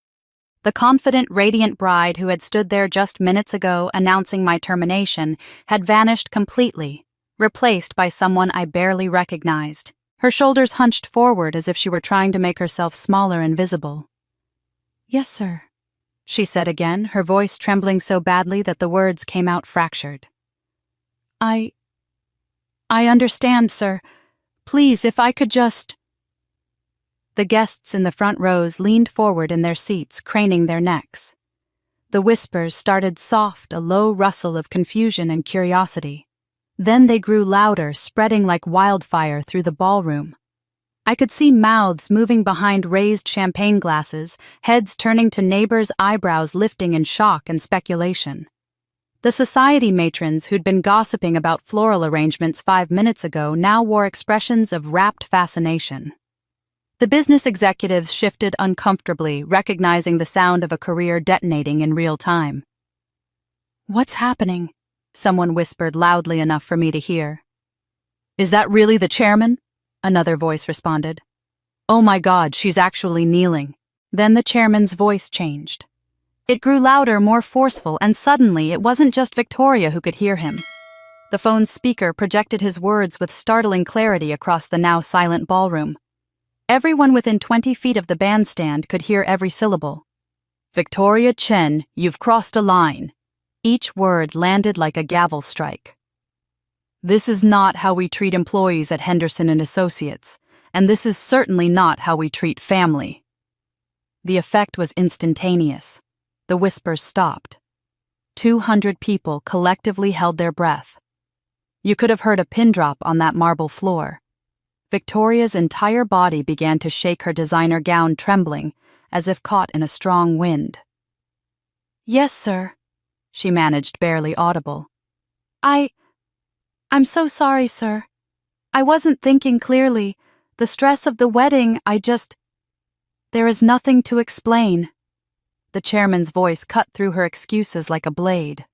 Speaker 1: The confident, radiant bride who had stood there just minutes ago announcing my termination had vanished completely, replaced by someone I barely recognized. Her shoulders hunched forward as if she were trying to make herself smaller and visible. "Yes, sir," she said again, her voice trembling so badly that the words came out fractured. I understand, sir. Please, if I could just—" The guests in the front rows leaned forward in their seats, craning their necks. The whispers started soft, a low rustle of confusion and curiosity. Then they grew louder, spreading like wildfire through the ballroom. I could see mouths moving behind raised champagne glasses, heads turning to neighbors' eyebrows lifting in shock and speculation. The society matrons who'd been gossiping about floral arrangements 5 minutes ago now wore expressions of rapt fascination. The business executives shifted uncomfortably, recognizing the sound of a career detonating in real time. "What's happening?" someone whispered loudly enough for me to hear. "Is that really the chairman?" another voice responded. "Oh my God, she's actually kneeling." Then the chairman's voice changed. It grew louder, more forceful, and suddenly it wasn't just Victoria who could hear him. The phone's speaker projected his words with startling clarity across the now silent ballroom. Everyone within 20 feet of the bandstand could hear every syllable. "Victoria Chen, you've crossed a line." Each word landed like a gavel strike. "This is not how we treat employees at Henderson & Associates, and this is certainly not how we treat family." The effect was instantaneous. The whispers stopped. 200 people collectively held their breath. You could have heard a pin drop on that marble floor. Victoria's entire body began to shake, her designer gown trembling, as if caught in a strong wind. "Yes, sir," she managed, barely audible. I'm so sorry, sir. I wasn't thinking clearly. The stress of the wedding, There is nothing to explain." The chairman's voice cut through her excuses like a blade.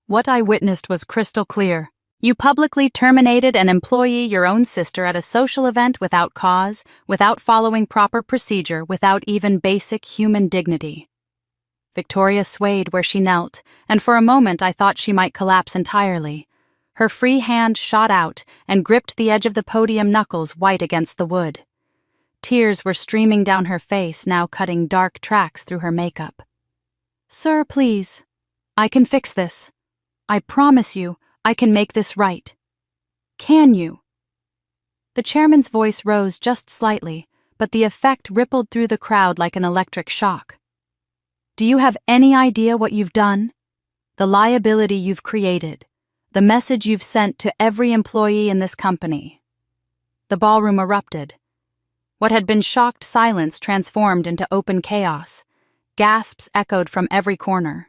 Speaker 1: "What I witnessed was crystal clear. You publicly terminated an employee, your own sister, at a social event without cause, without following proper procedure, without even basic human dignity." Victoria swayed where she knelt, and for a moment I thought she might collapse entirely. Her free hand shot out and gripped the edge of the podium, knuckles white against the wood. Tears were streaming down her face, now cutting dark tracks through her makeup. "Sir, please. I can fix this. I promise you, I can make this right. Can you?" The chairman's voice rose just slightly, but the effect rippled through the crowd like an electric shock. "Do you have any idea what you've done? The liability you've created, the message you've sent to every employee in this company." The ballroom erupted. What had been shocked silence transformed into open chaos. Gasps echoed from every corner.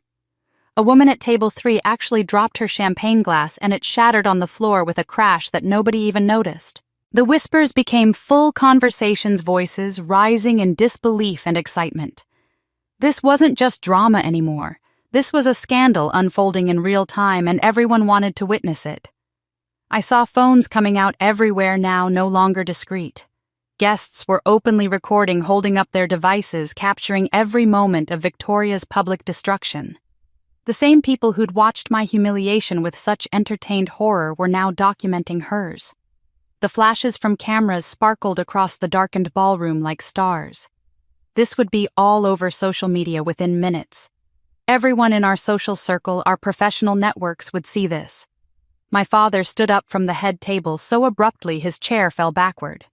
Speaker 1: A woman at table 3 actually dropped her champagne glass and it shattered on the floor with a crash that nobody even noticed. The whispers became full conversations, voices rising in disbelief and excitement. This wasn't just drama anymore. This was a scandal unfolding in real time, and everyone wanted to witness it. I saw phones coming out everywhere now, no longer discreet. Guests were openly recording, holding up their devices, capturing every moment of Victoria's public destruction. The same people who'd watched my humiliation with such entertained horror were now documenting hers. The flashes from cameras sparkled across the darkened ballroom like stars. This would be all over social media within minutes. Everyone in our social circle, our professional networks, would see this. My father stood up from the head table so abruptly his chair fell backward.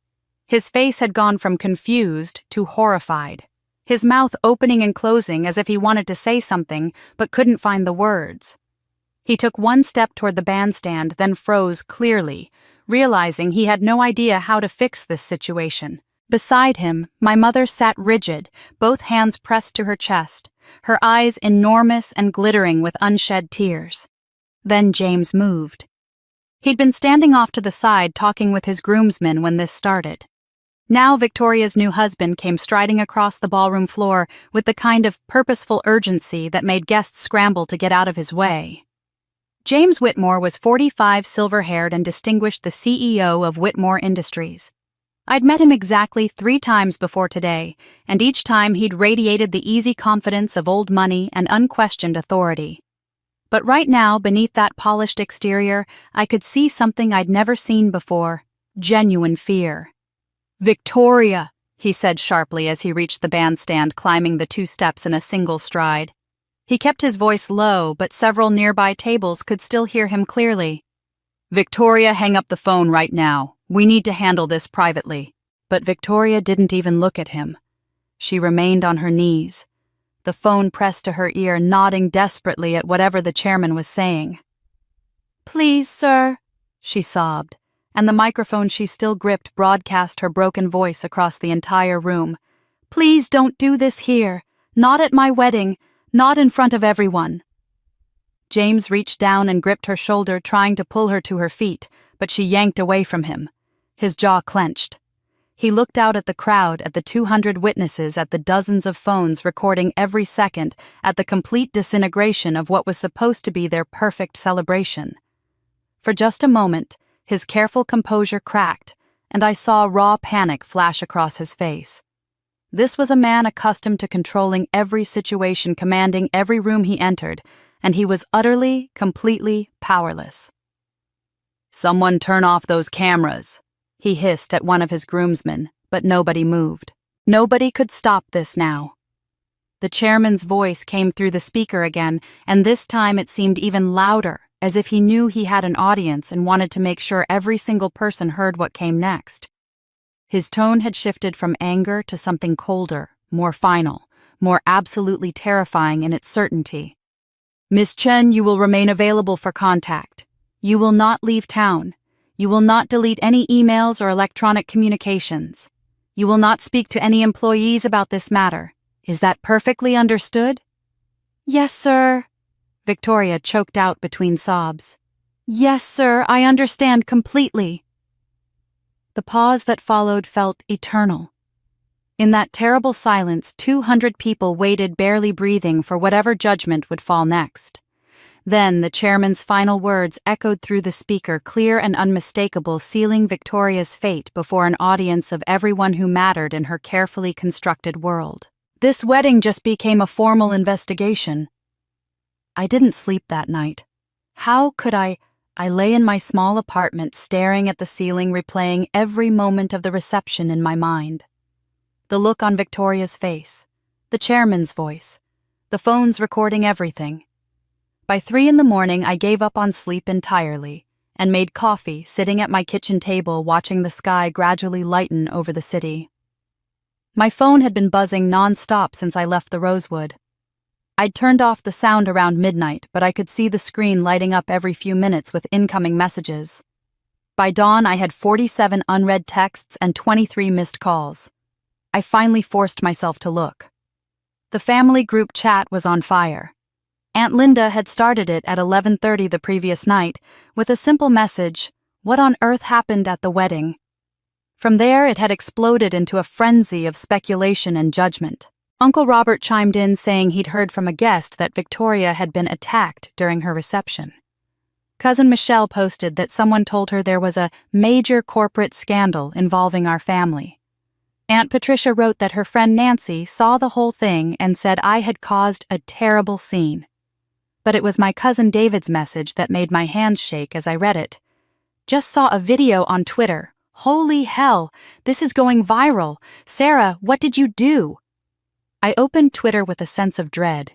Speaker 1: His face had gone from confused to horrified, his mouth opening and closing as if he wanted to say something but couldn't find the words. He took one step toward the bandstand, then froze clearly, realizing he had no idea how to fix this situation. Beside him, my mother sat rigid, both hands pressed to her chest, her eyes enormous and glittering with unshed tears. Then James moved. He'd been standing off to the side talking with his groomsmen when this started. Now Victoria's new husband came striding across the ballroom floor with the kind of purposeful urgency that made guests scramble to get out of his way. James Whitmore was 45, silver-haired, and distinguished the CEO of Whitmore Industries. I'd met him exactly 3 times before today, and each time he'd radiated the easy confidence of old money and unquestioned authority. But right now, beneath that polished exterior, I could see something I'd never seen before: genuine fear. "Victoria," he said sharply as he reached the bandstand, climbing the 2 steps in a single stride. He kept his voice low, but several nearby tables could still hear him clearly. "Victoria, hang up the phone right now. We need to handle this privately." But Victoria didn't even look at him. She remained on her knees, the phone pressed to her ear, nodding desperately at whatever the chairman was saying. "Please, sir," she sobbed, and the microphone she still gripped broadcast her broken voice across the entire room. "Please don't do this here. Not at my wedding. Not in front of everyone." James reached down and gripped her shoulder, trying to pull her to her feet, but she yanked away from him. His jaw clenched. He looked out at the crowd, at the 200 witnesses, at the dozens of phones recording every second, at the complete disintegration of what was supposed to be their perfect celebration. For just a moment, his careful composure cracked, and I saw raw panic flash across his face. This was a man accustomed to controlling every situation, commanding every room he entered, and he was utterly, completely powerless. "Someone turn off those cameras," he hissed at one of his groomsmen, but nobody moved. Nobody could stop this now. The chairman's voice came through the speaker again, and this time it seemed even louder, as if he knew he had an audience and wanted to make sure every single person heard what came next. His tone had shifted from anger to something colder, more final, more absolutely terrifying in its certainty. "Miss Chen, you will remain available for contact. You will not leave town. You will not delete any emails or electronic communications. You will not speak to any employees about this matter. Is that perfectly understood?" "Yes, sir," Victoria choked out between sobs. "Yes, sir, I understand completely." The pause that followed felt eternal. In that terrible silence, 200 people waited, barely breathing, for whatever judgment would fall next. Then the chairman's final words echoed through the speaker, clear and unmistakable, sealing Victoria's fate before an audience of everyone who mattered in her carefully constructed world. "This wedding just became a formal investigation." I didn't sleep that night. How could I lay in my small apartment, staring at the ceiling, replaying every moment of the reception in my mind. The look on Victoria's face, the chairman's voice, the phones recording everything. By 3 a.m, I gave up on sleep entirely and made coffee, sitting at my kitchen table watching the sky gradually lighten over the city. My phone had been buzzing non-stop since I left the Rosewood. I'd turned off the sound around midnight, but I could see the screen lighting up every few minutes with incoming messages. By dawn, I had 47 unread texts and 23 missed calls. I finally forced myself to look. The family group chat was on fire. Aunt Linda had started it at 11:30 the previous night with a simple message, "What on earth happened at the wedding?" From there, it had exploded into a frenzy of speculation and judgment. Uncle Robert chimed in saying he'd heard from a guest that Victoria had been attacked during her reception. Cousin Michelle posted that someone told her there was a major corporate scandal involving our family. Aunt Patricia wrote that her friend Nancy saw the whole thing and said I had caused a terrible scene. But it was my cousin David's message that made my hands shake as I read it. "Just saw a video on Twitter. Holy hell, this is going viral. Sarah, what did you do?" I opened Twitter with a sense of dread.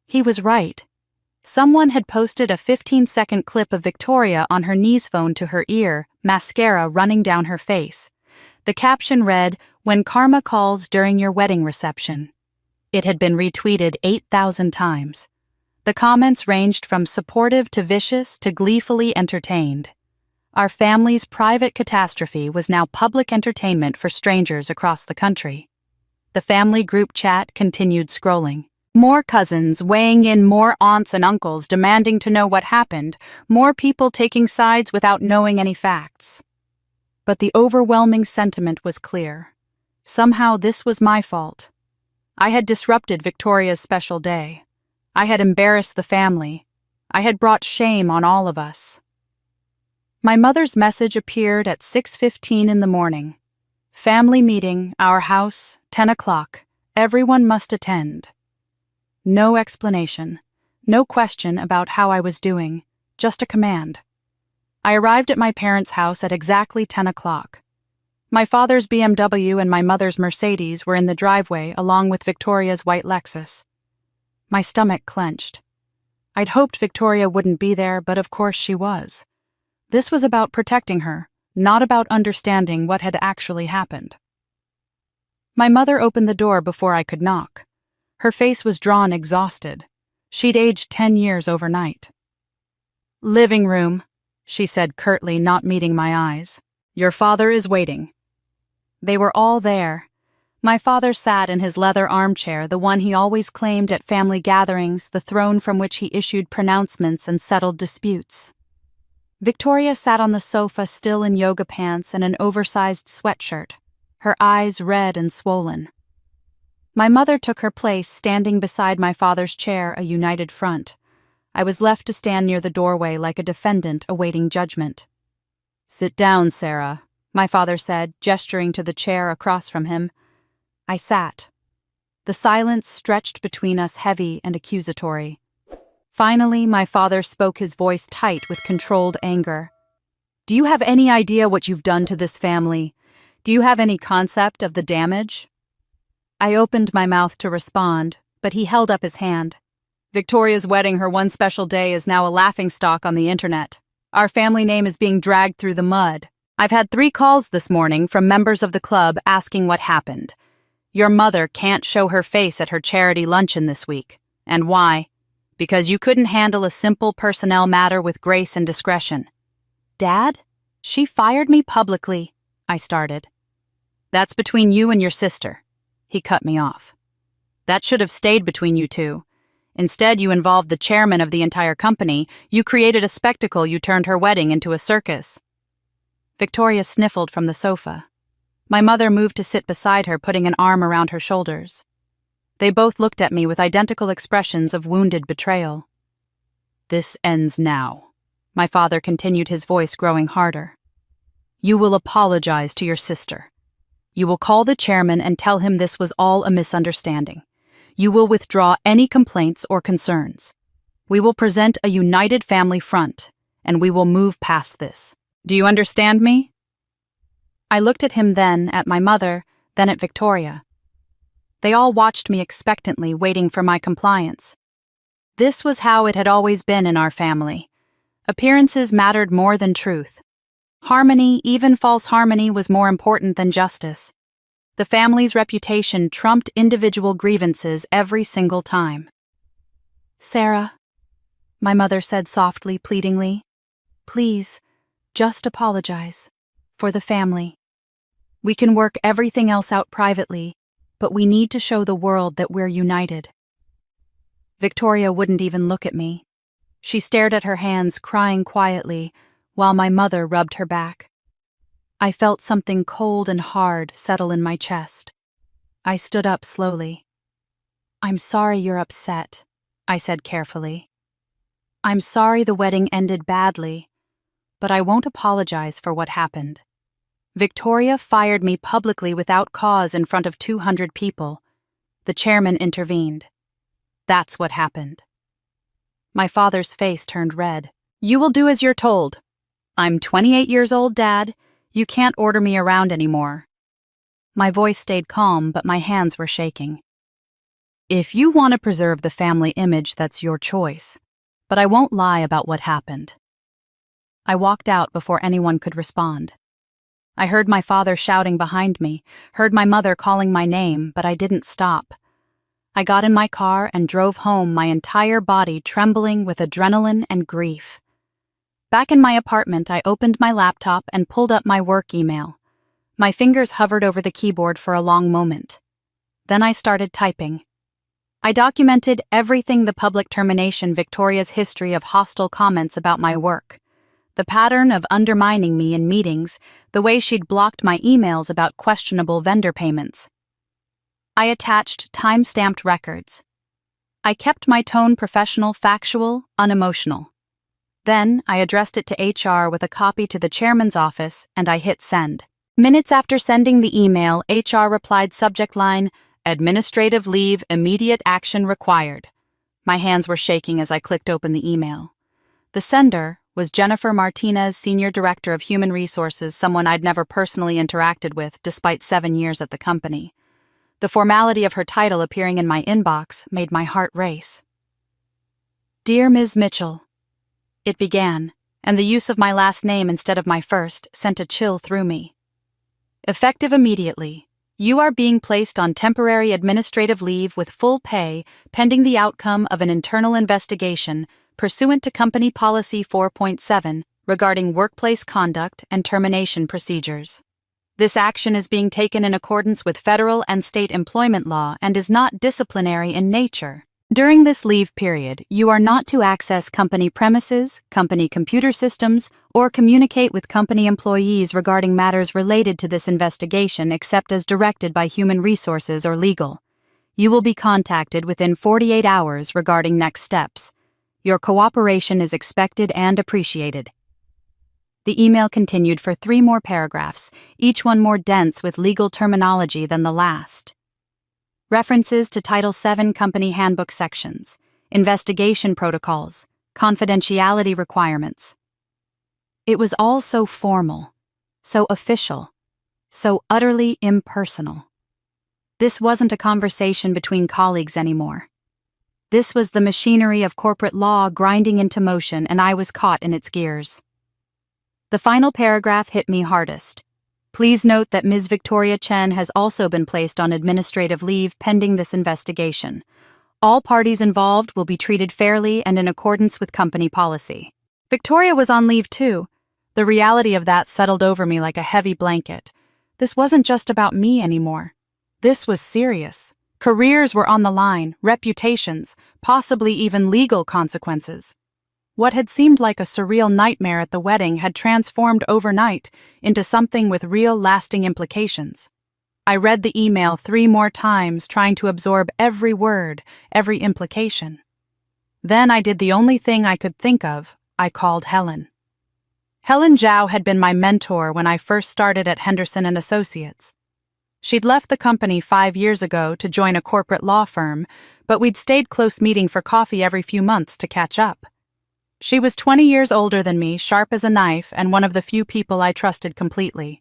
Speaker 1: He was right. Someone had posted a 15-second clip of Victoria on her niece phone to her ear, mascara running down her face. The caption read, "When karma calls during your wedding reception." It had been retweeted 8,000 times. The comments ranged from supportive to vicious to gleefully entertained. Our family's private catastrophe was now public entertainment for strangers across the country. The family group chat continued scrolling. More cousins weighing in, more aunts and uncles demanding to know what happened, more people taking sides without knowing any facts. But the overwhelming sentiment was clear. Somehow this was my fault. I had disrupted Victoria's special day. I had embarrassed the family. I had brought shame on all of us. My mother's message appeared at 6:15 in the morning. Family meeting, our house, 10 o'clock. Everyone must attend. No explanation, no question about how I was doing, just a command. I arrived at my parents' house at exactly 10 o'clock. My father's BMW and my mother's Mercedes were in the driveway along with Victoria's white Lexus. My stomach clenched. I'd hoped Victoria wouldn't be there, but of course she was. This was about protecting her, not about understanding what had actually happened. My mother opened the door before I could knock. Her face was drawn, exhausted. She'd aged 10 years overnight. "Living room," she said curtly, not meeting my eyes. "Your father is waiting." They were all there. My father sat in his leather armchair, the one he always claimed at family gatherings, the throne from which he issued pronouncements and settled disputes. Victoria sat on the sofa, still in yoga pants and an oversized sweatshirt, her eyes red and swollen. My mother took her place, standing beside my father's chair, a united front. I was left to stand near the doorway like a defendant awaiting judgment. "Sit down, Sarah," my father said, gesturing to the chair across from him. I sat. The silence stretched between us, heavy and accusatory. Finally, my father spoke, his voice tight with controlled anger. "Do you have any idea what you've done to this family? Do you have any concept of the damage?" I opened my mouth to respond, but he held up his hand. "Victoria's wedding, her one special day, is now a laughingstock on the internet. Our family name is being dragged through the mud. I've had 3 calls this morning from members of the club asking what happened. Your mother can't show her face at her charity luncheon this week. And why? Because you couldn't handle a simple personnel matter with grace and discretion." "Dad? She fired me publicly," I started. "That's between you and your sister." He cut me off. "That should have stayed between you two. Instead, you involved the chairman of the entire company. You created a spectacle. You turned her wedding into a circus." Victoria sniffled from the sofa. My mother moved to sit beside her, putting an arm around her shoulders. They both looked at me with identical expressions of wounded betrayal. "This ends now," my father continued, his voice growing harder. "You will apologize to your sister. You will call the chairman and tell him this was all a misunderstanding. You will withdraw any complaints or concerns. We will present a united family front, and we will move past this. Do you understand me?" I looked at him, then at my mother, then at Victoria. They all watched me expectantly, waiting for my compliance. This was how it had always been in our family. Appearances mattered more than truth. Harmony, even false harmony, was more important than justice. The family's reputation trumped individual grievances every single time. "Sarah," my mother said softly, pleadingly, "please, just apologize. For the family. We can work everything else out privately, but we need to show the world that we're united." Victoria wouldn't even look at me. She stared at her hands, crying quietly, while my mother rubbed her back. I felt something cold and hard settle in my chest. I stood up slowly. "I'm sorry you're upset," I said carefully. "I'm sorry the wedding ended badly, but I won't apologize for what happened. Victoria fired me publicly without cause in front of 200 people. The chairman intervened. That's what happened." My father's face turned red. "You will do as you're told. I'm 28 years old, Dad. You can't order me around anymore." My voice stayed calm, but my hands were shaking. "If you want to preserve the family image, that's your choice. But I won't lie about what happened." I walked out before anyone could respond. I heard my father shouting behind me, heard my mother calling my name, but I didn't stop. I got in my car and drove home, my entire body trembling with adrenaline and grief. Back in my apartment, I opened my laptop and pulled up my work email. My fingers hovered over the keyboard for a long moment. Then I started typing. I documented everything: the public termination, Victoria's history of hostile comments about my work, the pattern of undermining me in meetings, the way she'd blocked my emails about questionable vendor payments. I attached time-stamped records. I kept my tone professional, factual, unemotional. Then I addressed it to HR with a copy to the chairman's office, and I hit send. Minutes after sending the email, HR replied, subject line, "Administrative leave, immediate action required." My hands were shaking as I clicked open the email. The sender was Jennifer Martinez, Senior Director of Human Resources, someone I'd never personally interacted with despite 7 years at the company. The formality of her title appearing in my inbox made my heart race. "Dear Ms. Mitchell," it began, and the use of my last name instead of my first sent a chill through me. "Effective immediately, you are being placed on temporary administrative leave with full pay pending the outcome of an internal investigation pursuant to Company Policy 4.7 regarding workplace conduct and termination procedures. This action is being taken in accordance with federal and state employment law and is not disciplinary in nature. During this leave period, you are not to access company premises, company computer systems, or communicate with company employees regarding matters related to this investigation except as directed by Human Resources or legal. You will be contacted within 48 hours regarding next steps. Your cooperation is expected and appreciated." The email continued for 3 more paragraphs, each one more dense with legal terminology than the last. References to Title VII Company Handbook sections, investigation protocols, confidentiality requirements. It was all so formal, so official, so utterly impersonal. This wasn't a conversation between colleagues anymore. This was the machinery of corporate law grinding into motion, and I was caught in its gears. The final paragraph hit me hardest. "Please note that Ms. Victoria Chen has also been placed on administrative leave pending this investigation. All parties involved will be treated fairly and in accordance with company policy." Victoria was on leave too. The reality of that settled over me like a heavy blanket. This wasn't just about me anymore. This was serious. Careers were on the line, reputations, possibly even legal consequences. What had seemed like a surreal nightmare at the wedding had transformed overnight into something with real, lasting implications. I read the email 3 more times, trying to absorb every word, every implication. Then I did the only thing I could think of. I called Helen. Helen Zhao had been my mentor when I first started at Henderson & Associates. She'd left the company 5 years ago to join a corporate law firm, but we'd stayed close, meeting for coffee every few months to catch up. She was 20 years older than me, sharp as a knife, and one of the few people I trusted completely.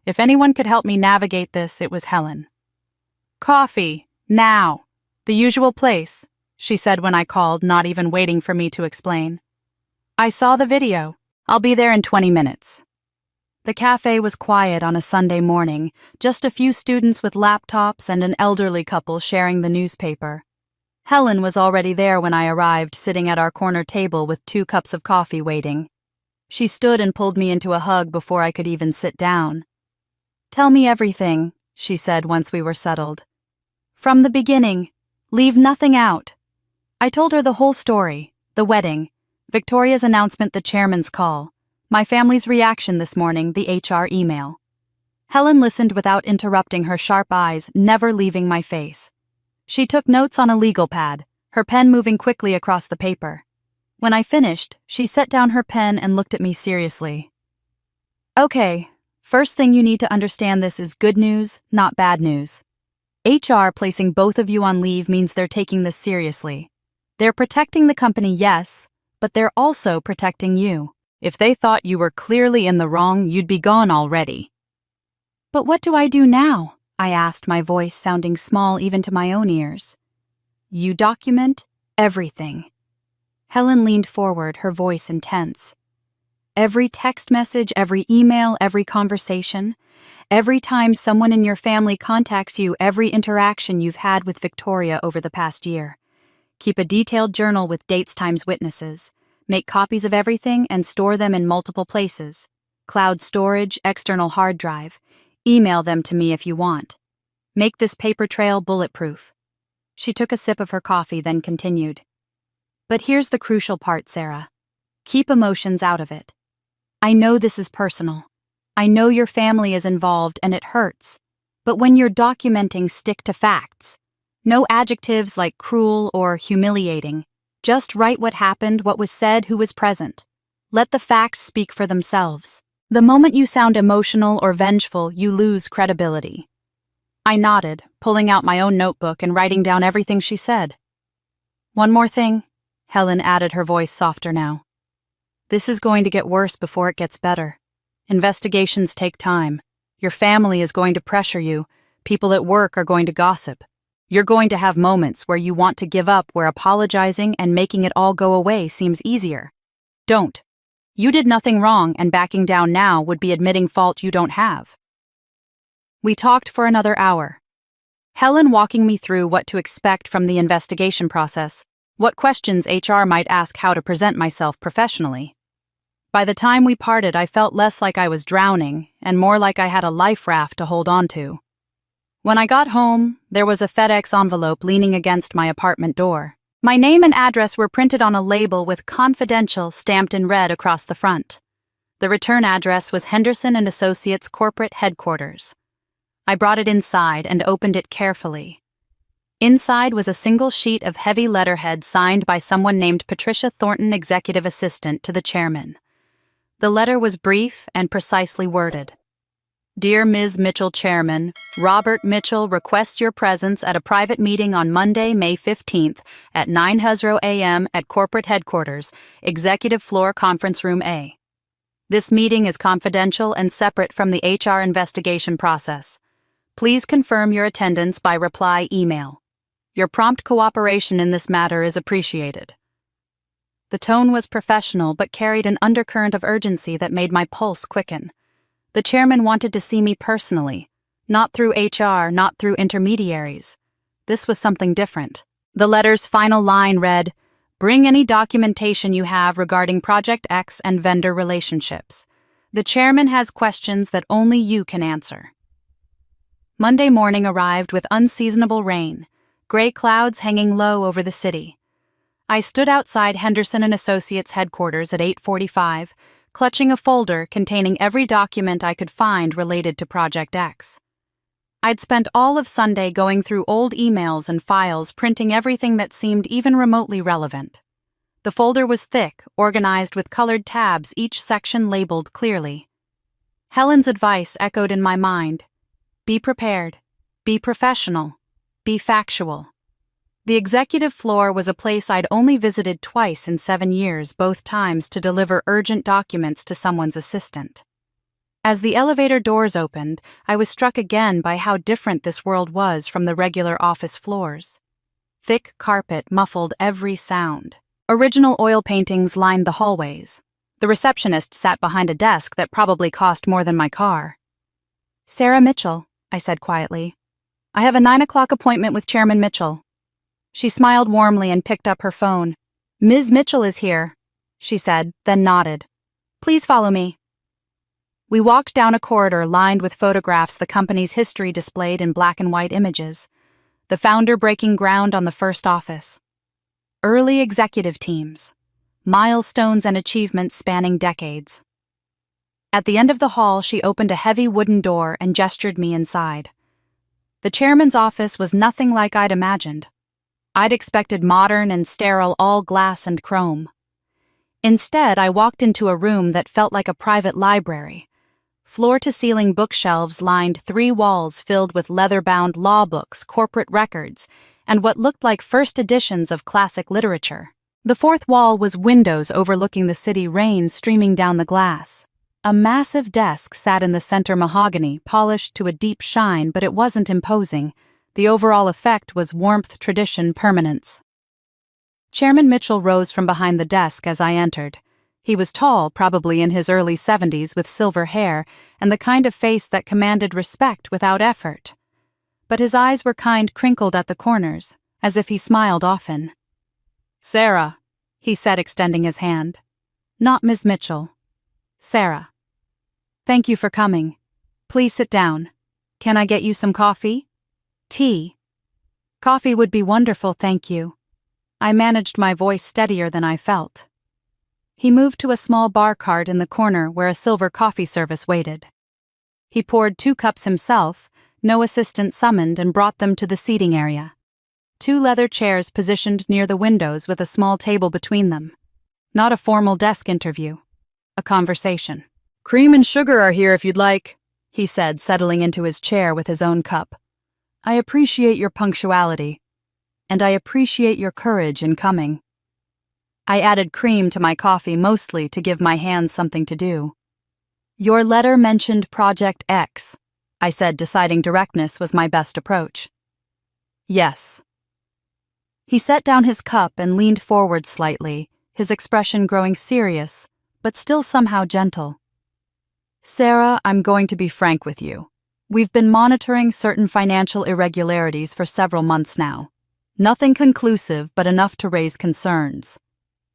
Speaker 1: If anyone could help me navigate this, it was Helen. "Coffee, now. The usual place," she said when I called, not even waiting for me to explain. "I saw the video. I'll be there in 20 minutes. The cafe was quiet on a Sunday morning, just a few students with laptops and an elderly couple sharing the newspaper. Helen was already there when I arrived, sitting at our corner table with 2 cups of coffee waiting. She stood and pulled me into a hug before I could even sit down. "Tell me everything," she said once we were settled. "From the beginning. Leave nothing out." I told her the whole story: the wedding, Victoria's announcement, the chairman's call, my family's reaction this morning, the HR email. Helen listened without interrupting, her sharp eyes never leaving my face. She took notes on a legal pad, her pen moving quickly across the paper. When I finished, she set down her pen and looked at me seriously. "Okay, first thing you need to understand: this is good news, not bad news. HR placing both of you on leave means they're taking this seriously. They're protecting the company, yes, but they're also protecting you. If they thought you were clearly in the wrong, you'd be gone already." "But what do I do now?" I asked, my voice sounding small even to my own ears. "You document everything." Helen leaned forward, her voice intense. "Every text message, every email, every conversation, every time someone in your family contacts you, every interaction you've had with Victoria over the past year. Keep a detailed journal with dates, times, witnesses. Make copies of everything and store them in multiple places. Cloud storage, external hard drive. Email them to me if you want. Make this paper trail bulletproof." She took a sip of her coffee, then continued. But here's the crucial part, Sarah. Keep emotions out of it. I know this is personal. I know your family is involved and it hurts. But when you're documenting, stick to facts. No adjectives like cruel or humiliating. Just write what happened, what was said, who was present. Let the facts speak for themselves. The moment you sound emotional or vengeful, you lose credibility. I nodded, pulling out my own notebook and writing down everything she said. One more thing, Helen added, her voice softer now. This is going to get worse before it gets better. Investigations take time. Your family is going to pressure you. People at work are going to gossip. You're going to have moments where you want to give up, where apologizing and making it all go away seems easier. Don't. You did nothing wrong, and backing down now would be admitting fault you don't have. We talked for another hour. Helen walking me through what to expect from the investigation process, what questions HR might ask, how to present myself professionally. By the time we parted, I felt less like I was drowning and more like I had a life raft to hold on to. When I got home, there was a FedEx envelope leaning against my apartment door. My name and address were printed on a label with "Confidential" stamped in red across the front. The return address was Henderson & Associates corporate headquarters. I brought it inside and opened it carefully. Inside was a single sheet of heavy letterhead signed by someone named Patricia Thornton, executive assistant to the chairman. The letter was brief and precisely worded. Dear Ms. Mitchell, Chairman, Robert Mitchell requests your presence at a private meeting on Monday, May 15th at 9:00 a.m. at corporate headquarters, executive floor, conference room A. This meeting is confidential and separate from the HR investigation process. Please confirm your attendance by reply email. Your prompt cooperation in this matter is appreciated. The tone was professional but carried an undercurrent of urgency that made my pulse quicken. The chairman wanted to see me personally, not through HR, not through intermediaries. This was something different. The letter's final line read, "Bring any documentation you have regarding Project X and vendor relationships. The chairman has questions that only you can answer." Monday morning arrived with unseasonable rain, gray clouds hanging low over the city. I stood outside Henderson & Associates headquarters at 8:45, clutching a folder containing every document I could find related to Project X. I'd spent all of Sunday going through old emails and files, printing everything that seemed even remotely relevant. The folder was thick, organized with colored tabs, each section labeled clearly. Helen's advice echoed in my mind. Be prepared. Be professional. Be factual. The executive floor was a place I'd only visited twice in 7 years, both times to deliver urgent documents to someone's assistant. As the elevator doors opened, I was struck again by how different this world was from the regular office floors. Thick carpet muffled every sound. Original oil paintings lined the hallways. The receptionist sat behind a desk that probably cost more than my car. "Sarah Mitchell," I said quietly. "I have a 9 o'clock appointment with Chairman Mitchell." She smiled warmly and picked up her phone. "Ms. Mitchell is here," she said, then nodded. "Please follow me." We walked down a corridor lined with photographs, the company's history displayed in black and white images. The founder breaking ground on the first office. Early executive teams. Milestones and achievements spanning decades. At the end of the hall, she opened a heavy wooden door and gestured me inside. The chairman's office was nothing like I'd imagined. I'd expected modern and sterile, all glass and chrome. Instead, I walked into a room that felt like a private library. Floor-to-ceiling bookshelves lined 3 walls filled with leather-bound law books, corporate records, and what looked like first editions of classic literature. The 4th wall was windows overlooking the city, rain streaming down the glass. A massive desk sat in the center, mahogany, polished to a deep shine, but it wasn't imposing. The overall effect was warmth, tradition, permanence. Chairman Mitchell rose from behind the desk as I entered. He was tall, probably in his early 70s, with silver hair and the kind of face that commanded respect without effort. But his eyes were kind, crinkled at the corners, as if he smiled often. "Sarah," he said, extending his hand. "Not Ms. Mitchell. Sarah. Thank you for coming. Please sit down. Can I get you some coffee? Tea?" Coffee would be wonderful, thank you. I managed my voice steadier than I felt. He moved to a small bar cart in the corner where a silver coffee service waited. He poured 2 cups himself, no assistant summoned, and brought them to the seating area. 2 leather chairs positioned near the windows with a small table between them. Not a formal desk interview. A conversation. "Cream and sugar are here if you'd like," he said, settling into his chair with his own cup. "I appreciate your punctuality, and I appreciate your courage in coming." I added cream to my coffee mostly to give my hands something to do. "Your letter mentioned Project X," I said, deciding directness was my best approach. "Yes." He set down his cup and leaned forward slightly, his expression growing serious, but still somehow gentle. "Sarah, I'm going to be frank with you. We've been monitoring certain financial irregularities for several months now. Nothing conclusive, but enough to raise concerns.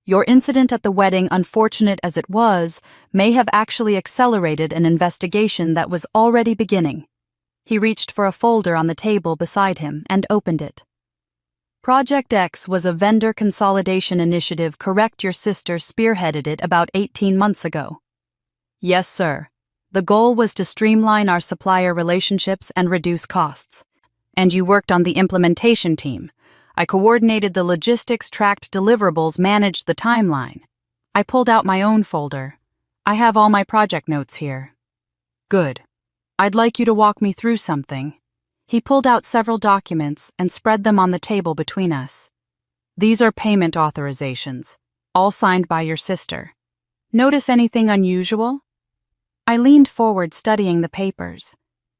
Speaker 1: Your incident at the wedding, unfortunate as it was, may have actually accelerated an investigation that was already beginning." He reached for a folder on the table beside him and opened it. "Project X was a vendor consolidation initiative. Correct, your sister spearheaded it about 18 months ago." "Yes, sir. The goal was to streamline our supplier relationships and reduce costs. And you worked on the implementation team. I coordinated the logistics, tracked deliverables, managed the timeline." I pulled out my own folder. "I have all my project notes here." "Good. I'd like you to walk me through something." He pulled out several documents and spread them on the table between us. "These are payment authorizations, all signed by your sister. Notice anything unusual?" I leaned forward, studying the papers.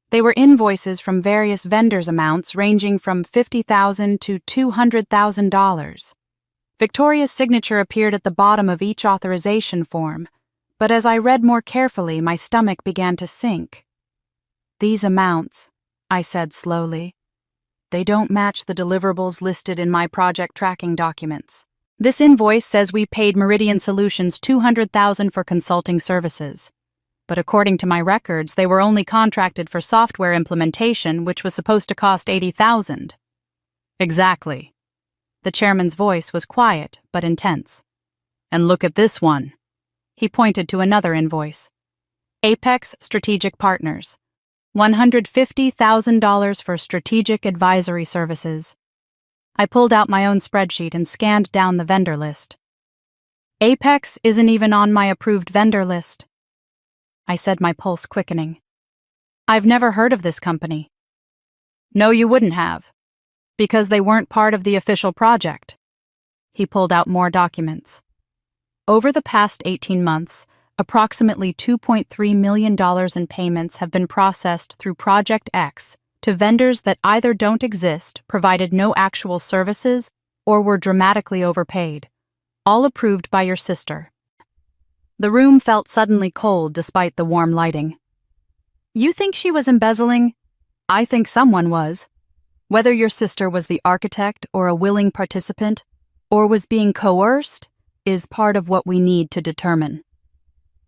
Speaker 1: They were invoices from various vendors, amounts ranging from $50,000 to $200,000. Victoria's signature appeared at the bottom of each authorization form, but as I read more carefully, my stomach began to sink. "These amounts," I said slowly, "they don't match the deliverables listed in my project tracking documents. This invoice says we paid Meridian Solutions $200,000 for consulting services. But according to my records, they were only contracted for software implementation, which was supposed to cost $80,000. "Exactly." The chairman's voice was quiet but intense. "And look at this one." He pointed to another invoice. "Apex Strategic Partners, $150,000 for strategic advisory services." I pulled out my own spreadsheet and scanned down the vendor list. "Apex isn't even on my approved vendor list," I said, my pulse quickening. "I've never heard of this company." "No, you wouldn't have, because they weren't part of the official project." He pulled out more documents. Over the past 18 months, approximately $2.3 million in payments have been processed through Project X to vendors that either don't exist, provided no actual services, or were dramatically overpaid, all approved by your sister. The room felt suddenly cold despite the warm lighting. "You think she was embezzling?" "I think someone was. Whether your sister was the architect or a willing participant, or was being coerced, is part of what we need to determine."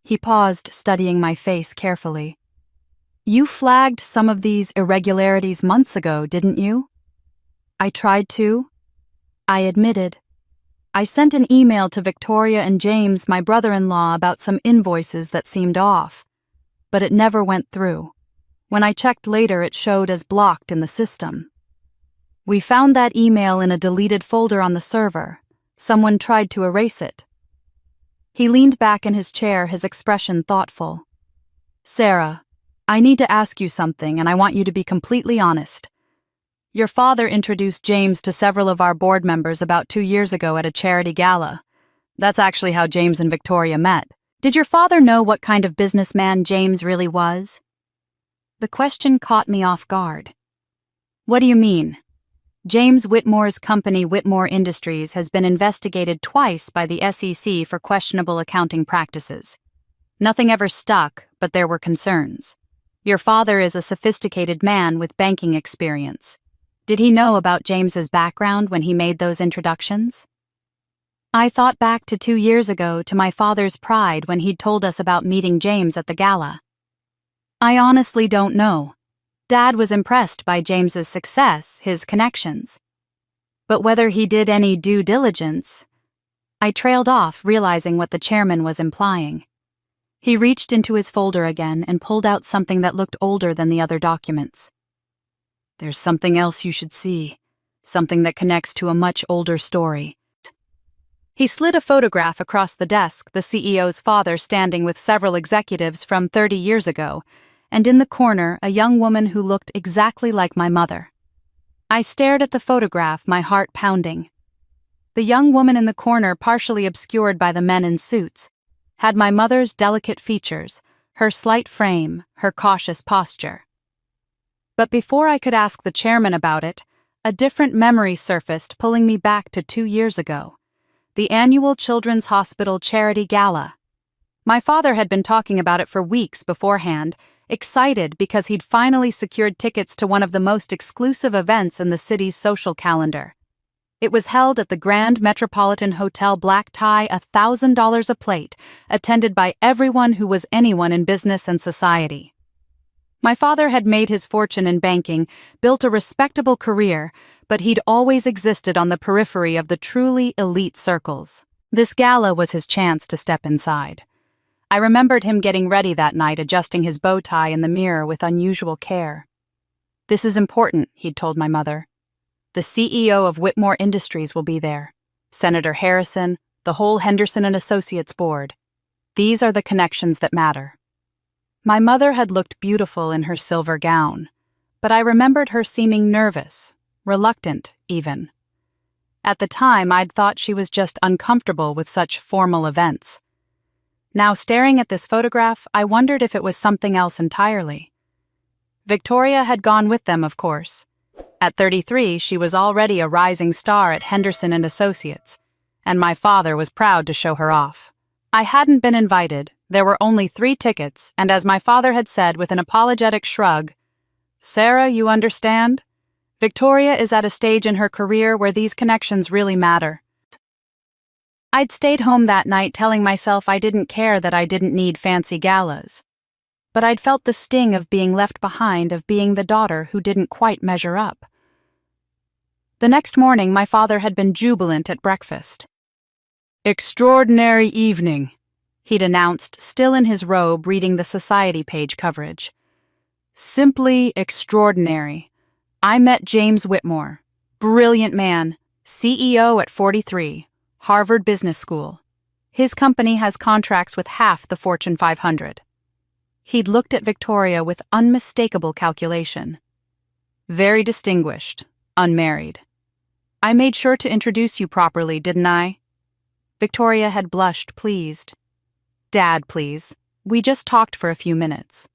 Speaker 1: He paused, studying my face carefully. "You flagged some of these irregularities months ago, didn't you?" "I tried to," I admitted. "I sent an email to Victoria and James, my brother-in-law, about some invoices that seemed off, but it never went through. When I checked later, it showed as blocked in the system. We found that email in a deleted folder on the server. Someone tried to erase it." He leaned back in his chair, his expression thoughtful. "Sarah, I need to ask you something, and I want you to be completely honest. Your father introduced James to several of our board members about 2 years ago at a charity gala. That's actually how James and Victoria met. Did your father know what kind of businessman James really was?" The question caught me off guard. "What do you mean?" "James Whitmore's company, Whitmore Industries, has been investigated twice by the SEC for questionable accounting practices. Nothing ever stuck, but there were concerns. Your father is a sophisticated man with banking experience. Did he know about James's background when he made those introductions?" I thought back to 2 years ago, to my father's pride when he'd told us about meeting James at the gala. "I honestly don't know. Dad was impressed by James's success, his connections. But whether he did any due diligence, I trailed off, realizing what the chairman was implying. He reached into his folder again and pulled out something that looked older than the other documents. There's something else you should see, something that connects to a much older story. He slid a photograph across the desk, the CEO's father standing with several executives from 30 years ago, and in the corner a young woman who looked exactly like my mother. I stared at the photograph, my heart pounding. The young woman in the corner, partially obscured by the men in suits, had my mother's delicate features, her slight frame, her cautious posture. But before I could ask the chairman about it, a different memory surfaced, pulling me back to 2 years ago. The annual Children's Hospital Charity Gala. My father had been talking about it for weeks beforehand, excited because he'd finally secured tickets to one of the most exclusive events in the city's social calendar. It was held at the Grand Metropolitan Hotel Black Tie, $1,000 a plate, attended by everyone who was anyone in business and society. My father had made his fortune in banking, built a respectable career, but he'd always existed on the periphery of the truly elite circles. This gala was his chance to step inside. I remembered him getting ready that night, adjusting his bow tie in the mirror with unusual care. "This is important," he'd told my mother. "The CEO of Whitmore Industries will be there. Senator Harrison, the whole Henderson and Associates board. These are the connections that matter." My mother had looked beautiful in her silver gown, but I remembered her seeming nervous, reluctant even. At the time, I'd thought she was just uncomfortable with such formal events. Now, staring at this photograph, I wondered if it was something else entirely. Victoria had gone with them, of course. At 33, she was already a rising star at Henderson and Associates, and my father was proud to show her off. I hadn't been invited. There were only 3 tickets, and as my father had said with an apologetic shrug, "Sarah, you understand? Victoria is at a stage in her career where these connections really matter." I'd stayed home that night telling myself I didn't care, that I didn't need fancy galas. But I'd felt the sting of being left behind, of being the daughter who didn't quite measure up. The next morning, my father had been jubilant at breakfast. "Extraordinary evening," he'd announced, still in his robe, reading the society page coverage. "Simply extraordinary. I met James Whitmore. Brilliant man, CEO at 43, Harvard Business School. His company has contracts with half the Fortune 500. He'd looked at Victoria with unmistakable calculation. "Very distinguished, unmarried. I made sure to introduce you properly, didn't I?" Victoria had blushed, pleased. "Dad, please. We just talked for a few minutes."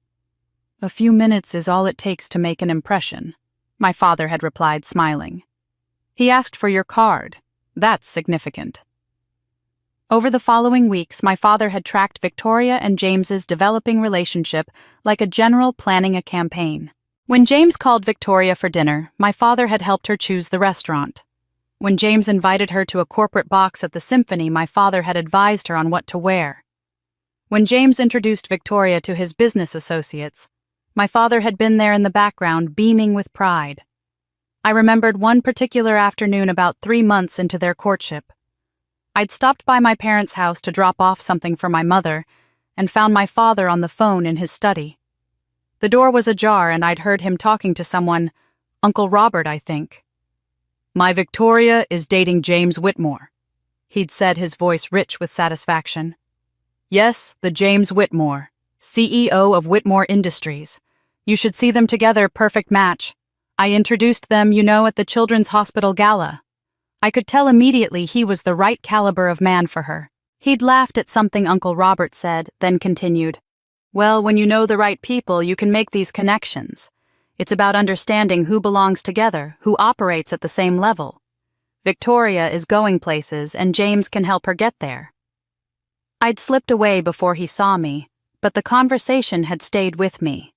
Speaker 1: "A few minutes is all it takes to make an impression," my father had replied, smiling. "He asked for your card. That's significant." Over the following weeks, my father had tracked Victoria and James's developing relationship like a general planning a campaign. When James called Victoria for dinner, my father had helped her choose the restaurant. When James invited her to a corporate box at the Symphony, my father had advised her on what to wear. When James introduced Victoria to his business associates, my father had been there in the background, beaming with pride. I remembered one particular afternoon about 3 months into their courtship. I'd stopped by my parents' house to drop off something for my mother and found my father on the phone in his study. The door was ajar and I'd heard him talking to someone, Uncle Robert, I think. "My Victoria is dating James Whitmore," he'd said, his voice rich with satisfaction. "Yes, the James Whitmore, CEO of Whitmore Industries. You should see them together, perfect match. I introduced them, at the Children's Hospital Gala. I could tell immediately he was the right caliber of man for her." He'd laughed at something Uncle Robert said, then continued, "Well, when you know the right people, you can make these connections. It's about understanding who belongs together, who operates at the same level. Victoria is going places, and James can help her get there." I'd slipped away before he saw me, but the conversation had stayed with me.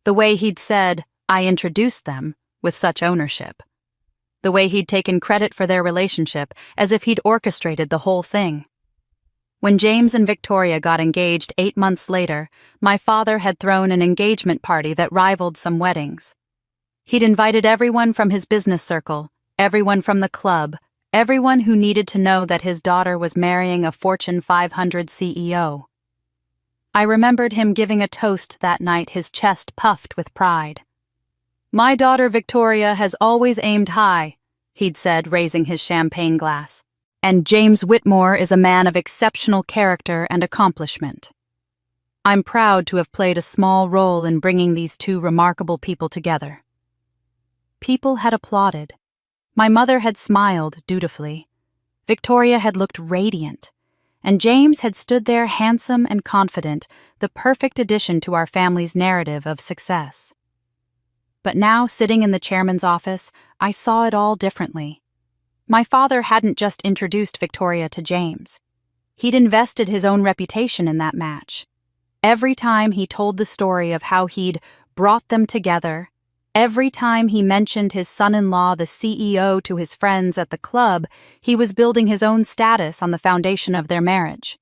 Speaker 1: The way he'd said, "I introduced them," with such ownership. The way he'd taken credit for their relationship, as if he'd orchestrated the whole thing. When James and Victoria got engaged 8 months later, my father had thrown an engagement party that rivaled some weddings. He'd invited everyone from his business circle, everyone from the club, everyone who needed to know that his daughter was marrying a Fortune 500 CEO. I remembered him giving a toast that night, his chest puffed with pride. "My daughter Victoria has always aimed high," he'd said, raising his champagne glass. "And James Whitmore is a man of exceptional character and accomplishment. I'm proud to have played a small role in bringing these two remarkable people together." People had applauded. My mother had smiled dutifully. Victoria had looked radiant. And James had stood there handsome and confident, the perfect addition to our family's narrative of success. But now, sitting in the chairman's office, I saw it all differently. My father hadn't just introduced Victoria to James. He'd invested his own reputation in that match. Every time he told the story of how he'd brought them together, every time he mentioned his son-in-law, the CEO, to his friends at the club, he was building his own status on the foundation of their marriage.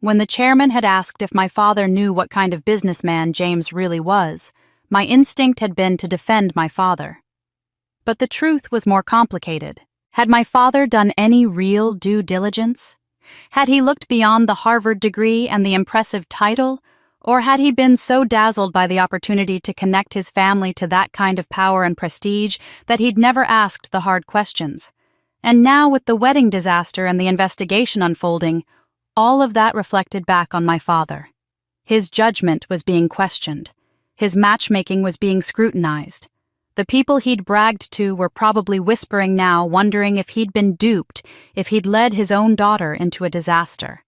Speaker 1: When the chairman had asked if my father knew what kind of businessman James really was, my instinct had been to defend my father. But the truth was more complicated. Had my father done any real due diligence? Had he looked beyond the Harvard degree and the impressive title? Or had he been so dazzled by the opportunity to connect his family to that kind of power and prestige that he'd never asked the hard questions? And now, with the wedding disaster and the investigation unfolding, all of that reflected back on my father. His judgment was being questioned. His matchmaking was being scrutinized. The people he'd bragged to were probably whispering now, wondering if he'd been duped, if he'd led his own daughter into a disaster.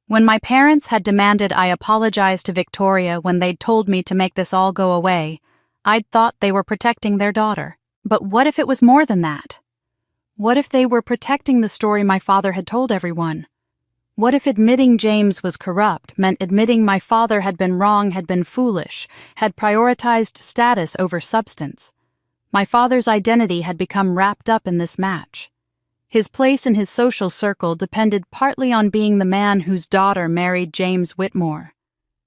Speaker 1: When my parents had demanded I apologize to Victoria when they'd told me to make this all go away, I'd thought they were protecting their daughter. But what if it was more than that? What if they were protecting the story my father had told everyone? What if admitting James was corrupt meant admitting my father had been wrong, had been foolish, had prioritized status over substance? My father's identity had become wrapped up in this match. His place in his social circle depended partly on being the man whose daughter married James Whitmore.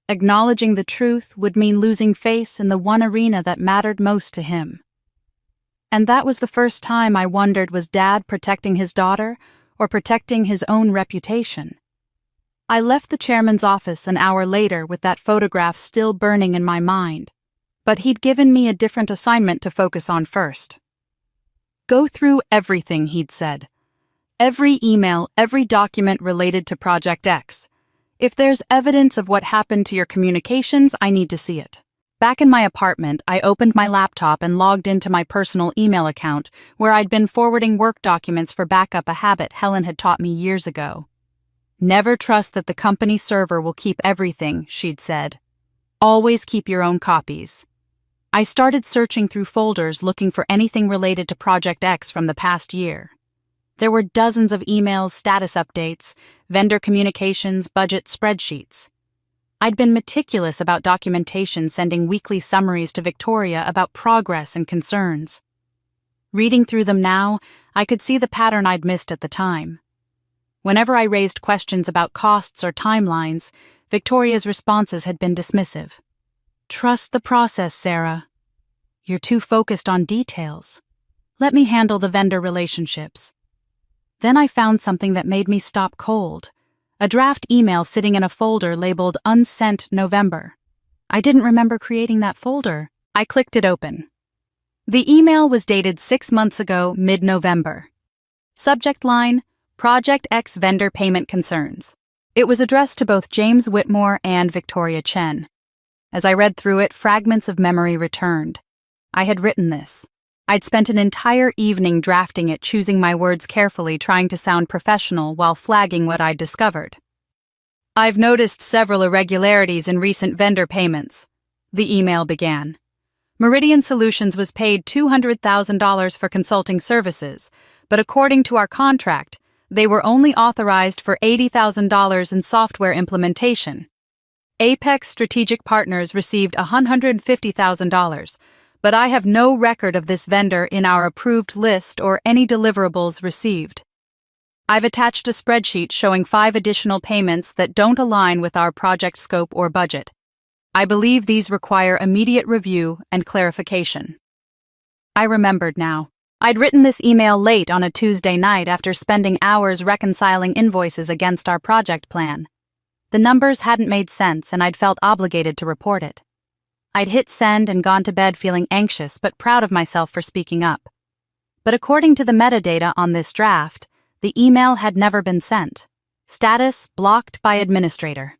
Speaker 1: Acknowledging the truth would mean losing face in the one arena that mattered most to him. And that was the first time I wondered, was Dad protecting his daughter or protecting his own reputation? I left the chairman's office an hour later with that photograph still burning in my mind, but he'd given me a different assignment to focus on first. "Go through everything," he'd said. "Every email, every document related to Project X. If there's evidence of what happened to your communications, I need to see it." Back in my apartment, I opened my laptop and logged into my personal email account, where I'd been forwarding work documents for backup, a habit Helen had taught me years ago. "Never trust that the company server will keep everything," she'd said. "Always keep your own copies." I started searching through folders looking for anything related to Project X from the past year. There were dozens of emails, status updates, vendor communications, budget spreadsheets. I'd been meticulous about documentation, sending weekly summaries to Victoria about progress and concerns. Reading through them now, I could see the pattern I'd missed at the time. Whenever I raised questions about costs or timelines, Victoria's responses had been dismissive. "Trust the process, Sarah. You're too focused on details. Let me handle the vendor relationships." Then I found something that made me stop cold. A draft email sitting in a folder labeled Unsent November. I didn't remember creating that folder. I clicked it open. The email was dated 6 months ago, mid-November. Subject line, Project X Vendor Payment Concerns. It was addressed to both James Whitmore and Victoria Chen. As I read through it, fragments of memory returned. I had written this. I'd spent an entire evening drafting it, choosing my words carefully, trying to sound professional while flagging what I'd discovered. "I've noticed several irregularities in recent vendor payments," the email began. "Meridian Solutions was paid $200,000 for consulting services, but according to our contract, they were only authorized for $80,000 in software implementation. Apex Strategic Partners received $150,000, but I have no record of this vendor in our approved list or any deliverables received. I've attached a spreadsheet showing 5 additional payments that don't align with our project scope or budget. I believe these require immediate review and clarification." I remembered now. I'd written this email late on a Tuesday night after spending hours reconciling invoices against our project plan. The numbers hadn't made sense and I'd felt obligated to report it. I'd hit send and gone to bed feeling anxious but proud of myself for speaking up. But according to the metadata on this draft, the email had never been sent. Status blocked by administrator.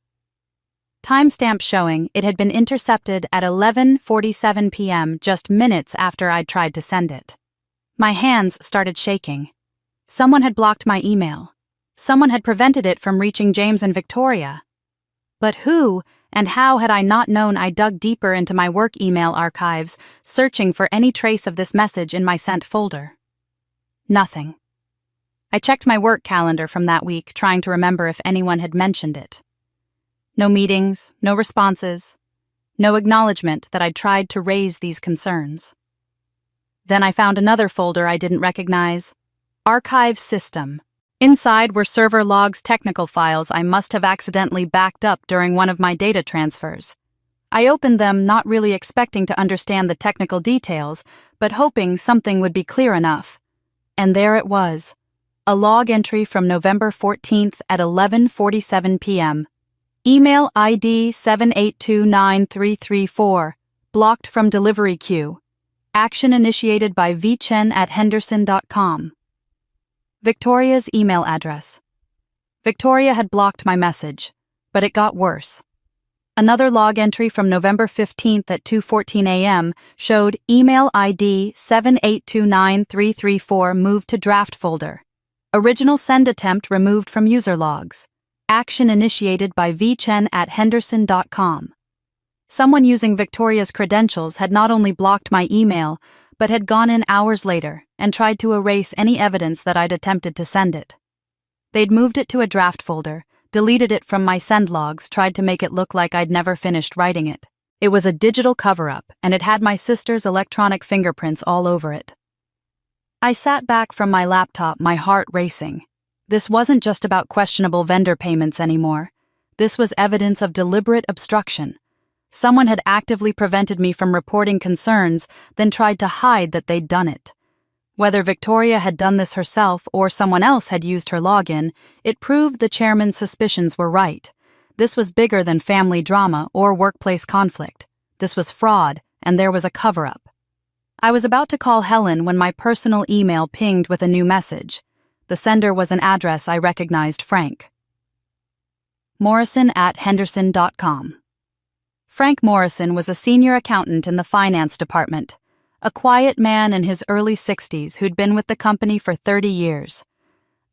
Speaker 1: Timestamp showing it had been intercepted at 11:47 p.m. just minutes after I'd tried to send it. My hands started shaking. Someone had blocked my email. Someone had prevented it from reaching James and Victoria. But who and how had I not known? I dug deeper into my work email archives, searching for any trace of this message in my sent folder. Nothing. I checked my work calendar from that week, trying to remember if anyone had mentioned it. No meetings, no responses, no acknowledgement that I'd tried to raise these concerns. Then I found another folder I didn't recognize. Archive System. Inside were server logs, technical files I must have accidentally backed up during one of my data transfers. I opened them not really expecting to understand the technical details, but hoping something would be clear enough. And there it was. A log entry from November 14th at 11:47 p.m. Email ID 7829334. Blocked from delivery queue. Action initiated by vchen@henderson.com. Victoria's email address. Victoria had blocked my message, but it got worse. Another log entry from November 15th at 2:14 a.m. showed email ID 7829334 moved to draft folder. Original send attempt removed from user logs. Action initiated by vchen@henderson.com. Someone using Victoria's credentials had not only blocked my email, but had gone in hours later and tried to erase any evidence that I'd attempted to send it. They'd moved it to a draft folder, deleted it from my send logs, tried to make it look like I'd never finished writing it. It was a digital cover-up, and it had my sister's electronic fingerprints all over it. I sat back from my laptop, my heart racing. This wasn't just about questionable vendor payments anymore. This was evidence of deliberate obstruction. Someone had actively prevented me from reporting concerns, then tried to hide that they'd done it. Whether Victoria had done this herself or someone else had used her login, it proved the chairman's suspicions were right. This was bigger than family drama or workplace conflict. This was fraud, and there was a cover-up. I was about to call Helen when my personal email pinged with a new message. The sender was an address I recognized: Frank Morrison@henderson.com. Frank Morrison was a senior accountant in the finance department, a quiet man in his early 60s who'd been with the company for 30 years.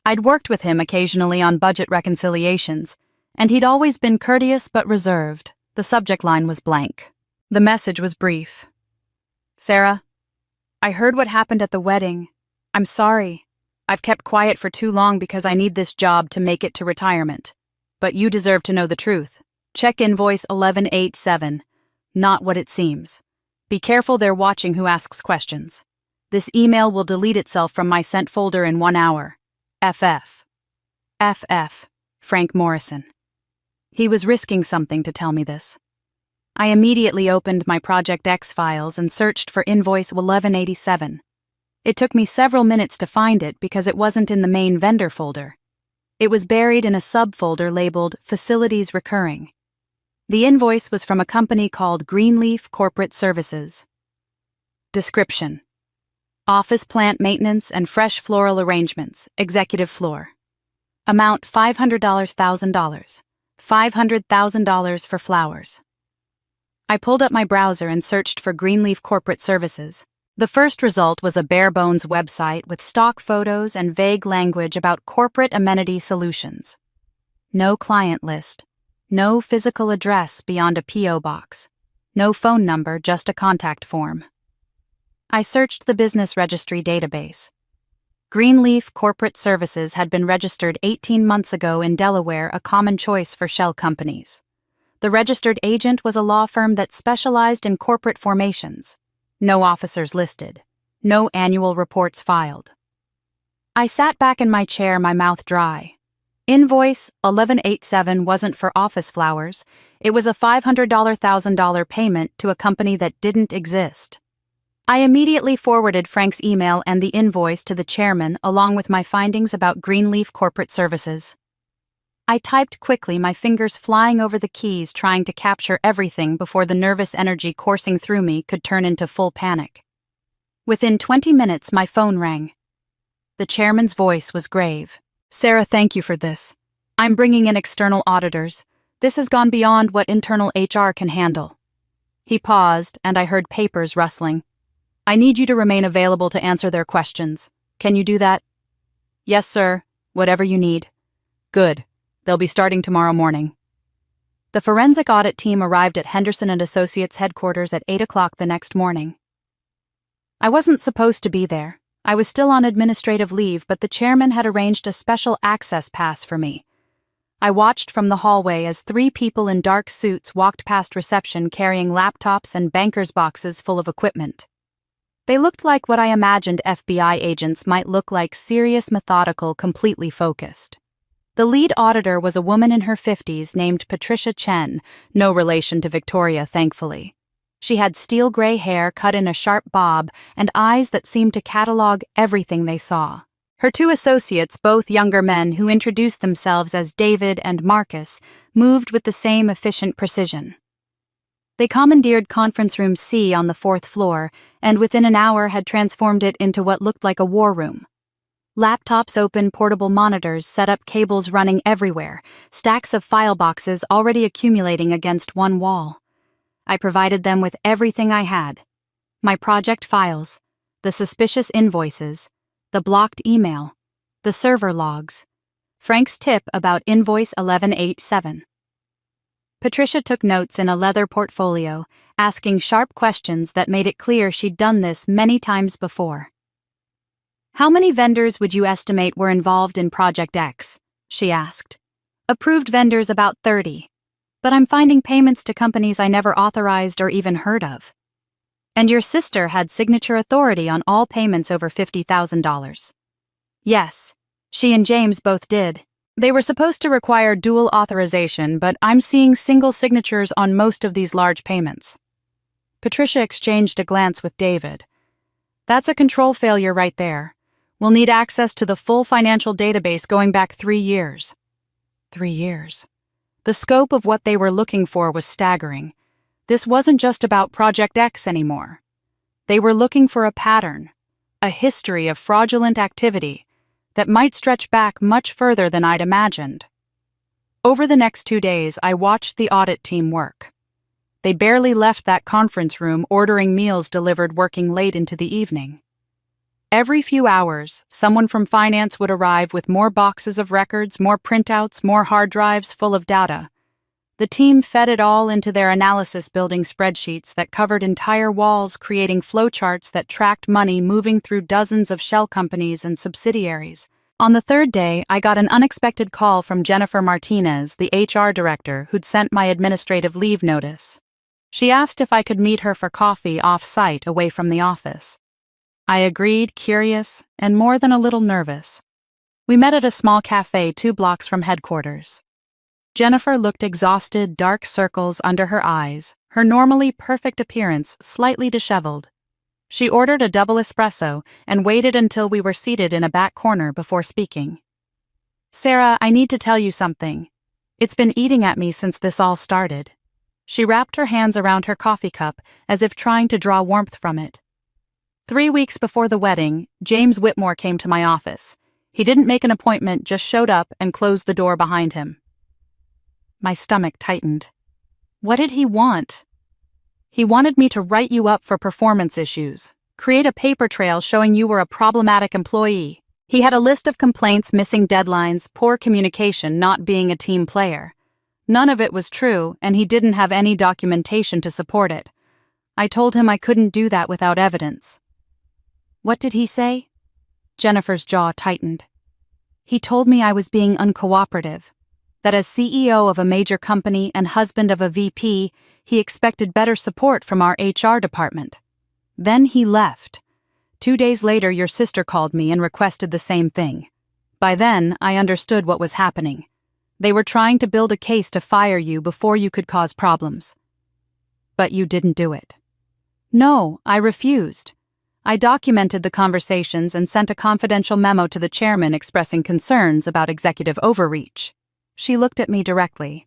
Speaker 1: I'd worked with him occasionally on budget reconciliations, and he'd always been courteous but reserved. The subject line was blank. The message was brief. Sarah, I heard what happened at the wedding. I'm sorry. I've kept quiet for too long because I need this job to make it to retirement. But you deserve to know the truth. Check invoice 1187. Not what it seems. Be careful they're watching who asks questions. This email will delete itself from my sent folder in 1 hour. FF. FF. Frank Morrison. He was risking something to tell me this. I immediately opened my Project X files and searched for invoice 1187. It took me several minutes to find it because it wasn't in the main vendor folder. It was buried in a subfolder labeled Facilities Recurring. The invoice was from a company called Greenleaf Corporate Services. Description: Office plant maintenance and fresh floral arrangements, executive floor. Amount $500,000. $500,000 for flowers. I pulled up my browser and searched for Greenleaf Corporate Services. The first result was a bare-bones website with stock photos and vague language about corporate amenity solutions. No client list. No physical address beyond a P.O. box. No phone number, just a contact form. I searched the business registry database. Greenleaf Corporate Services had been registered 18 months ago in Delaware, a common choice for shell companies. The registered agent was a law firm that specialized in corporate formations. No officers listed. No annual reports filed. I sat back in my chair, my mouth dry. Invoice 1187 wasn't for office flowers. It was a $500,000 payment to a company that didn't exist. I immediately forwarded Frank's email and the invoice to the chairman along with my findings about Greenleaf Corporate Services. I typed quickly, my fingers flying over the keys, trying to capture everything before the nervous energy coursing through me could turn into full panic. Within 20 minutes, my phone rang. The chairman's voice was grave. "Sarah, thank you for this. I'm bringing in external auditors. This has gone beyond what internal HR can handle." He paused, and I heard papers rustling. "I need you to remain available to answer their questions. Can you do that?" "Yes, sir. Whatever you need." "Good. They'll be starting tomorrow morning." The forensic audit team arrived at Henderson & Associates headquarters at 8 o'clock the next morning. I wasn't supposed to be there. I was still on administrative leave, but the chairman had arranged a special access pass for me. I watched from the hallway as 3 people in dark suits walked past reception carrying laptops and banker's boxes full of equipment. They looked like what I imagined FBI agents might look like: serious, methodical, completely focused. The lead auditor was a woman in her 50s named Patricia Chen, no relation to Victoria, thankfully. She had steel gray hair cut in a sharp bob and eyes that seemed to catalog everything they saw. Her 2 associates, both younger men who introduced themselves as David and Marcus, moved with the same efficient precision. They commandeered Conference Room C on the 4th floor, and within an hour had transformed it into what looked like a war room. Laptops open, portable monitors set up, cables running everywhere, stacks of file boxes already accumulating against one wall. I provided them with everything I had: my project files, the suspicious invoices, the blocked email, the server logs, Frank's tip about invoice 1187. Patricia took notes in a leather portfolio, asking sharp questions that made it clear she'd done this many times before. "How many vendors would you estimate were involved in Project X?" she asked. "Approved vendors about 30, but I'm finding payments to companies I never authorized or even heard of. And your sister had signature authority on all payments over $50,000. "Yes, she and James both did. They were supposed to require dual authorization, but I'm seeing single signatures on most of these large payments." Patricia exchanged a glance with David. "That's a control failure right there. We'll need access to the full financial database going back 3 years. 3 years. The scope of what they were looking for was staggering. This wasn't just about Project X anymore. They were looking for a pattern, a history of fraudulent activity that might stretch back much further than I'd imagined. Over the next 2 days, I watched the audit team work. They barely left that conference room, ordering meals delivered, working late into the evening. Every few hours, someone from finance would arrive with more boxes of records, more printouts, more hard drives full of data. The team fed it all into their analysis, building spreadsheets that covered entire walls, creating flowcharts that tracked money moving through dozens of shell companies and subsidiaries. On the 3rd day, I got an unexpected call from Jennifer Martinez, the HR director who'd sent my administrative leave notice. She asked if I could meet her for coffee off-site away from the office. I agreed, curious and more than a little nervous. We met at a small cafe 2 blocks from headquarters. Jennifer looked exhausted, dark circles under her eyes, her normally perfect appearance slightly disheveled. She ordered a double espresso and waited until we were seated in a back corner before speaking. "Sarah, I need to tell you something. It's been eating at me since this all started." She wrapped her hands around her coffee cup as if trying to draw warmth from it. 3 weeks before the wedding, James Whitmore came to my office. He didn't make an appointment, just showed up and closed the door behind him. My stomach tightened. What did he want? He wanted me to write you up for performance issues, create a paper trail showing you were a problematic employee. He had a list of complaints: missing deadlines, poor communication, not being a team player. None of it was true, and he didn't have any documentation to support it. I told him I couldn't do that without evidence. What did he say? Jennifer's jaw tightened. He told me I was being uncooperative, that as CEO of a major company and husband of a VP, he expected better support from our HR department. Then he left. 2 days later, your sister called me and requested the same thing. By then, I understood what was happening. They were trying to build a case to fire you before you could cause problems. But you didn't do it. No, I refused. I documented the conversations and sent a confidential memo to the chairman expressing concerns about executive overreach. She looked at me directly.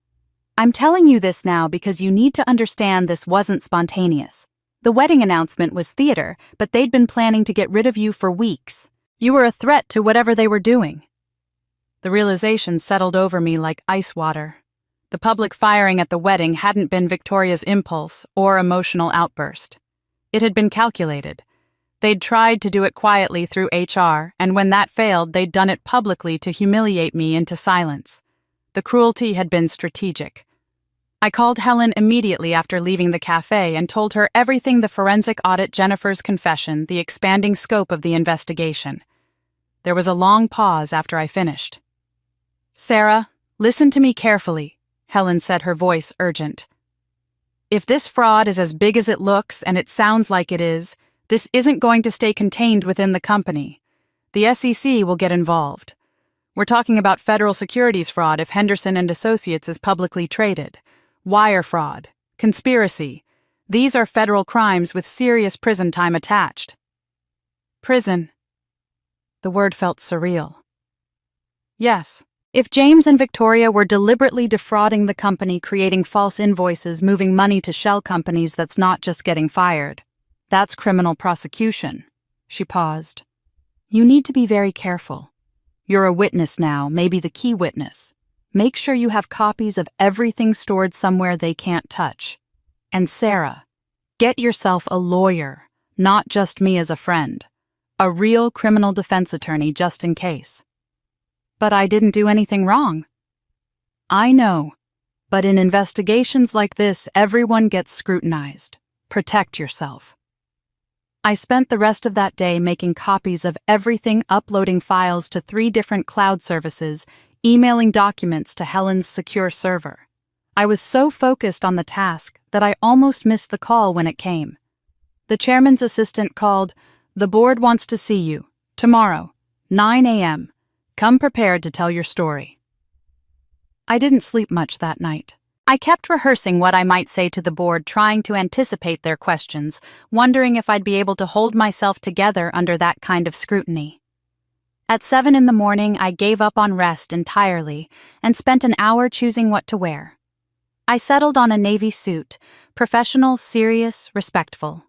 Speaker 1: I'm telling you this now because you need to understand this wasn't spontaneous. The wedding announcement was theater, but they'd been planning to get rid of you for weeks. You were a threat to whatever they were doing. The realization settled over me like ice water. The public firing at the wedding hadn't been Victoria's impulse or emotional outburst. It had been calculated. They'd tried to do it quietly through HR, and when that failed, they'd done it publicly to humiliate me into silence. The cruelty had been strategic. I called Helen immediately after leaving the cafe and told her everything: the forensic audit, Jennifer's confession, the expanding scope of the investigation. There was a long pause after I finished. Sarah, listen to me carefully, Helen said, her voice urgent. If this fraud is as big as it looks, and it sounds like it is, this isn't going to stay contained within the company. The SEC will get involved. We're talking about federal securities fraud if Henderson and Associates is publicly traded. Wire fraud, conspiracy. These are federal crimes with serious prison time attached. Prison. The word felt surreal. Yes. If James and Victoria were deliberately defrauding the company, creating false invoices, moving money to shell companies, that's not just getting fired. That's criminal prosecution. She paused. You need to be very careful. You're a witness now, maybe the key witness. Make sure you have copies of everything stored somewhere they can't touch. And Sarah, get yourself a lawyer, not just me as a friend. A real criminal defense attorney just in case. But I didn't do anything wrong. I know, but in investigations like this, everyone gets scrutinized. Protect yourself. I spent the rest of that day making copies of everything, uploading files to 3 different cloud services, emailing documents to Helen's secure server. I was so focused on the task that I almost missed the call when it came. The chairman's assistant called. The board wants to see you. Tomorrow, 9 a.m. Come prepared to tell your story. I didn't sleep much that night. I kept rehearsing what I might say to the board, trying to anticipate their questions, wondering if I'd be able to hold myself together under that kind of scrutiny. At 7 in the morning, I gave up on rest entirely and spent an hour choosing what to wear. I settled on a navy suit, professional, serious, respectful.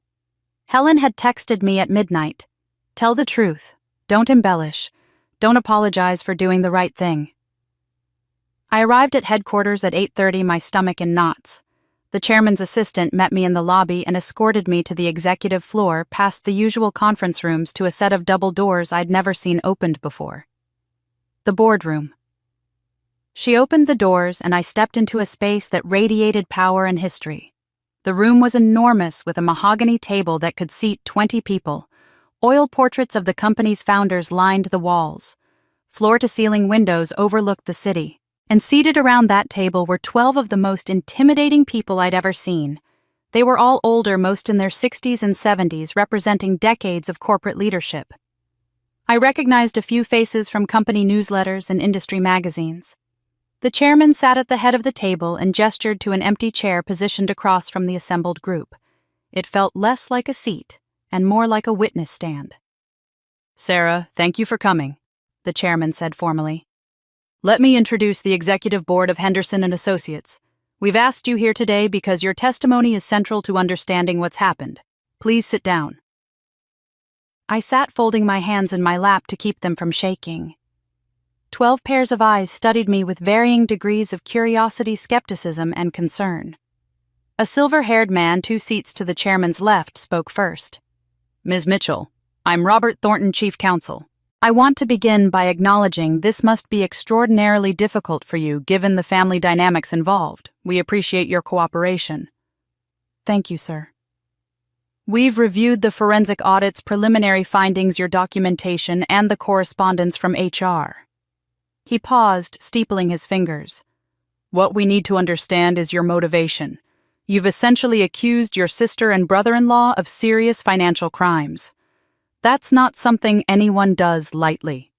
Speaker 1: Helen had texted me at midnight. Tell the truth. Don't embellish. Don't apologize for doing the right thing. I arrived at headquarters at 8:30, my stomach in knots. The chairman's assistant met me in the lobby and escorted me to the executive floor, past the usual conference rooms to a set of double doors I'd never seen opened before. The boardroom. She opened the doors and I stepped into a space that radiated power and history. The room was enormous, with a mahogany table that could seat 20 people. Oil portraits of the company's founders lined the walls. Floor-to-ceiling windows overlooked the city. And seated around that table were 12 of the most intimidating people I'd ever seen. They were all older, most in their 60s and 70s, representing decades of corporate leadership. I recognized a few faces from company newsletters and industry magazines. The chairman sat at the head of the table and gestured to an empty chair positioned across from the assembled group. It felt less like a seat and more like a witness stand. Sarah, thank you for coming, the chairman said formally. Let me introduce the executive board of Henderson and Associates. We've asked you here today because your testimony is central to understanding what's happened. Please sit down. I sat folding my hands in my lap to keep them from shaking. 12 pairs of eyes studied me with varying degrees of curiosity, skepticism, and concern. A silver-haired man 2 seats to the chairman's left spoke first. Ms. Mitchell, I'm Robert Thornton, Chief Counsel. I want to begin by acknowledging this must be extraordinarily difficult for you given the family dynamics involved. We appreciate your cooperation. Thank you, sir. We've reviewed the forensic audit's preliminary findings, your documentation, and the correspondence from HR. He paused, steepling his fingers. What we need to understand is your motivation. You've essentially accused your sister and brother-in-law of serious financial crimes. That's not something anyone does lightly.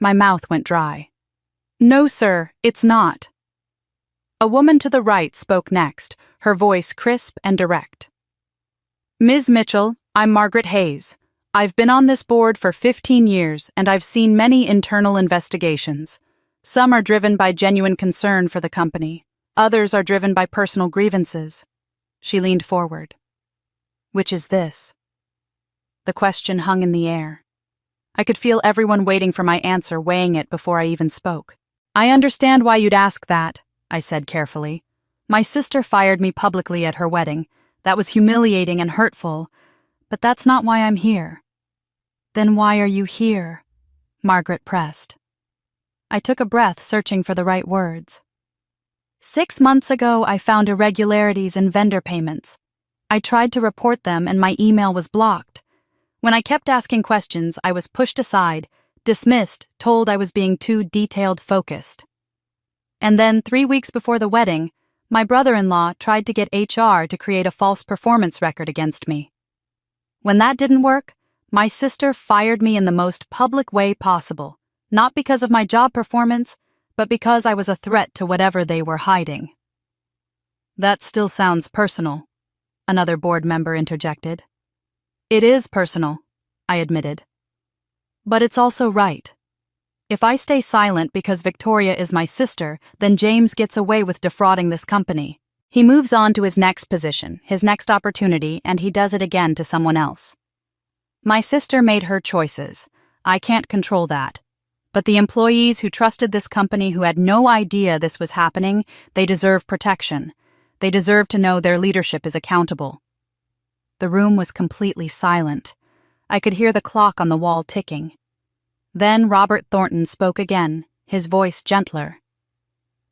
Speaker 1: My mouth went dry. No, sir, it's not. A woman to the right spoke next, her voice crisp and direct. Ms. Mitchell, I'm Margaret Hayes. I've been on this board for 15 years and I've seen many internal investigations. Some are driven by genuine concern for the company. Others are driven by personal grievances. She leaned forward. Which is this? The question hung in the air. I could feel everyone waiting for my answer, weighing it before I even spoke. I understand why you'd ask that, I said carefully. My sister fired me publicly at her wedding. That was humiliating and hurtful, but that's not why I'm here. Then why are you here? Margaret pressed. I took a breath, searching for the right words. 6 months ago, I found irregularities in vendor payments. I tried to report them and my email was blocked. When I kept asking questions, I was pushed aside, dismissed, told I was being too detailed focused. And then 3 weeks before the wedding, my brother-in-law tried to get HR to create a false performance record against me. When that didn't work, my sister fired me in the most public way possible, not because of my job performance, but because I was a threat to whatever they were hiding. That still sounds personal, another board member interjected. It is personal, I admitted. But it's also right. If I stay silent because Victoria is my sister, then James gets away with defrauding this company. He moves on to his next position, his next opportunity, and he does it again to someone else. My sister made her choices. I can't control that. But the employees who trusted this company, who had no idea this was happening, they deserve protection. They deserve to know their leadership is accountable. The room was completely silent. I could hear the clock on the wall ticking. Then Robert Thornton spoke again, his voice gentler.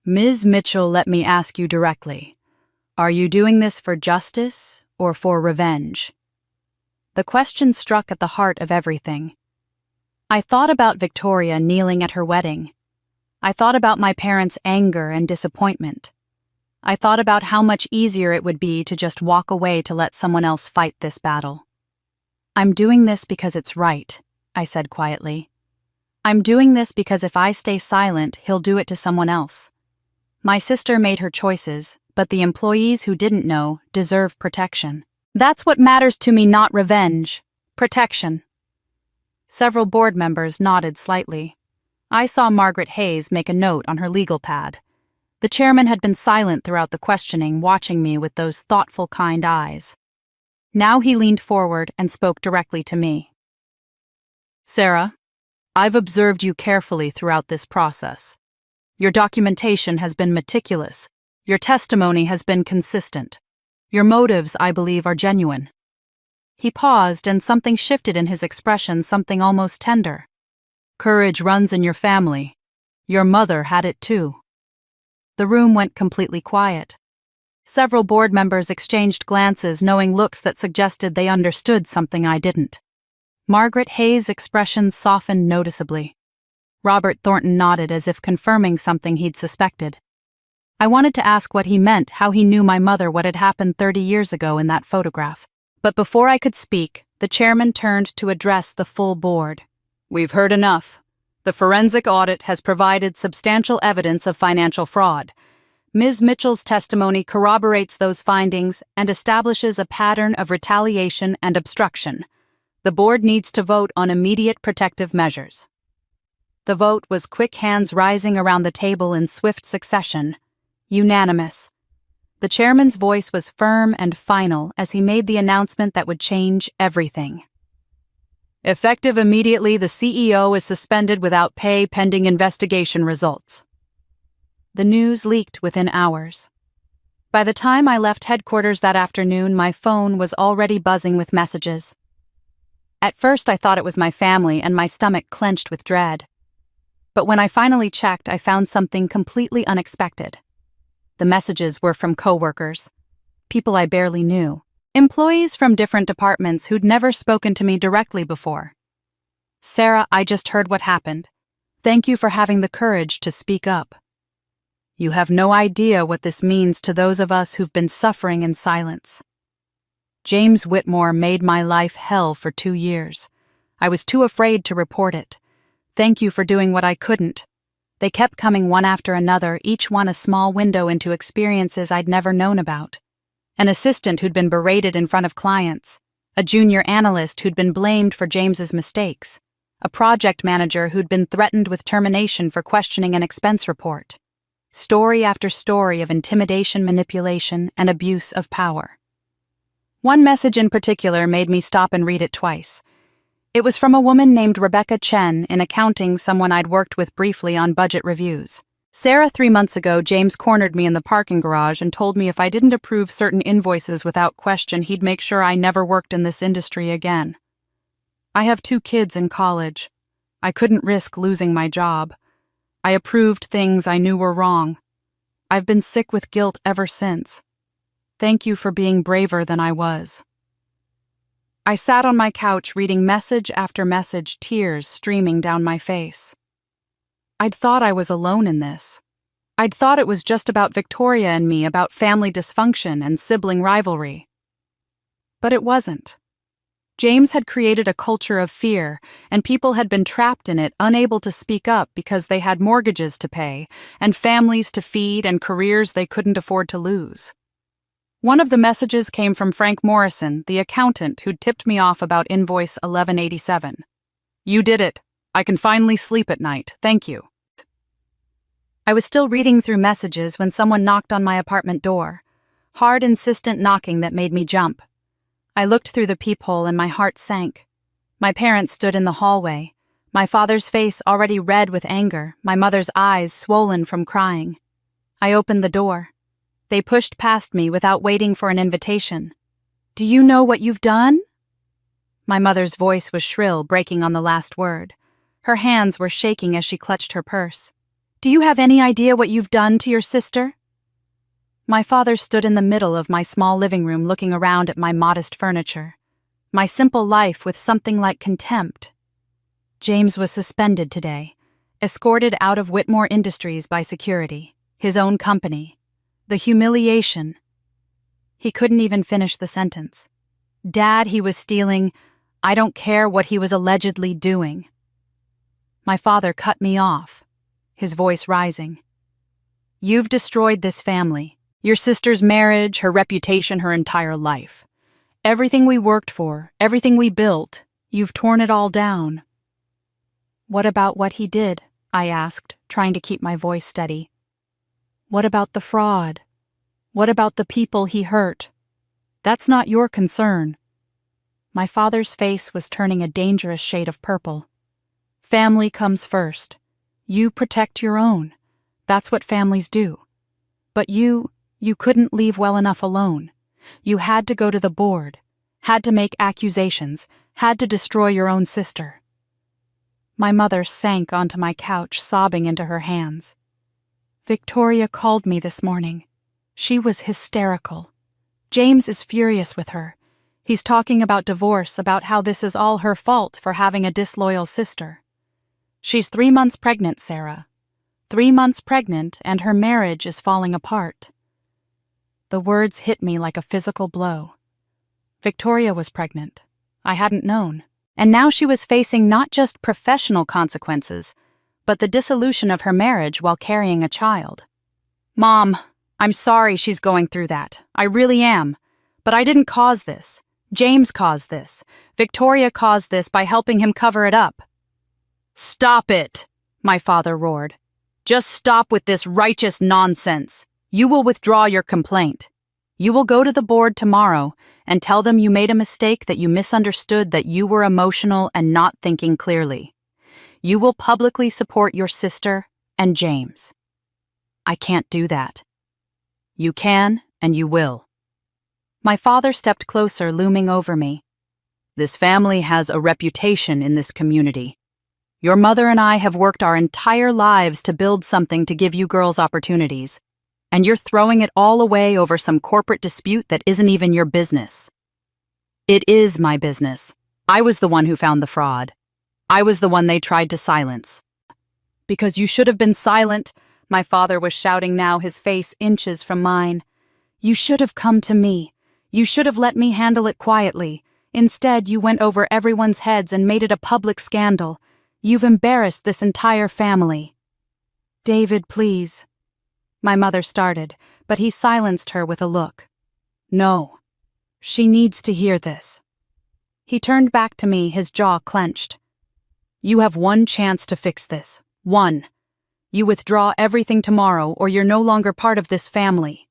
Speaker 1: Ms. Mitchell, let me ask you directly. Are you doing this for justice or for revenge? The question struck at the heart of everything. I thought about Victoria kneeling at her wedding. I thought about my parents' anger and disappointment. I thought about how much easier it would be to just walk away to let someone else fight this battle. I'm doing this because it's right, I said quietly. I'm doing this because if I stay silent, he'll do it to someone else. My sister made her choices, but the employees who didn't know deserve protection. That's what matters to me, not revenge. Protection. Several board members nodded slightly. I saw Margaret Hayes make a note on her legal pad. The chairman had been silent throughout the questioning, watching me with those thoughtful, kind eyes. Now he leaned forward and spoke directly to me. Sarah, I've observed you carefully throughout this process. Your documentation has been meticulous. Your testimony has been consistent. Your motives, I believe, are genuine. He paused and something shifted in his expression, something almost tender. Courage runs in your family. Your mother had it too. The room went completely quiet. Several board members exchanged glances, knowing looks that suggested they understood something I didn't. Margaret Hayes' expression softened noticeably. Robert Thornton nodded as if confirming something he'd suspected. I wanted to ask what he meant, how he knew my mother, what had happened 30 years ago in that photograph. But before I could speak, the chairman turned to address the full board. We've heard enough. The forensic audit has provided substantial evidence of financial fraud. Ms. Mitchell's testimony corroborates those findings and establishes a pattern of retaliation and obstruction. The board needs to vote on immediate protective measures. The vote was quick, hands rising around the table in swift succession. Unanimous. The chairman's voice was firm and final as he made the announcement that would change everything. Effective immediately, the CEO is suspended without pay pending investigation results. The news leaked within hours. By the time I left headquarters that afternoon, my phone was already buzzing with messages. At first, I thought it was my family, and my stomach clenched with dread. But when I finally checked, I found something completely unexpected. The messages were from coworkers, people I barely knew, employees from different departments who'd never spoken to me directly before. Sarah, I just heard what happened. Thank you for having the courage to speak up. You have no idea what this means to those of us who've been suffering in silence. James Whitmore made my life hell for 2 years. I was too afraid to report it. Thank you for doing what I couldn't. They kept coming one after another, each one a small window into experiences I'd never known about. an assistant who'd been berated in front of clients, a junior analyst who'd been blamed for James's mistakes, a project manager who'd been threatened with termination for questioning an expense report. Story after story of intimidation, manipulation, and abuse of power. One message in particular made me stop and read it twice. It was from a woman named Rebecca Chen in accounting, someone I'd worked with briefly on budget reviews. Sarah, 3 months ago, James cornered me in the parking garage and told me if I didn't approve certain invoices without question, he'd make sure I never worked in this industry again. I have 2 kids in college. I couldn't risk losing my job. I approved things I knew were wrong. I've been sick with guilt ever since. Thank you for being braver than I was. I sat on my couch reading message after message, tears streaming down my face. I'd thought I was alone in this. I'd thought it was just about Victoria and me, about family dysfunction and sibling rivalry. But it wasn't. James had created a culture of fear, and people had been trapped in it, unable to speak up because they had mortgages to pay, and families to feed, and careers they couldn't afford to lose. One of the messages came from Frank Morrison, the accountant who'd tipped me off about invoice 1187. "You did it. I can finally sleep at night. Thank you." I was still reading through messages when someone knocked on my apartment door. Hard, insistent knocking that made me jump. I looked through the peephole and my heart sank. My parents stood in the hallway, my father's face already red with anger, my mother's eyes swollen from crying. I opened the door. They pushed past me without waiting for an invitation. "Do you know what you've done?" My mother's voice was shrill, breaking on the last word. Her hands were shaking as she clutched her purse. "Do you have any idea what you've done to your sister?" My father stood in the middle of my small living room looking around at my modest furniture, my simple life with something like contempt. James was suspended today, escorted out of Whitmore Industries by security, his own company. The humiliation. He couldn't even finish the sentence. "Dad, he was stealing. I don't care what he was allegedly doing." My father cut me off, his voice rising. "You've destroyed this family, your sister's marriage, her reputation, her entire life. Everything we worked for, everything we built, you've torn it all down." "What about what he did?" I asked, trying to keep my voice steady. "What about the fraud? What about the people he hurt? That's not your concern." My father's face was turning a dangerous shade of purple. "Family comes first. You protect your own. That's what families do. But you couldn't leave well enough alone. You had to go to the board, had to make accusations, had to destroy your own sister." My mother sank onto my couch, sobbing into her hands. "Victoria called me this morning. She was hysterical. James is furious with her. He's talking about divorce, about how this is all her fault for having a disloyal sister. She's 3 months pregnant, Sarah. 3 months pregnant, and her marriage is falling apart." The words hit me like a physical blow. Victoria was pregnant. I hadn't known. And now she was facing not just professional consequences, but the dissolution of her marriage while carrying a child. "Mom, I'm sorry she's going through that. I really am. But I didn't cause this. James caused this. Victoria caused this by helping him cover it up." "Stop it," my father roared. "Just stop with this righteous nonsense. You will withdraw your complaint. You will go to the board tomorrow and tell them you made a mistake, that you misunderstood, that you were emotional and not thinking clearly. You will publicly support your sister and James." "I can't do that." "You can, and you will." My father stepped closer, looming over me. "This family has a reputation in this community. Your mother and I have worked our entire lives to build something to give you girls opportunities, and you're throwing it all away over some corporate dispute that isn't even your business." "It is my business. I was the one who found the fraud. I was the one they tried to silence." "Because you should have been silent," my father was shouting now, his face inches from mine. "You should have come to me. You should have let me handle it quietly. Instead, you went over everyone's heads and made it a public scandal. You've embarrassed this entire family." "David, please." My mother started, but he silenced her with a look. No. She needs to hear this. He turned back to me, his jaw clenched. You have one chance to fix this. One. You withdraw everything tomorrow, or you're no longer part of this family.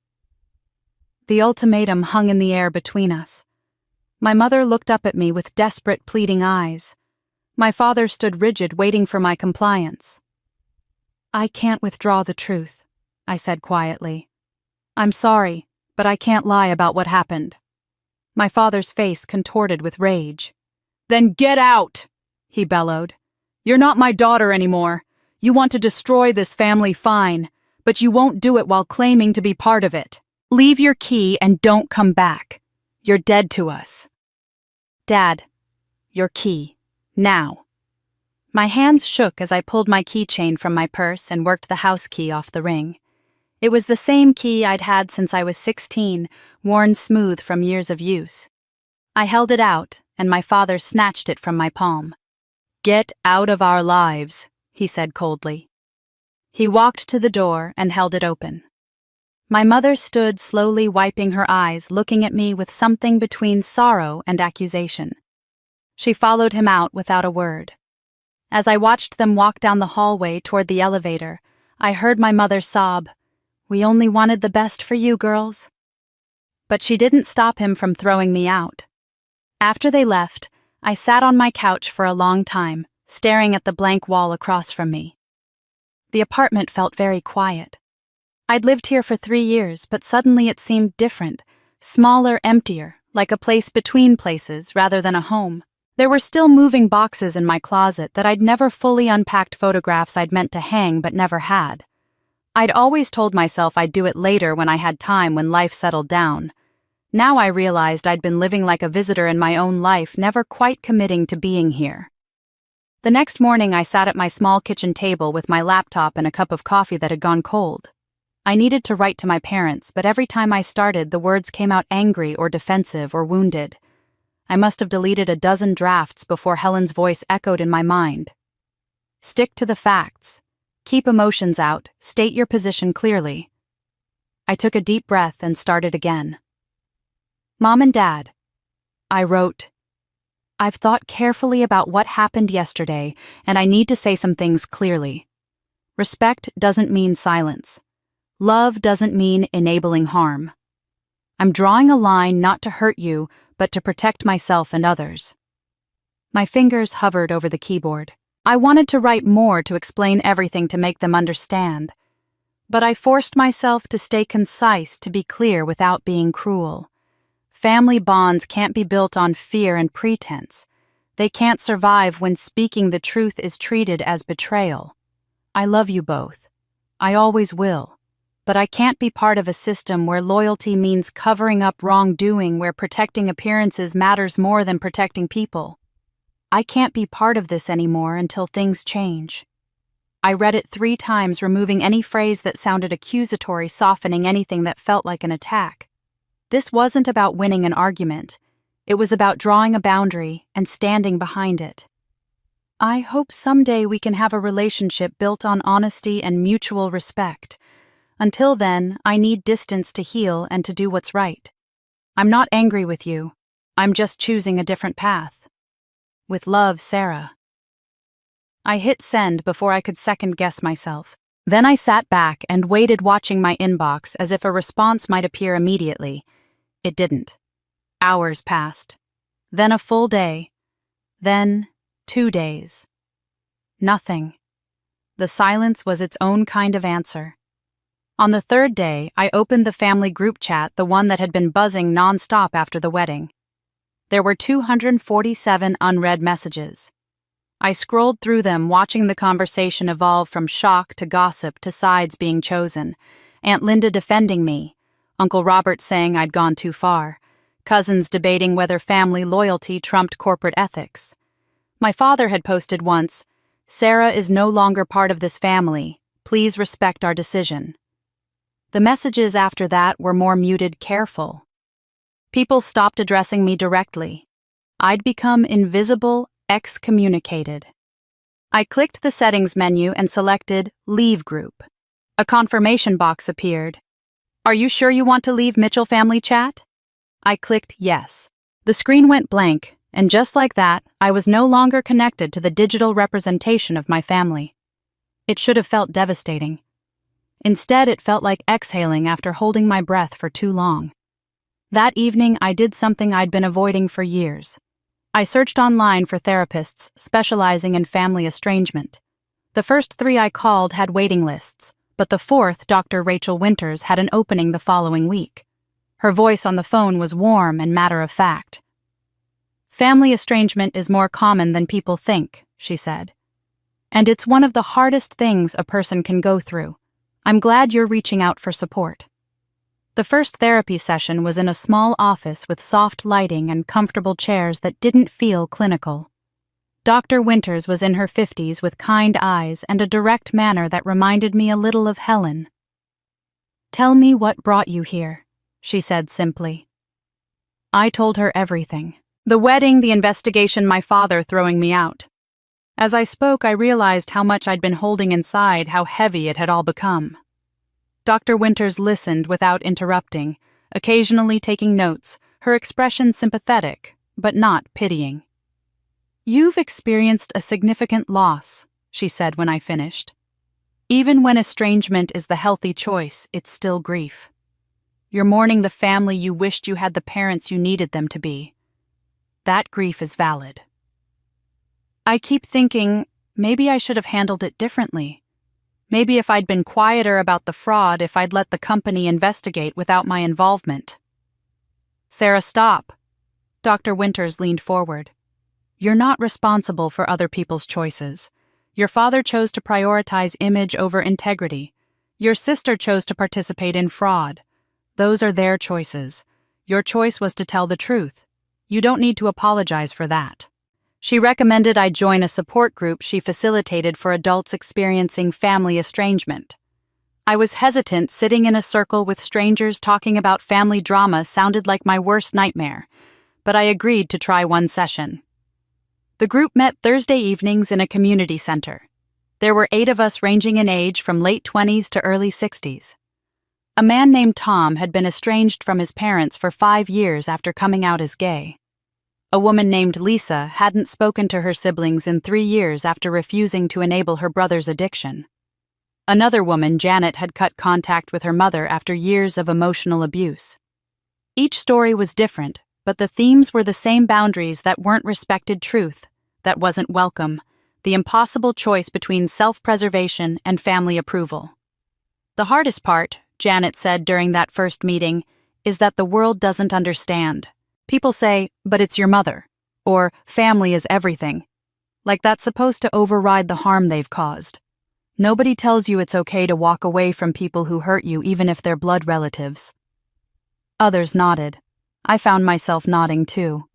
Speaker 1: The ultimatum hung in the air between us. My mother looked up at me with desperate, pleading eyes. My father stood rigid, waiting for my compliance. I can't withdraw the truth, I said quietly. I'm sorry, but I can't lie about what happened. My father's face contorted with rage. Then get out, he bellowed. You're not my daughter anymore. You want to destroy this family, fine, but you won't do it while claiming to be part of it. Leave your key and don't come back. You're dead to us. Dad, your key. Now. My hands shook as I pulled my keychain from my purse and worked the house key off the ring. It was the same key I'd had since I was 16, worn smooth from years of use. I held it out, and my father snatched it from my palm. Get out of our lives, he said coldly. He walked to the door and held it open. My mother stood slowly wiping her eyes, looking at me with something between sorrow and accusation. She followed him out without a word. As I watched them walk down the hallway toward the elevator, I heard my mother sob, "We only wanted the best for you, girls." But she didn't stop him from throwing me out. After they left, I sat on my couch for a long time, staring at the blank wall across from me. The apartment felt very quiet. I'd lived here for 3 years, but suddenly it seemed different, smaller, emptier, like a place between places rather than a home. There were still moving boxes in my closet that I'd never fully unpacked, photographs I'd meant to hang but never had. I'd always told myself I'd do it later when I had time, when life settled down. Now I realized I'd been living like a visitor in my own life, never quite committing to being here. The next morning I sat at my small kitchen table with my laptop and a cup of coffee that had gone cold. I needed to write to my parents, but every time I started, the words came out angry or defensive or wounded. I must have deleted a dozen drafts before Helen's voice echoed in my mind. Stick to the facts. Keep emotions out. State your position clearly. I took a deep breath and started again. Mom and Dad, I wrote, I've thought carefully about what happened yesterday, and I need to say some things clearly. Respect doesn't mean silence. Love doesn't mean enabling harm. I'm drawing a line not to hurt you, but to protect myself and others. My fingers hovered over the keyboard. I wanted to write more, to explain everything, to make them understand. But I forced myself to stay concise, to be clear without being cruel. Family bonds can't be built on fear and pretense. They can't survive when speaking the truth is treated as betrayal. I love you both. I always will. But I can't be part of a system where loyalty means covering up wrongdoing, where protecting appearances matters more than protecting people. I can't be part of this anymore until things change. I read it 3 times, removing any phrase that sounded accusatory, softening anything that felt like an attack. This wasn't about winning an argument. It was about drawing a boundary and standing behind it. I hope someday we can have a relationship built on honesty and mutual respect. Until then, I need distance to heal and to do what's right. I'm not angry with you. I'm just choosing a different path. With love, Sarah. I hit send before I could second-guess myself. Then I sat back and waited, watching my inbox as if a response might appear immediately. It didn't. Hours passed. Then a full day. Then 2 days. Nothing. The silence was its own kind of answer. On the 3rd day, I opened the family group chat, the one that had been buzzing nonstop after the wedding. There were 247 unread messages. I scrolled through them, watching the conversation evolve from shock to gossip to sides being chosen. Aunt Linda defending me, Uncle Robert saying I'd gone too far, cousins debating whether family loyalty trumped corporate ethics. My father had posted once, "Sarah is no longer part of this family. Please respect our decision." The messages after that were more muted, careful. People stopped addressing me directly. I'd become invisible, excommunicated. I clicked the settings menu and selected Leave Group. A confirmation box appeared. Are you sure you want to leave Mitchell Family Chat? I clicked yes. The screen went blank, and just like that, I was no longer connected to the digital representation of my family. It should have felt devastating. Instead, it felt like exhaling after holding my breath for too long. That evening, I did something I'd been avoiding for years. I searched online for therapists specializing in family estrangement. The first 3 I called had waiting lists, but the fourth, Dr. Rachel Winters, had an opening the following week. Her voice on the phone was warm and matter-of-fact. "Family estrangement is more common than people think," she said. "And it's one of the hardest things a person can go through. I'm glad you're reaching out for support." The first therapy session was in a small office with soft lighting and comfortable chairs that didn't feel clinical. Dr. Winters was in her 50s with kind eyes and a direct manner that reminded me a little of Helen. "Tell me what brought you here," she said simply. I told her everything. The wedding, the investigation, my father throwing me out. As I spoke, I realized how much I'd been holding inside, how heavy it had all become. Dr. Winters listened without interrupting, occasionally taking notes, her expression sympathetic, but not pitying. "You've experienced a significant loss," she said when I finished. "Even when estrangement is the healthy choice, it's still grief. You're mourning the family you wished you had the parents you needed them to be. That grief is valid." I keep thinking, maybe I should have handled it differently. Maybe if I'd been quieter about the fraud, if I'd let the company investigate without my involvement. "Sarah, stop." Dr. Winters leaned forward. "You're not responsible for other people's choices. Your father chose to prioritize image over integrity. Your sister chose to participate in fraud. Those are their choices. Your choice was to tell the truth. You don't need to apologize for that." She recommended I join a support group she facilitated for adults experiencing family estrangement. I was hesitant. Sitting in a circle with strangers talking about family drama sounded like my worst nightmare, but I agreed to try one session. The group met Thursday evenings in a community center. There were 8 of us ranging in age from late 20s to early 60s. A man named Tom had been estranged from his parents for 5 years after coming out as gay. A woman named Lisa hadn't spoken to her siblings in 3 years after refusing to enable her brother's addiction. Another woman, Janet, had cut contact with her mother after years of emotional abuse. Each story was different, but the themes were the same: boundaries that weren't respected, truth that wasn't welcome, the impossible choice between self-preservation and family approval. "The hardest part," Janet said during that first meeting, "is that the world doesn't understand. People say, 'But it's your mother,' or 'family is everything,' like that's supposed to override the harm they've caused. Nobody tells you it's okay to walk away from people who hurt you, even if they're blood relatives." Others nodded. I found myself nodding too.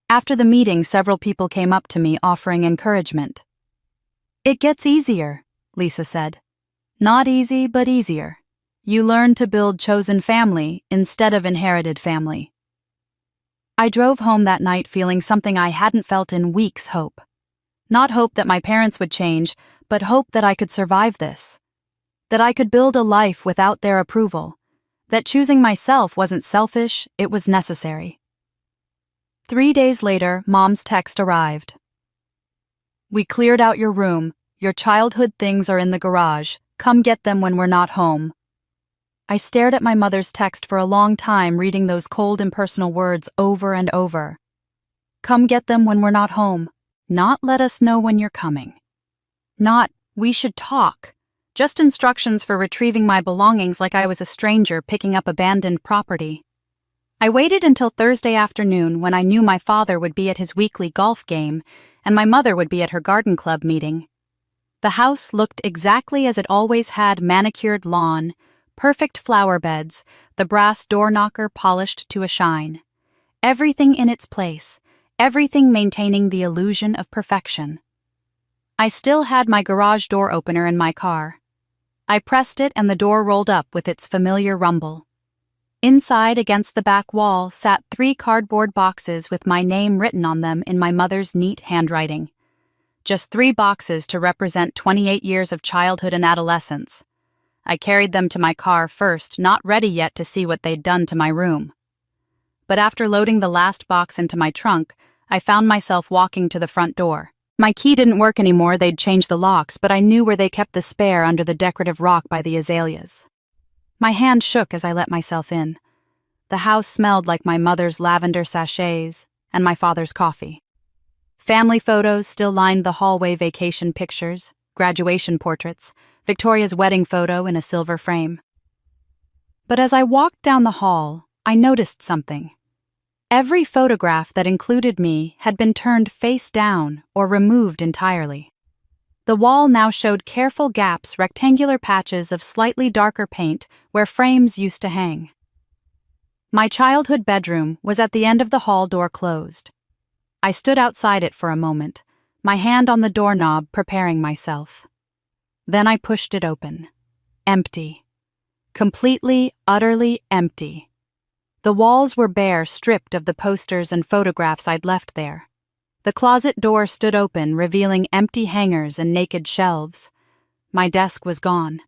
Speaker 1: After the meeting, several people came up to me offering encouragement. "It gets easier," Lisa said. "Not easy, but easier. You learn to build chosen family instead of inherited family." I drove home that night feeling something I hadn't felt in weeks: hope. Not hope that my parents would change, but hope that I could survive this. That I could build a life without their approval. That choosing myself wasn't selfish, it was necessary. 3 days later, Mom's text arrived. "We cleared out your room. Your childhood things are in the garage. Come get them when we're not home." I stared at my mother's text for a long time, reading those cold, impersonal words over and over. "Come get them when we're not home." Not "let us know when you're coming." Not "we should talk." Just instructions for retrieving my belongings like I was a stranger picking up abandoned property. I waited until Thursday afternoon, when I knew my father would be at his weekly golf game and my mother would be at her garden club meeting. The house looked exactly as it always had: manicured lawn, perfect flower beds, the brass door knocker polished to a shine. Everything in its place, everything maintaining the illusion of perfection. I still had my garage door opener in my car. I pressed it and the door rolled up with its familiar rumble. Inside, against the back wall, sat 3 cardboard boxes with my name written on them in my mother's neat handwriting. Just 3 boxes to represent 28 years of childhood and adolescence. I carried them to my car first, not ready yet to see what they'd done to my room. but after loading the last box into my trunk, I found myself walking to the front door. My key didn't work anymore, they'd changed the locks, but I knew where they kept the spare under the decorative rock by the azaleas. My hand shook as I let myself in. The house smelled like my mother's lavender sachets and my father's coffee. Family photos still lined the hallway, vacation pictures, graduation portraits, Victoria's wedding photo in a silver frame. But as I walked down the hall, I noticed something. Every photograph that included me had been turned face down or removed entirely. The wall now showed careful gaps, rectangular patches of slightly darker paint where frames used to hang. My childhood bedroom was at the end of the hall, door closed. I stood outside it for a moment, my hand on the doorknob, preparing myself. Then I pushed it open. Empty. Completely, utterly empty. The walls were bare, stripped of the posters and photographs I'd left there. The closet door stood open, revealing empty hangers and naked shelves. My desk was gone.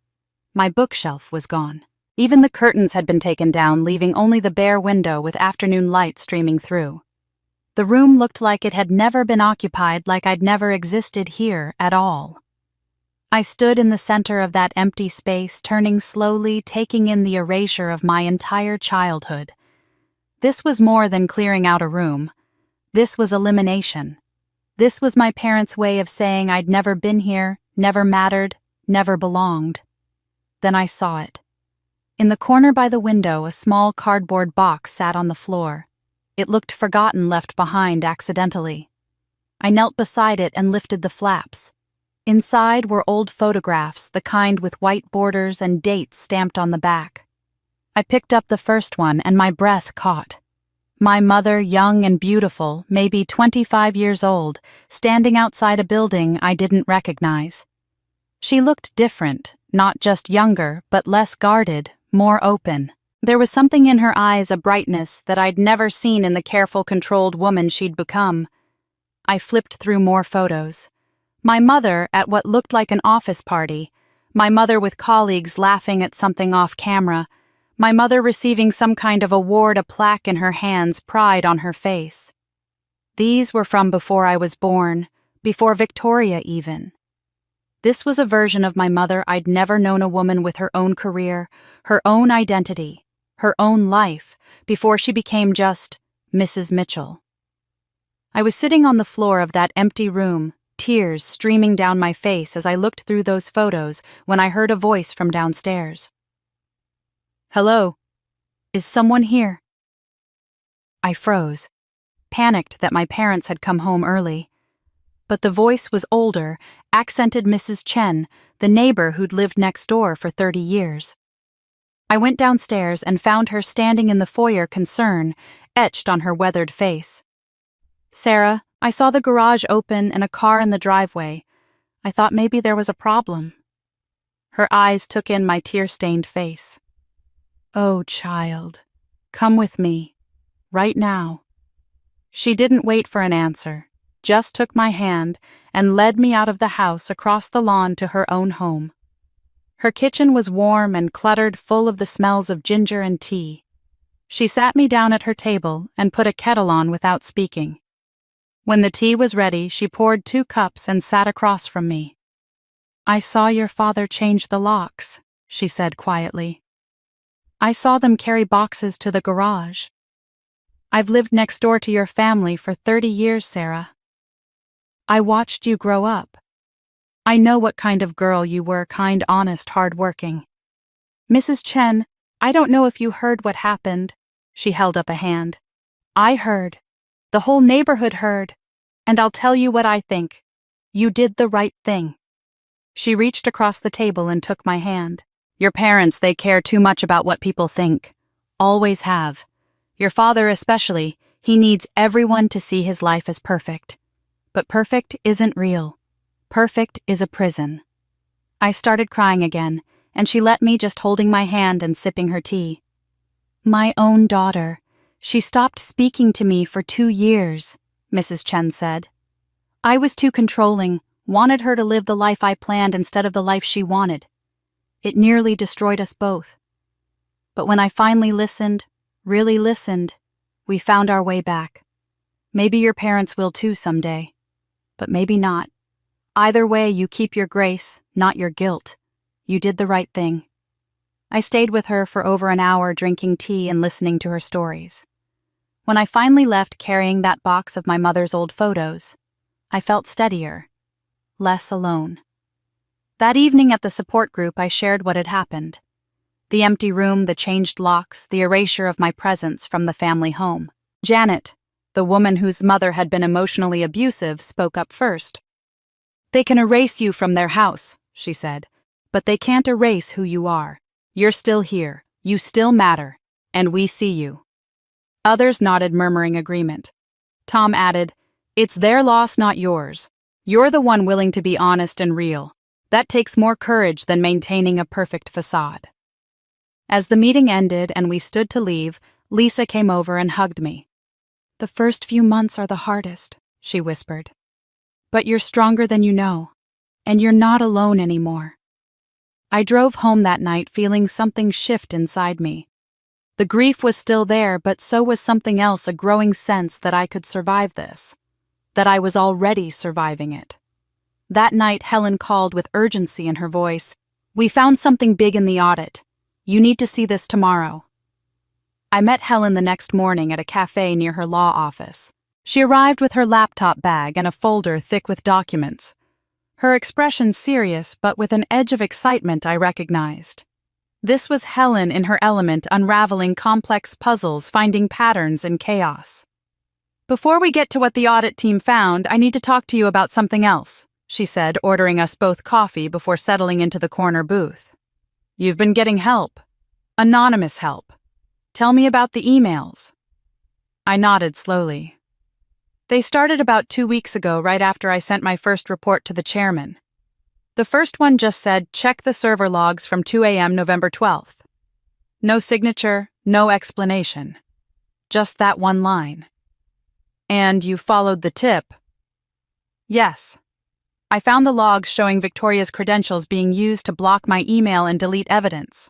Speaker 1: My bookshelf was gone. Even the curtains had been taken down, leaving only the bare window with afternoon light streaming through. The room looked like it had never been occupied, like I'd never existed here at all. I stood in the center of that empty space, turning slowly, taking in the erasure of my entire childhood. This was more than clearing out a room. This was elimination. This was my parents' way of saying I'd never been here, never mattered, never belonged. Then I saw it. In the corner by the window, a small cardboard box sat on the floor. It looked forgotten, left behind accidentally. I knelt beside it and lifted the flaps. Inside were old photographs, the kind with white borders and dates stamped on the back. I picked up the first one and my breath caught. My mother, young and beautiful, maybe 25 years old, standing outside a building I didn't recognize. She looked different, not just younger, but less guarded, more open. There was something in her eyes, a brightness that I'd never seen in the careful, controlled woman she'd become. I flipped through more photos. My mother at what looked like an office party. My mother with colleagues laughing at something off camera. My mother receiving some kind of award, a plaque in her hands, pride on her face. These were from before I was born, before Victoria even. This was a version of my mother I'd never known, a woman with her own career, her own identity, her own life, before she became just Mrs. Mitchell. I was sitting on the floor of that empty room, tears streaming down my face as I looked through those photos when I heard a voice from downstairs. "Hello? Is someone here?" I froze, panicked that my parents had come home early. But the voice was older, accented Mrs. Chen, the neighbor who'd lived next door for 30 years. I went downstairs and found her standing in the foyer, concern etched on her weathered face. "Sarah, I saw the garage open and a car in the driveway. I thought maybe there was a problem." Her eyes took in my tear-stained face. "Oh, child, come with me, right now." She didn't wait for an answer, just took my hand and led me out of the house across the lawn to her own home. Her kitchen was warm and cluttered, full of the smells of ginger and tea. She sat me down at her table and put a kettle on without speaking. When the tea was ready, she poured 2 cups and sat across from me. "I saw your father change the locks," she said quietly. "I saw them carry boxes to the garage. I've lived next door to your family for 30 years, Sarah. I watched you grow up. I know what kind of girl you were, kind, honest, hard-working. Mrs. Chen, I don't know if you heard what happened." She held up a hand. "I heard. The whole neighborhood heard. And I'll tell you what I think. You did the right thing." She reached across the table and took my hand. "Your parents, they care too much about what people think. Always have. Your father especially, he needs everyone to see his life as perfect. But perfect isn't real. Perfect is a prison." I started crying again, and she let me, just holding my hand and sipping her tea. "My own daughter. She stopped speaking to me for 2 years, Mrs. Chen said. I was too controlling, wanted her to live the life I planned instead of the life she wanted. It nearly destroyed us both. But when I finally listened, really listened, We found our way back. Maybe your parents will too someday. But maybe not. Either way, you keep your grace, not your guilt. You did the right thing. I stayed with her for over an hour drinking tea and listening to her stories. When I finally left carrying that box of my mother's old photos, I felt steadier, less alone. That evening at the support group, I shared what had happened. The empty room, the changed locks, the erasure of my presence from the family home. Janet, the woman whose mother had been emotionally abusive, spoke up first. "They can erase you from their house," she said, "but they can't erase who you are. You're still here, you still matter, and we see you." Others nodded, murmuring agreement. Tom added, "It's their loss, not yours. You're the one willing to be honest and real. That takes more courage than maintaining a perfect facade." As the meeting ended and we stood to leave, Lisa came over and hugged me. "The first few months are the hardest," she whispered. "But you're stronger than you know, and you're not alone anymore." I drove home that night feeling something shift inside me. The grief was still there, but so was something else, a growing sense that I could survive this, that I was already surviving it. That night, Helen called with urgency in her voice. "We found something big in the audit. You need to see this tomorrow." I met Helen the next morning at a cafe near her law office. She arrived with her laptop bag and a folder thick with documents. Her expression serious, but with an edge of excitement I recognized. This was Helen in her element, unraveling complex puzzles, finding patterns in chaos. "Before we get to what the audit team found, I need to talk to you about something else," she said, ordering us both coffee before settling into the corner booth. "You've been getting help. Anonymous help. Tell me about the emails." I nodded slowly. "They started about 2 weeks ago, right after I sent my first report to the chairman. The first one just said, 'Check the server logs from 2 a.m. November 12th. No signature, no explanation. Just that one line. And you followed the tip." "Yes. I found the logs showing Victoria's credentials being used to block my email and delete evidence.